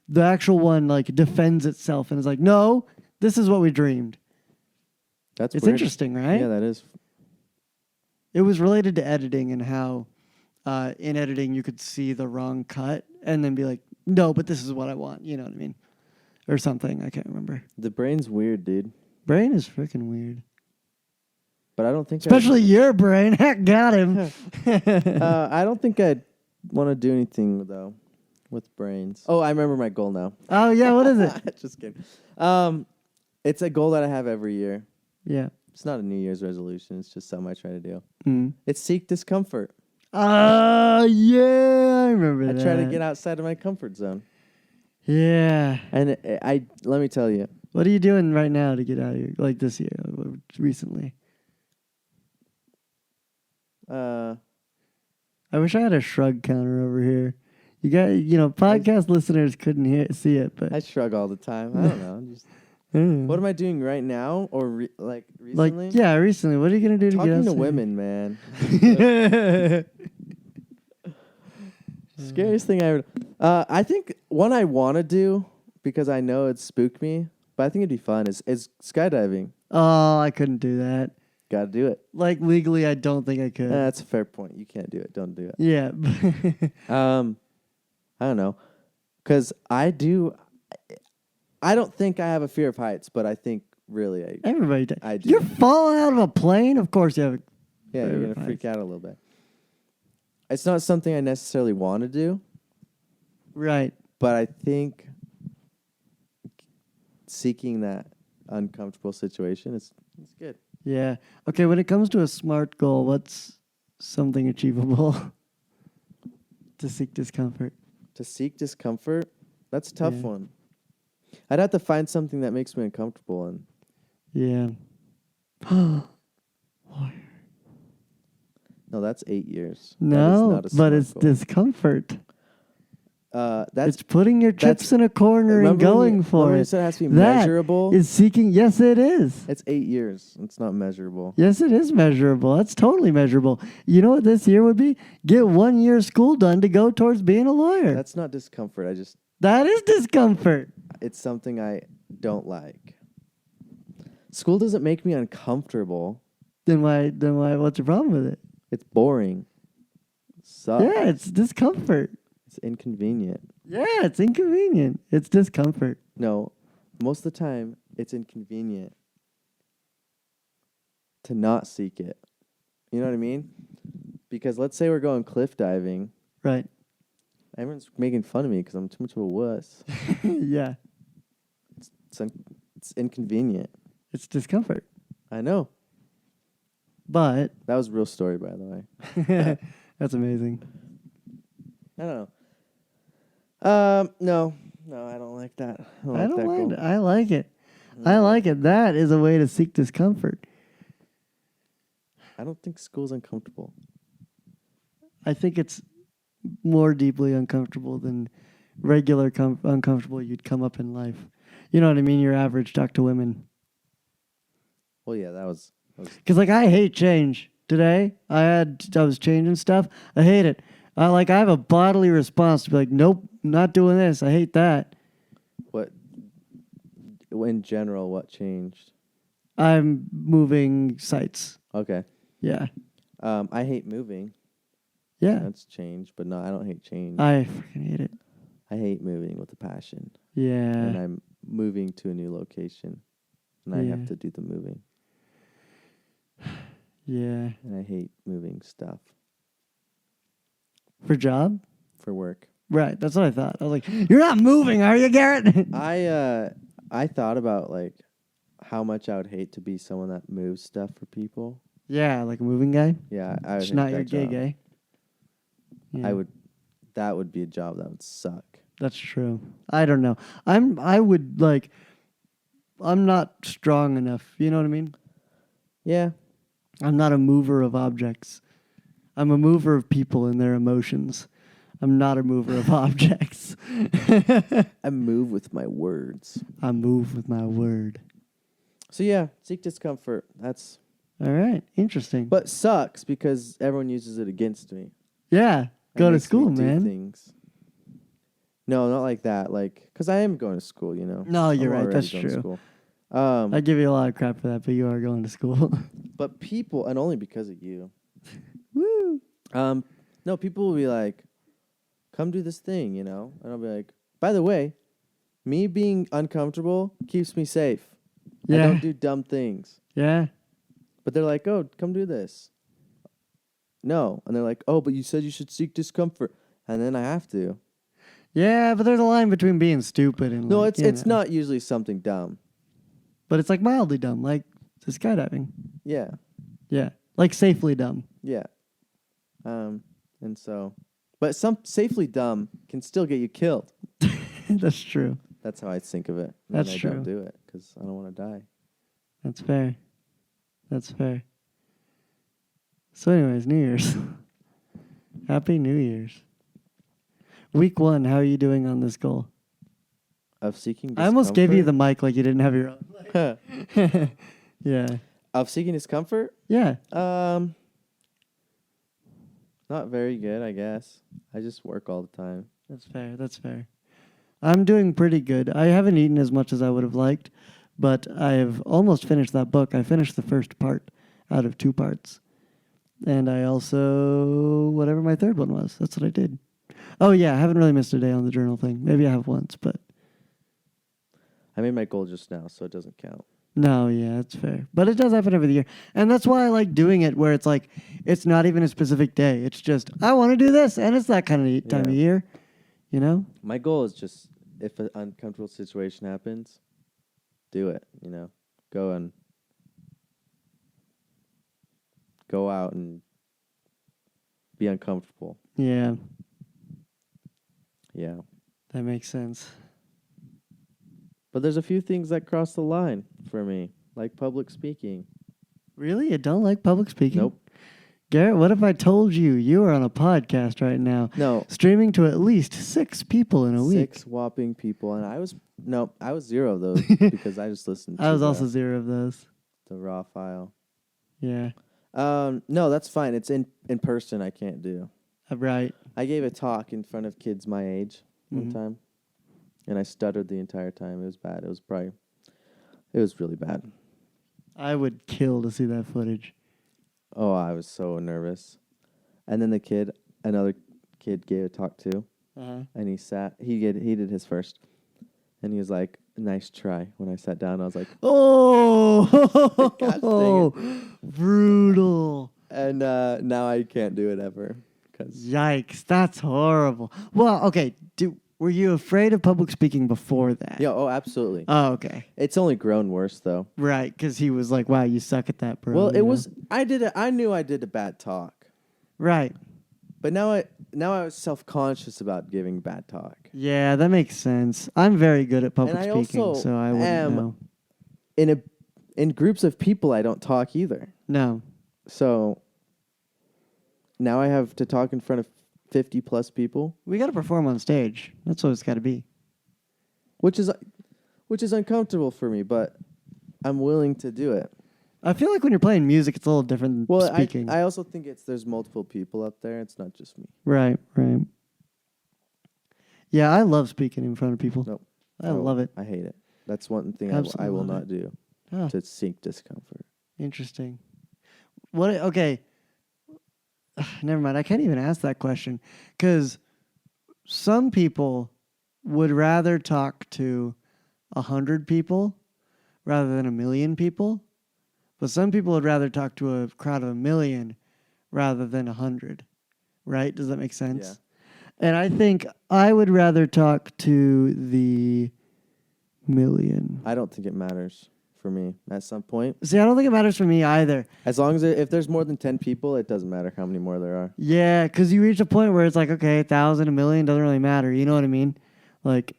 [SPEAKER 2] the actual one like defends itself and is like, no, this is what we dreamed.
[SPEAKER 1] It's
[SPEAKER 2] weird. Interesting, right?
[SPEAKER 1] Yeah, that is.
[SPEAKER 2] It was related to editing and how in editing you could see the wrong cut and then be like, no, but this is what I want. You know what I mean? Or something. I can't remember.
[SPEAKER 1] The brain's weird, dude.
[SPEAKER 2] Brain is freaking weird.
[SPEAKER 1] But I don't think
[SPEAKER 2] especially your brain. Heck, got him.
[SPEAKER 1] I don't think I'd want to do anything though with brains. Oh, I remember my goal now.
[SPEAKER 2] Oh yeah, what is it?
[SPEAKER 1] Just kidding. It's a goal that I have every year.
[SPEAKER 2] Yeah.
[SPEAKER 1] It's not a New Year's resolution. It's just something I try to do.
[SPEAKER 2] Mm.
[SPEAKER 1] It's seek discomfort.
[SPEAKER 2] Yeah, I remember that.
[SPEAKER 1] I try to get outside of my comfort zone.
[SPEAKER 2] Yeah.
[SPEAKER 1] And let me tell you.
[SPEAKER 2] What are you doing right now to get out of here? Like this year, recently? I wish I had a shrug counter over here. You got, podcast listeners couldn't see it, but
[SPEAKER 1] I shrug all the time. I don't know. What am I doing right now, or recently?
[SPEAKER 2] Recently. What are you gonna do to get
[SPEAKER 1] talking to
[SPEAKER 2] outside?
[SPEAKER 1] women, man? Scariest thing I ever. I think one I want to do because I know it spooked me, but I think it'd be fun. Is skydiving.
[SPEAKER 2] Oh, I couldn't do that.
[SPEAKER 1] Got to do it.
[SPEAKER 2] Like legally, I don't think I could.
[SPEAKER 1] That's a fair point. You can't do it. Don't do it.
[SPEAKER 2] Yeah.
[SPEAKER 1] I don't know, because I do. I don't think I have a fear of heights, but I think really
[SPEAKER 2] everybody does.
[SPEAKER 1] I do.
[SPEAKER 2] You're falling out of a plane. Of course, you have.
[SPEAKER 1] Yeah, you're gonna freak out a little bit. It's not something I necessarily want to do.
[SPEAKER 2] Right.
[SPEAKER 1] But I think seeking that uncomfortable situation is good.
[SPEAKER 2] Yeah. Okay, when it comes to a SMART goal, what's something achievable to seek discomfort?
[SPEAKER 1] To seek discomfort? That's a tough one. I'd have to find something that makes me uncomfortable. And
[SPEAKER 2] yeah.
[SPEAKER 1] No, that's 8 years.
[SPEAKER 2] No, but it's goal. Discomfort. It's putting your chips in a corner and going for it.
[SPEAKER 1] You said it has to be measurable?
[SPEAKER 2] Is seeking. Yes, it is.
[SPEAKER 1] It's 8 years. It's not measurable.
[SPEAKER 2] Yes, it is measurable. That's totally measurable. You know what this year would be? Get 1 year of school done to go towards being a lawyer.
[SPEAKER 1] That's not discomfort.
[SPEAKER 2] That is discomfort.
[SPEAKER 1] It's something I don't like. School doesn't make me uncomfortable.
[SPEAKER 2] Then why? What's your problem with it?
[SPEAKER 1] It's boring. Sucks.
[SPEAKER 2] Yeah, it's discomfort.
[SPEAKER 1] It's inconvenient.
[SPEAKER 2] Yeah, it's inconvenient. It's discomfort.
[SPEAKER 1] No, most of the time, it's inconvenient to not seek it. You know what I mean? Because let's say we're going cliff diving.
[SPEAKER 2] Right.
[SPEAKER 1] Everyone's making fun of me because I'm too much of a wuss.
[SPEAKER 2] Yeah.
[SPEAKER 1] It's inconvenient.
[SPEAKER 2] It's discomfort.
[SPEAKER 1] I know.
[SPEAKER 2] But
[SPEAKER 1] That was a real story, by the way.
[SPEAKER 2] that's amazing.
[SPEAKER 1] I don't know. No, I don't like that. I
[SPEAKER 2] I don't
[SPEAKER 1] that
[SPEAKER 2] mind
[SPEAKER 1] goal.
[SPEAKER 2] it. I like it. I like it. That is a way to seek discomfort.
[SPEAKER 1] I don't think school's uncomfortable.
[SPEAKER 2] I think it's more deeply uncomfortable than regular uncomfortable you'd come up in life. You know what I mean? Your average talk to women.
[SPEAKER 1] Well, yeah, that was
[SPEAKER 2] Because, like, I hate change. Today, I was changing stuff. I hate it. I have a bodily response to be like, nope, not doing this. I hate that.
[SPEAKER 1] what. In general, what changed?
[SPEAKER 2] I'm moving sites.
[SPEAKER 1] Okay.
[SPEAKER 2] Yeah.
[SPEAKER 1] I hate moving.
[SPEAKER 2] Yeah.
[SPEAKER 1] That's change, but no, I don't hate change.
[SPEAKER 2] I freaking hate it.
[SPEAKER 1] I hate moving with a passion.
[SPEAKER 2] Yeah.
[SPEAKER 1] And I'm moving to a new location, and I have
[SPEAKER 2] Yeah.
[SPEAKER 1] to do the moving.
[SPEAKER 2] Yeah.
[SPEAKER 1] And I hate moving stuff
[SPEAKER 2] For job?
[SPEAKER 1] for work.
[SPEAKER 2] Right. That's what I thought. I was like, you're not moving, are you, Garrett?
[SPEAKER 1] I thought about like how much I would hate to be someone that moves stuff for people.
[SPEAKER 2] Yeah, like a moving guy.
[SPEAKER 1] Yeah, I would
[SPEAKER 2] It's
[SPEAKER 1] hate
[SPEAKER 2] not
[SPEAKER 1] that
[SPEAKER 2] your gig,
[SPEAKER 1] job.
[SPEAKER 2] eh? Yeah,
[SPEAKER 1] I would. That would be a job that would suck.
[SPEAKER 2] That's true. I don't know. I'm not strong enough. You know what I mean?
[SPEAKER 1] Yeah.
[SPEAKER 2] I'm not a mover of objects. I'm a mover of people and their emotions. I'm not a mover of objects.
[SPEAKER 1] I move with my words.
[SPEAKER 2] I move with my word.
[SPEAKER 1] So yeah, seek discomfort. That's
[SPEAKER 2] All right. Interesting.
[SPEAKER 1] but sucks because everyone uses it against me.
[SPEAKER 2] yeah.
[SPEAKER 1] It
[SPEAKER 2] Go to
[SPEAKER 1] makes me
[SPEAKER 2] school,
[SPEAKER 1] do
[SPEAKER 2] man.
[SPEAKER 1] Things. No, not like that. Like, because I am going to school, you know.
[SPEAKER 2] No, you're
[SPEAKER 1] I'm
[SPEAKER 2] right.
[SPEAKER 1] already
[SPEAKER 2] That's
[SPEAKER 1] going to
[SPEAKER 2] true.
[SPEAKER 1] school.
[SPEAKER 2] I give you a lot of crap for that, but you are going to school.
[SPEAKER 1] But people, and only because of you.
[SPEAKER 2] Woo.
[SPEAKER 1] No, people will be like, "Come do this thing," you know, and I'll be like, "By the way, me being uncomfortable keeps me safe. I
[SPEAKER 2] Yeah.
[SPEAKER 1] don't do dumb things."
[SPEAKER 2] Yeah.
[SPEAKER 1] But they're like, "Oh, come do this." No, and they're like, "Oh, but you said you should seek discomfort," and then I have to.
[SPEAKER 2] Yeah, but there's a line between being stupid and
[SPEAKER 1] No,
[SPEAKER 2] like,
[SPEAKER 1] it's not usually something dumb.
[SPEAKER 2] But it's like mildly dumb, like the skydiving.
[SPEAKER 1] Yeah,
[SPEAKER 2] Yeah, like safely dumb.
[SPEAKER 1] yeah. And so, but some safely dumb can still get you killed.
[SPEAKER 2] That's true.
[SPEAKER 1] That's how I think of it. And
[SPEAKER 2] That's
[SPEAKER 1] then I
[SPEAKER 2] true.
[SPEAKER 1] don't do it because I don't want to die.
[SPEAKER 2] That's fair. That's fair. So, anyways, New Year's. Happy New Year's. Week 1, how are you doing on this goal?
[SPEAKER 1] Of seeking discomfort.
[SPEAKER 2] I almost gave you the mic like you didn't have your own. Yeah.
[SPEAKER 1] Of seeking discomfort?
[SPEAKER 2] Yeah.
[SPEAKER 1] Not very good, I guess. I just work all the time.
[SPEAKER 2] That's fair. That's fair. I'm doing pretty good. I haven't eaten as much as I would have liked, but I have almost finished that book. I finished the first part out of 2 parts. And I also, whatever my third one was, that's what I did. Oh, yeah, I haven't really missed a day on the journal thing. Maybe I have once, but
[SPEAKER 1] I made my goal just now, so it doesn't count.
[SPEAKER 2] no, yeah, that's fair. But it does happen every year. And that's why I like doing it where it's like, it's not even a specific day. It's just, I want to do this. And it's that kind of time of
[SPEAKER 1] Yeah.
[SPEAKER 2] year, you know?
[SPEAKER 1] My goal is just, if an uncomfortable situation happens, do it, you know. Go out and be uncomfortable.
[SPEAKER 2] Yeah,
[SPEAKER 1] Yeah.
[SPEAKER 2] that makes sense.
[SPEAKER 1] But there's a few things that cross the line for me, like public speaking.
[SPEAKER 2] Really? You don't like public speaking?
[SPEAKER 1] Nope.
[SPEAKER 2] Garrett, what if I told you you are on a podcast right now,
[SPEAKER 1] No.
[SPEAKER 2] streaming to at least 6 people in a week?
[SPEAKER 1] 6 whopping people, and I was 0 of those because I just listened to
[SPEAKER 2] I was also 0 of those.
[SPEAKER 1] the raw file.
[SPEAKER 2] Yeah.
[SPEAKER 1] No, that's fine. It's in person I can't do.
[SPEAKER 2] Right.
[SPEAKER 1] I gave a talk in front of kids my age one
[SPEAKER 2] Mhm.
[SPEAKER 1] time, and I stuttered the entire time. It was bad. It was probably It was really bad.
[SPEAKER 2] I would kill to see that footage.
[SPEAKER 1] Oh, I was so nervous. And then another kid gave a talk too, and he did his first, and he was like, "Nice try." When I sat down, I was like,
[SPEAKER 2] Oh,
[SPEAKER 1] Gosh dang
[SPEAKER 2] brutal.
[SPEAKER 1] and now I can't do it ever.
[SPEAKER 2] Yikes, that's horrible. Well, okay, were you afraid of public speaking before that?
[SPEAKER 1] Yeah, oh, absolutely.
[SPEAKER 2] Oh, okay.
[SPEAKER 1] It's only grown worse though.
[SPEAKER 2] Right, because he was like, wow, you suck at that, bro.
[SPEAKER 1] Well,
[SPEAKER 2] you know?
[SPEAKER 1] I knew I did a bad talk.
[SPEAKER 2] Right.
[SPEAKER 1] But now I was self-conscious about giving bad talk.
[SPEAKER 2] Yeah, that makes sense. I'm very good at public
[SPEAKER 1] And I
[SPEAKER 2] speaking,
[SPEAKER 1] also
[SPEAKER 2] so I wouldn't know.
[SPEAKER 1] In groups of people, I don't talk either.
[SPEAKER 2] No.
[SPEAKER 1] So now I have to talk in front of 50 plus people,
[SPEAKER 2] We got to perform on stage. That's what it's got to be.
[SPEAKER 1] which is uncomfortable for me, but I'm willing to do it.
[SPEAKER 2] I feel like when you're playing music, it's a little different than speaking.
[SPEAKER 1] I also think there's multiple people up there. It's not just me.
[SPEAKER 2] Right. Yeah, I love speaking in front of people.
[SPEAKER 1] Nope.
[SPEAKER 2] I love it.
[SPEAKER 1] I hate it. That's one thing
[SPEAKER 2] Absolutely
[SPEAKER 1] I will
[SPEAKER 2] love
[SPEAKER 1] not
[SPEAKER 2] it.
[SPEAKER 1] do
[SPEAKER 2] Oh,
[SPEAKER 1] to seek discomfort.
[SPEAKER 2] interesting. What? Okay. Never mind. I can't even ask that question because some people would rather talk to 100 people rather than 1,000,000 people, but some people would rather talk to a crowd of 1,000,000 rather than 100. Right? Does that make sense?
[SPEAKER 1] Yeah.
[SPEAKER 2] And I think I would rather talk to the 1,000,000.
[SPEAKER 1] I don't think it matters for me at some point.
[SPEAKER 2] See, I don't think it matters for me either.
[SPEAKER 1] As long as if there's more than 10 people, it doesn't matter how many more there are.
[SPEAKER 2] Yeah, because you reach a point where it's like, okay, 1,000, 1,000,000 doesn't really matter. You know what I mean? Like,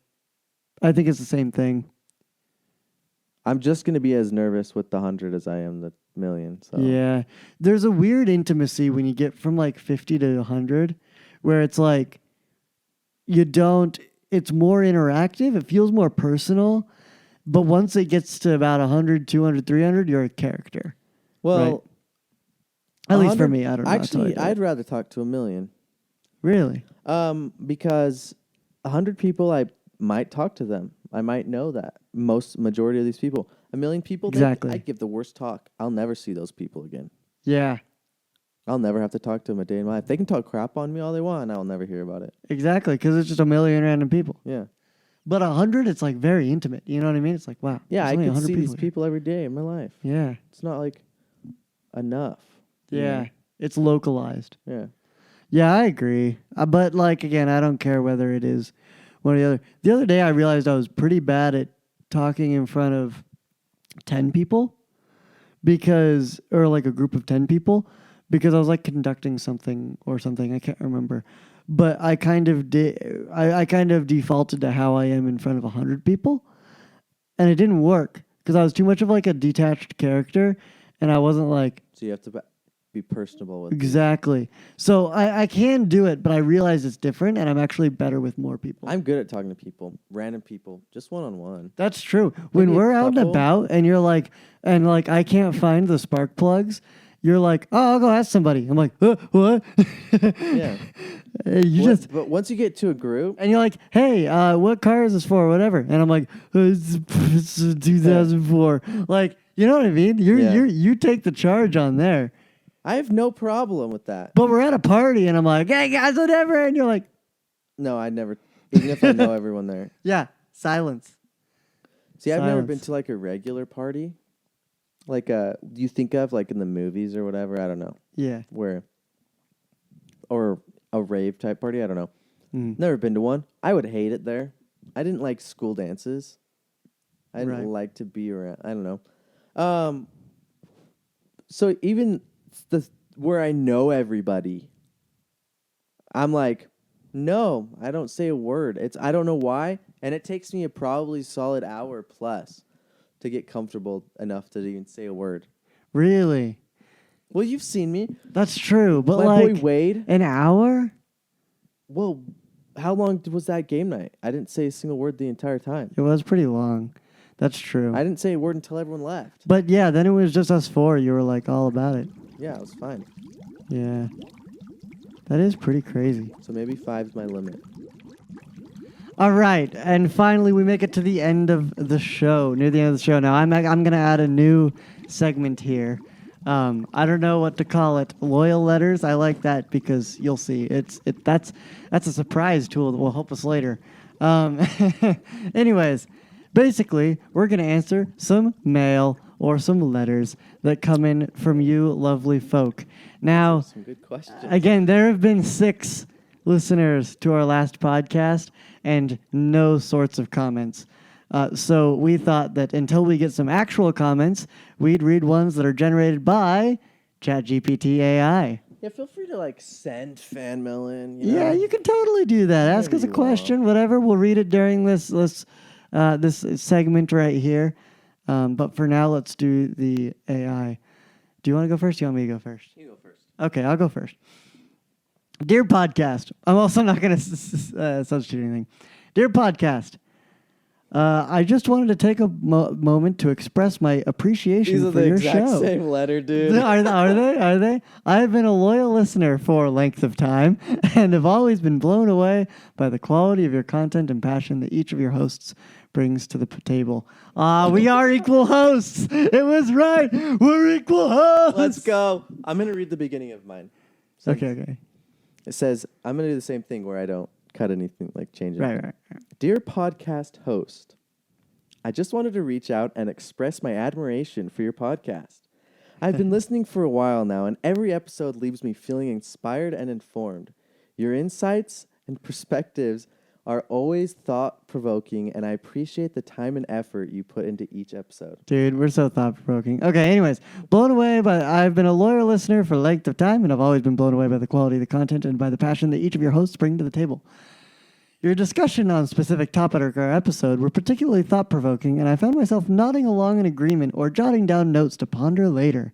[SPEAKER 2] I think it's the same thing.
[SPEAKER 1] I'm just going to be as nervous with the 100 as I am the 1,000,000. So.
[SPEAKER 2] Yeah. There's a weird intimacy when you get from like 50 to 100 where it's like it's more interactive. It feels more personal. But once it gets to about 100, 200, 300, you're a character.
[SPEAKER 1] Well,
[SPEAKER 2] right? At least for me, I don't know.
[SPEAKER 1] Actually, I'd rather talk to 1,000,000.
[SPEAKER 2] Really?
[SPEAKER 1] Because 100 people, I might talk to them. I might know that majority of these people. 1,000,000 people,
[SPEAKER 2] Exactly.
[SPEAKER 1] I'd give the worst talk. I'll never see those people again.
[SPEAKER 2] Yeah.
[SPEAKER 1] I'll never have to talk to them a day in my life. They can talk crap on me all they want, and I'll never hear about it.
[SPEAKER 2] Exactly, because it's just 1,000,000 random people.
[SPEAKER 1] Yeah.
[SPEAKER 2] But 100, it's like very intimate. You know what I mean? It's like, wow.
[SPEAKER 1] Yeah,
[SPEAKER 2] there's
[SPEAKER 1] I
[SPEAKER 2] only
[SPEAKER 1] can
[SPEAKER 2] 100
[SPEAKER 1] see these
[SPEAKER 2] here.
[SPEAKER 1] people every day in my life.
[SPEAKER 2] Yeah.
[SPEAKER 1] It's not like enough.
[SPEAKER 2] Yeah.
[SPEAKER 1] You
[SPEAKER 2] It's localized.
[SPEAKER 1] know? Yeah.
[SPEAKER 2] Yeah, I agree. But like, again, I don't care whether it is one or the other. The other day, I realized I was pretty bad at talking in front of 10 people or like a group of 10 people because I was like conducting something or something. I can't remember. But I kind of I kind of defaulted to how I am in front of 100 people. And it didn't work because I was too much of like a detached character. And I wasn't like...
[SPEAKER 1] So you have to be personable with
[SPEAKER 2] Exactly. So I can do it, but I realize it's different, and I'm actually better with more people.
[SPEAKER 1] I'm good at talking to people, random people, just one-on-one.
[SPEAKER 2] That's true. When
[SPEAKER 1] Maybe a
[SPEAKER 2] we're out and
[SPEAKER 1] couple.
[SPEAKER 2] about, and you're like, I can't find the spark plugs, you're like, oh, I'll go ask somebody. I'm like, what?
[SPEAKER 1] Yeah. But once you get to a group...
[SPEAKER 2] And you're like, hey, what car is this for? Whatever. And I'm like, it's a 2004. Like, you know what I mean? You take the charge on there.
[SPEAKER 1] I have no problem with that.
[SPEAKER 2] But we're at a party, and I'm like, hey, guys, whatever. And you're like...
[SPEAKER 1] No, I never... Even if I know everyone there.
[SPEAKER 2] Yeah, silence.
[SPEAKER 1] See, I've never
[SPEAKER 2] Silence.
[SPEAKER 1] been to like a regular party. Like you think of like in the movies or whatever, I don't know.
[SPEAKER 2] Yeah.
[SPEAKER 1] Or a rave type party, I don't know.
[SPEAKER 2] Mm.
[SPEAKER 1] Never been to one. I would hate it there. I didn't like school dances. I didn't
[SPEAKER 2] Right.
[SPEAKER 1] like to be around. I don't know. So even where I know everybody, I'm like, no, I don't say a word. I don't know why, and it takes me a probably solid hour plus to get comfortable enough to even say a word.
[SPEAKER 2] Really?
[SPEAKER 1] Well, you've seen me.
[SPEAKER 2] That's true. But
[SPEAKER 1] My
[SPEAKER 2] like
[SPEAKER 1] boy Wade.
[SPEAKER 2] an hour?
[SPEAKER 1] Well, how long was that game night? I didn't say a single word the entire time.
[SPEAKER 2] It was pretty long. That's true.
[SPEAKER 1] I didn't say a word until everyone left.
[SPEAKER 2] But yeah, then it was just us four. You were like all about it.
[SPEAKER 1] Yeah, it was fine.
[SPEAKER 2] Yeah. That is pretty crazy.
[SPEAKER 1] So maybe 5's my limit.
[SPEAKER 2] All right, and finally we make it to the end of the show. Near the end of the show now, I'm gonna add a new segment here. I don't know what to call it. Loyal letters. I like that because you'll see. That's a surprise tool that will help us later. Anyways, basically, we're gonna answer some mail or some letters that come in from you lovely folk. Now,
[SPEAKER 1] Some good questions.
[SPEAKER 2] again, there have been 6 listeners to our last podcast and no sorts of comments. So we thought that until we get some actual comments, we'd read ones that are generated by ChatGPT AI.
[SPEAKER 1] Yeah, feel free to send fan mail in. You know?
[SPEAKER 2] Yeah, you can totally do that. Ask
[SPEAKER 1] Whatever
[SPEAKER 2] us a
[SPEAKER 1] you
[SPEAKER 2] question, whatever. We'll read it during this segment right here. But for now, let's do the AI. Do you want to go first? Do you want me to go first?
[SPEAKER 1] You go first.
[SPEAKER 2] Okay, I'll go first. Dear podcast, I'm also not going to substitute anything. Dear podcast, I just wanted to take a moment to express my appreciation for your show.
[SPEAKER 1] These are the exact same letter, dude.
[SPEAKER 2] Are they? Are they? I have been a loyal listener for a length of time and have always been blown away by the quality of your content and passion that each of your hosts brings to the table. We are equal hosts. It was right. We're equal hosts.
[SPEAKER 1] Let's go. I'm going to read the beginning of mine.
[SPEAKER 2] Okay.
[SPEAKER 1] It says, I'm going to do the same thing where I don't cut anything, change it.
[SPEAKER 2] Right.
[SPEAKER 1] Dear podcast host, I just wanted to reach out and express my admiration for your podcast. I've been listening for a while now, and every episode leaves me feeling inspired and informed. Your insights and perspectives are always thought-provoking, and I appreciate the time and effort you put into each episode.
[SPEAKER 2] Dude, we're so thought-provoking. Okay, anyways, blown away by... I've been a loyal listener for a length of time, and I've always been blown away by the quality of the content and by the passion that each of your hosts bring to the table. Your discussion on specific topic or episode were particularly thought-provoking, and I found myself nodding along in agreement or jotting down notes to ponder later.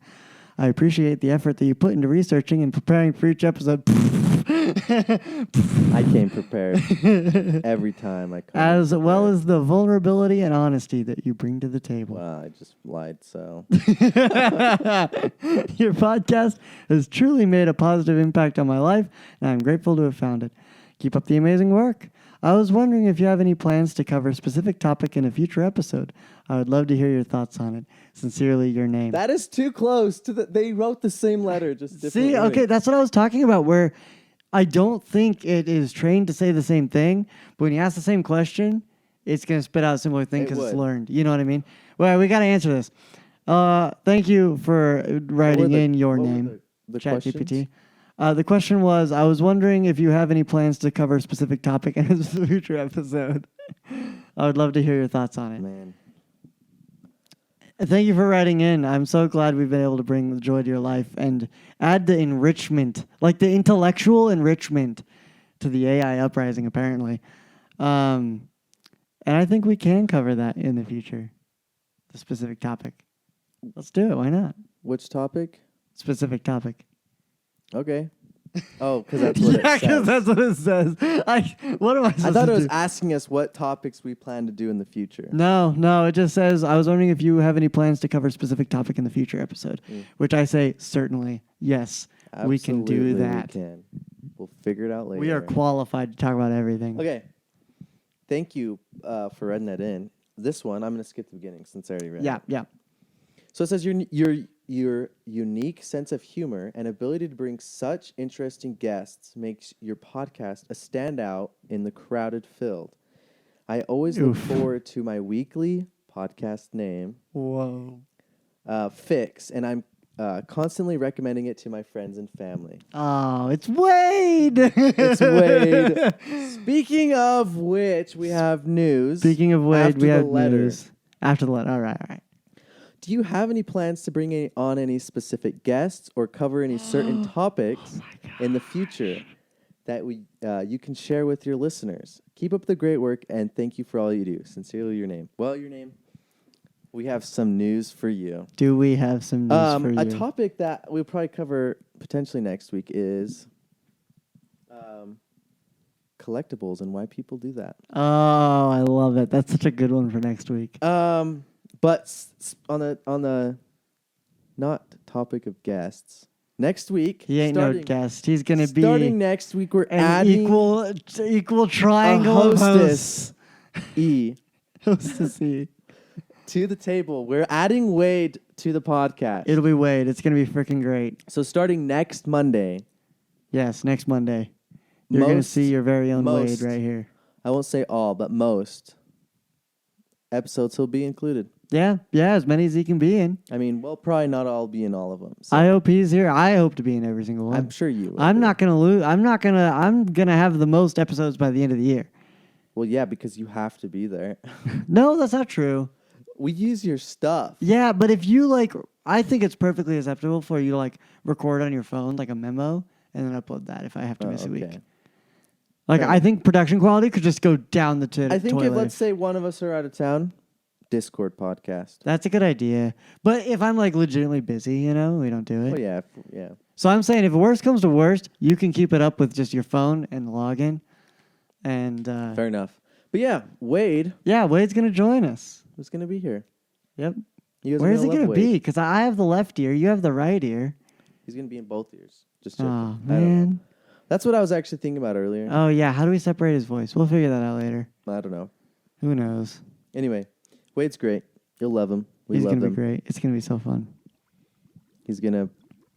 [SPEAKER 2] I appreciate the effort that you put into researching and preparing for each episode.
[SPEAKER 1] I came prepared every time I come.
[SPEAKER 2] As well as the vulnerability and honesty that you bring to the table.
[SPEAKER 1] Well, I just lied, so.
[SPEAKER 2] Your podcast has truly made a positive impact on my life, and I'm grateful to have found it. Keep up the amazing work. I was wondering if you have any plans to cover a specific topic in a future episode. I would love to hear your thoughts on it. Sincerely, your name.
[SPEAKER 1] That is too close to they wrote the same letter, just different.
[SPEAKER 2] See, okay, that's what I was talking about, where I don't think it is trained to say the same thing, but when you ask the same question, it's going to spit out a similar thing because it's learned. You know what I mean? Well, we got to answer this. Thank you for writing in your name, ChatGPT. The question was, I was wondering if you have any plans to cover a specific topic in a future episode. I would love to hear your thoughts on it.
[SPEAKER 1] Man.
[SPEAKER 2] Thank you for writing in. I'm so glad we've been able to bring the joy to your life and add the enrichment, like the intellectual enrichment to the AI uprising, apparently. And I think we can cover that in the future, the specific topic. Let's do it. Why not?
[SPEAKER 1] Which topic?
[SPEAKER 2] Specific topic.
[SPEAKER 1] Okay. Oh, because that's what it says.
[SPEAKER 2] because that's what it says. What am I supposed to do?
[SPEAKER 1] I thought it was asking us what topics we plan to do in the future.
[SPEAKER 2] No, it just says, I was wondering if you have any plans to cover a specific topic in the future episode, which I say, certainly, yes, we can do that.
[SPEAKER 1] We can. We'll figure it out later.
[SPEAKER 2] We are qualified to talk about everything.
[SPEAKER 1] Okay. Thank you for writing that in. This one, I'm going to skip the beginning since I already read it.
[SPEAKER 2] Yeah.
[SPEAKER 1] So it says your unique sense of humor and ability to bring such interesting guests makes your podcast a standout in the crowded field. I always look forward to my weekly podcast name, Fix, and I'm constantly recommending it to my friends and family.
[SPEAKER 2] Oh, it's Wade!
[SPEAKER 1] It's Wade. Speaking of which, we have news.
[SPEAKER 2] Speaking of Wade, we have
[SPEAKER 1] news.
[SPEAKER 2] After the letter. All right.
[SPEAKER 1] Do you have any plans to bring on any specific guests or cover any certain topics in the future that you can share with your listeners? Keep up the great work, and thank you for all you do. Sincerely, your name. Well, your name. We have some news for you.
[SPEAKER 2] Do we have some news for you?
[SPEAKER 1] A topic that we'll probably cover potentially next week is collectibles and why people do that.
[SPEAKER 2] Oh, I love it. That's such a good one for next week.
[SPEAKER 1] But on the not topic of guests, Next week.
[SPEAKER 2] He ain't no guest. He's gonna be
[SPEAKER 1] starting next week. We're
[SPEAKER 2] an
[SPEAKER 1] adding
[SPEAKER 2] equal triangle
[SPEAKER 1] a
[SPEAKER 2] of hosts.
[SPEAKER 1] hostess
[SPEAKER 2] Hostess E.
[SPEAKER 1] to the table. We're adding Wade to the podcast.
[SPEAKER 2] It'll be Wade. It's gonna be freaking great.
[SPEAKER 1] So starting next Monday.
[SPEAKER 2] Yes, next Monday. You're gonna see your very own Wade right here.
[SPEAKER 1] I won't say all, but most episodes will be included.
[SPEAKER 2] Yeah, as many as he can be in.
[SPEAKER 1] I mean, well, probably not all be in all of them. So
[SPEAKER 2] I hope he's here. I hope to be in every single one.
[SPEAKER 1] I'm sure you will.
[SPEAKER 2] I'm not gonna lose. I'm gonna have the most episodes by the end of the year.
[SPEAKER 1] Well, yeah, because you have to be there.
[SPEAKER 2] No, that's not true.
[SPEAKER 1] We use your stuff.
[SPEAKER 2] Yeah, but if you I think it's perfectly acceptable for you to record on your phone like a memo and then upload that if I have to miss a week. I think production quality could just go down the toilet.
[SPEAKER 1] I think if let's say one of us are out of town, Discord podcast.
[SPEAKER 2] That's a good idea. But if I'm legitimately busy, we don't do it.
[SPEAKER 1] Oh yeah, yeah.
[SPEAKER 2] So I'm saying if worst comes to worst, you can keep it up with just your phone and login. And
[SPEAKER 1] fair enough. But yeah, Wade.
[SPEAKER 2] Yeah, Wade's gonna join us.
[SPEAKER 1] Who's gonna be here?
[SPEAKER 2] Yep.
[SPEAKER 1] Where
[SPEAKER 2] is he gonna be? Because I have the left ear, you have the right ear.
[SPEAKER 1] He's gonna be in both ears. Just joking.
[SPEAKER 2] Oh man.
[SPEAKER 1] That's what I was actually thinking about earlier.
[SPEAKER 2] Oh yeah, how do we separate his voice? We'll figure that out later.
[SPEAKER 1] I don't know.
[SPEAKER 2] Who knows?
[SPEAKER 1] Anyway, Wade's great. You'll love him.
[SPEAKER 2] He's
[SPEAKER 1] love
[SPEAKER 2] gonna
[SPEAKER 1] him.
[SPEAKER 2] be great. It's gonna be so fun.
[SPEAKER 1] He's gonna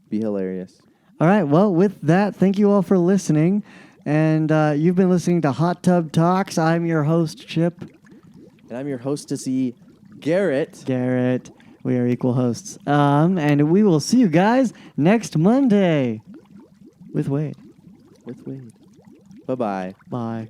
[SPEAKER 1] be hilarious.
[SPEAKER 2] All right. Well, with that, thank you all for listening. And you've been listening to Hot Tub Talks. I'm your host, Chip.
[SPEAKER 1] And I'm your hostess, Garrett.
[SPEAKER 2] Garrett. We are equal hosts. And we will see you guys next Monday with Wade.
[SPEAKER 1] Bye-bye.
[SPEAKER 2] Bye.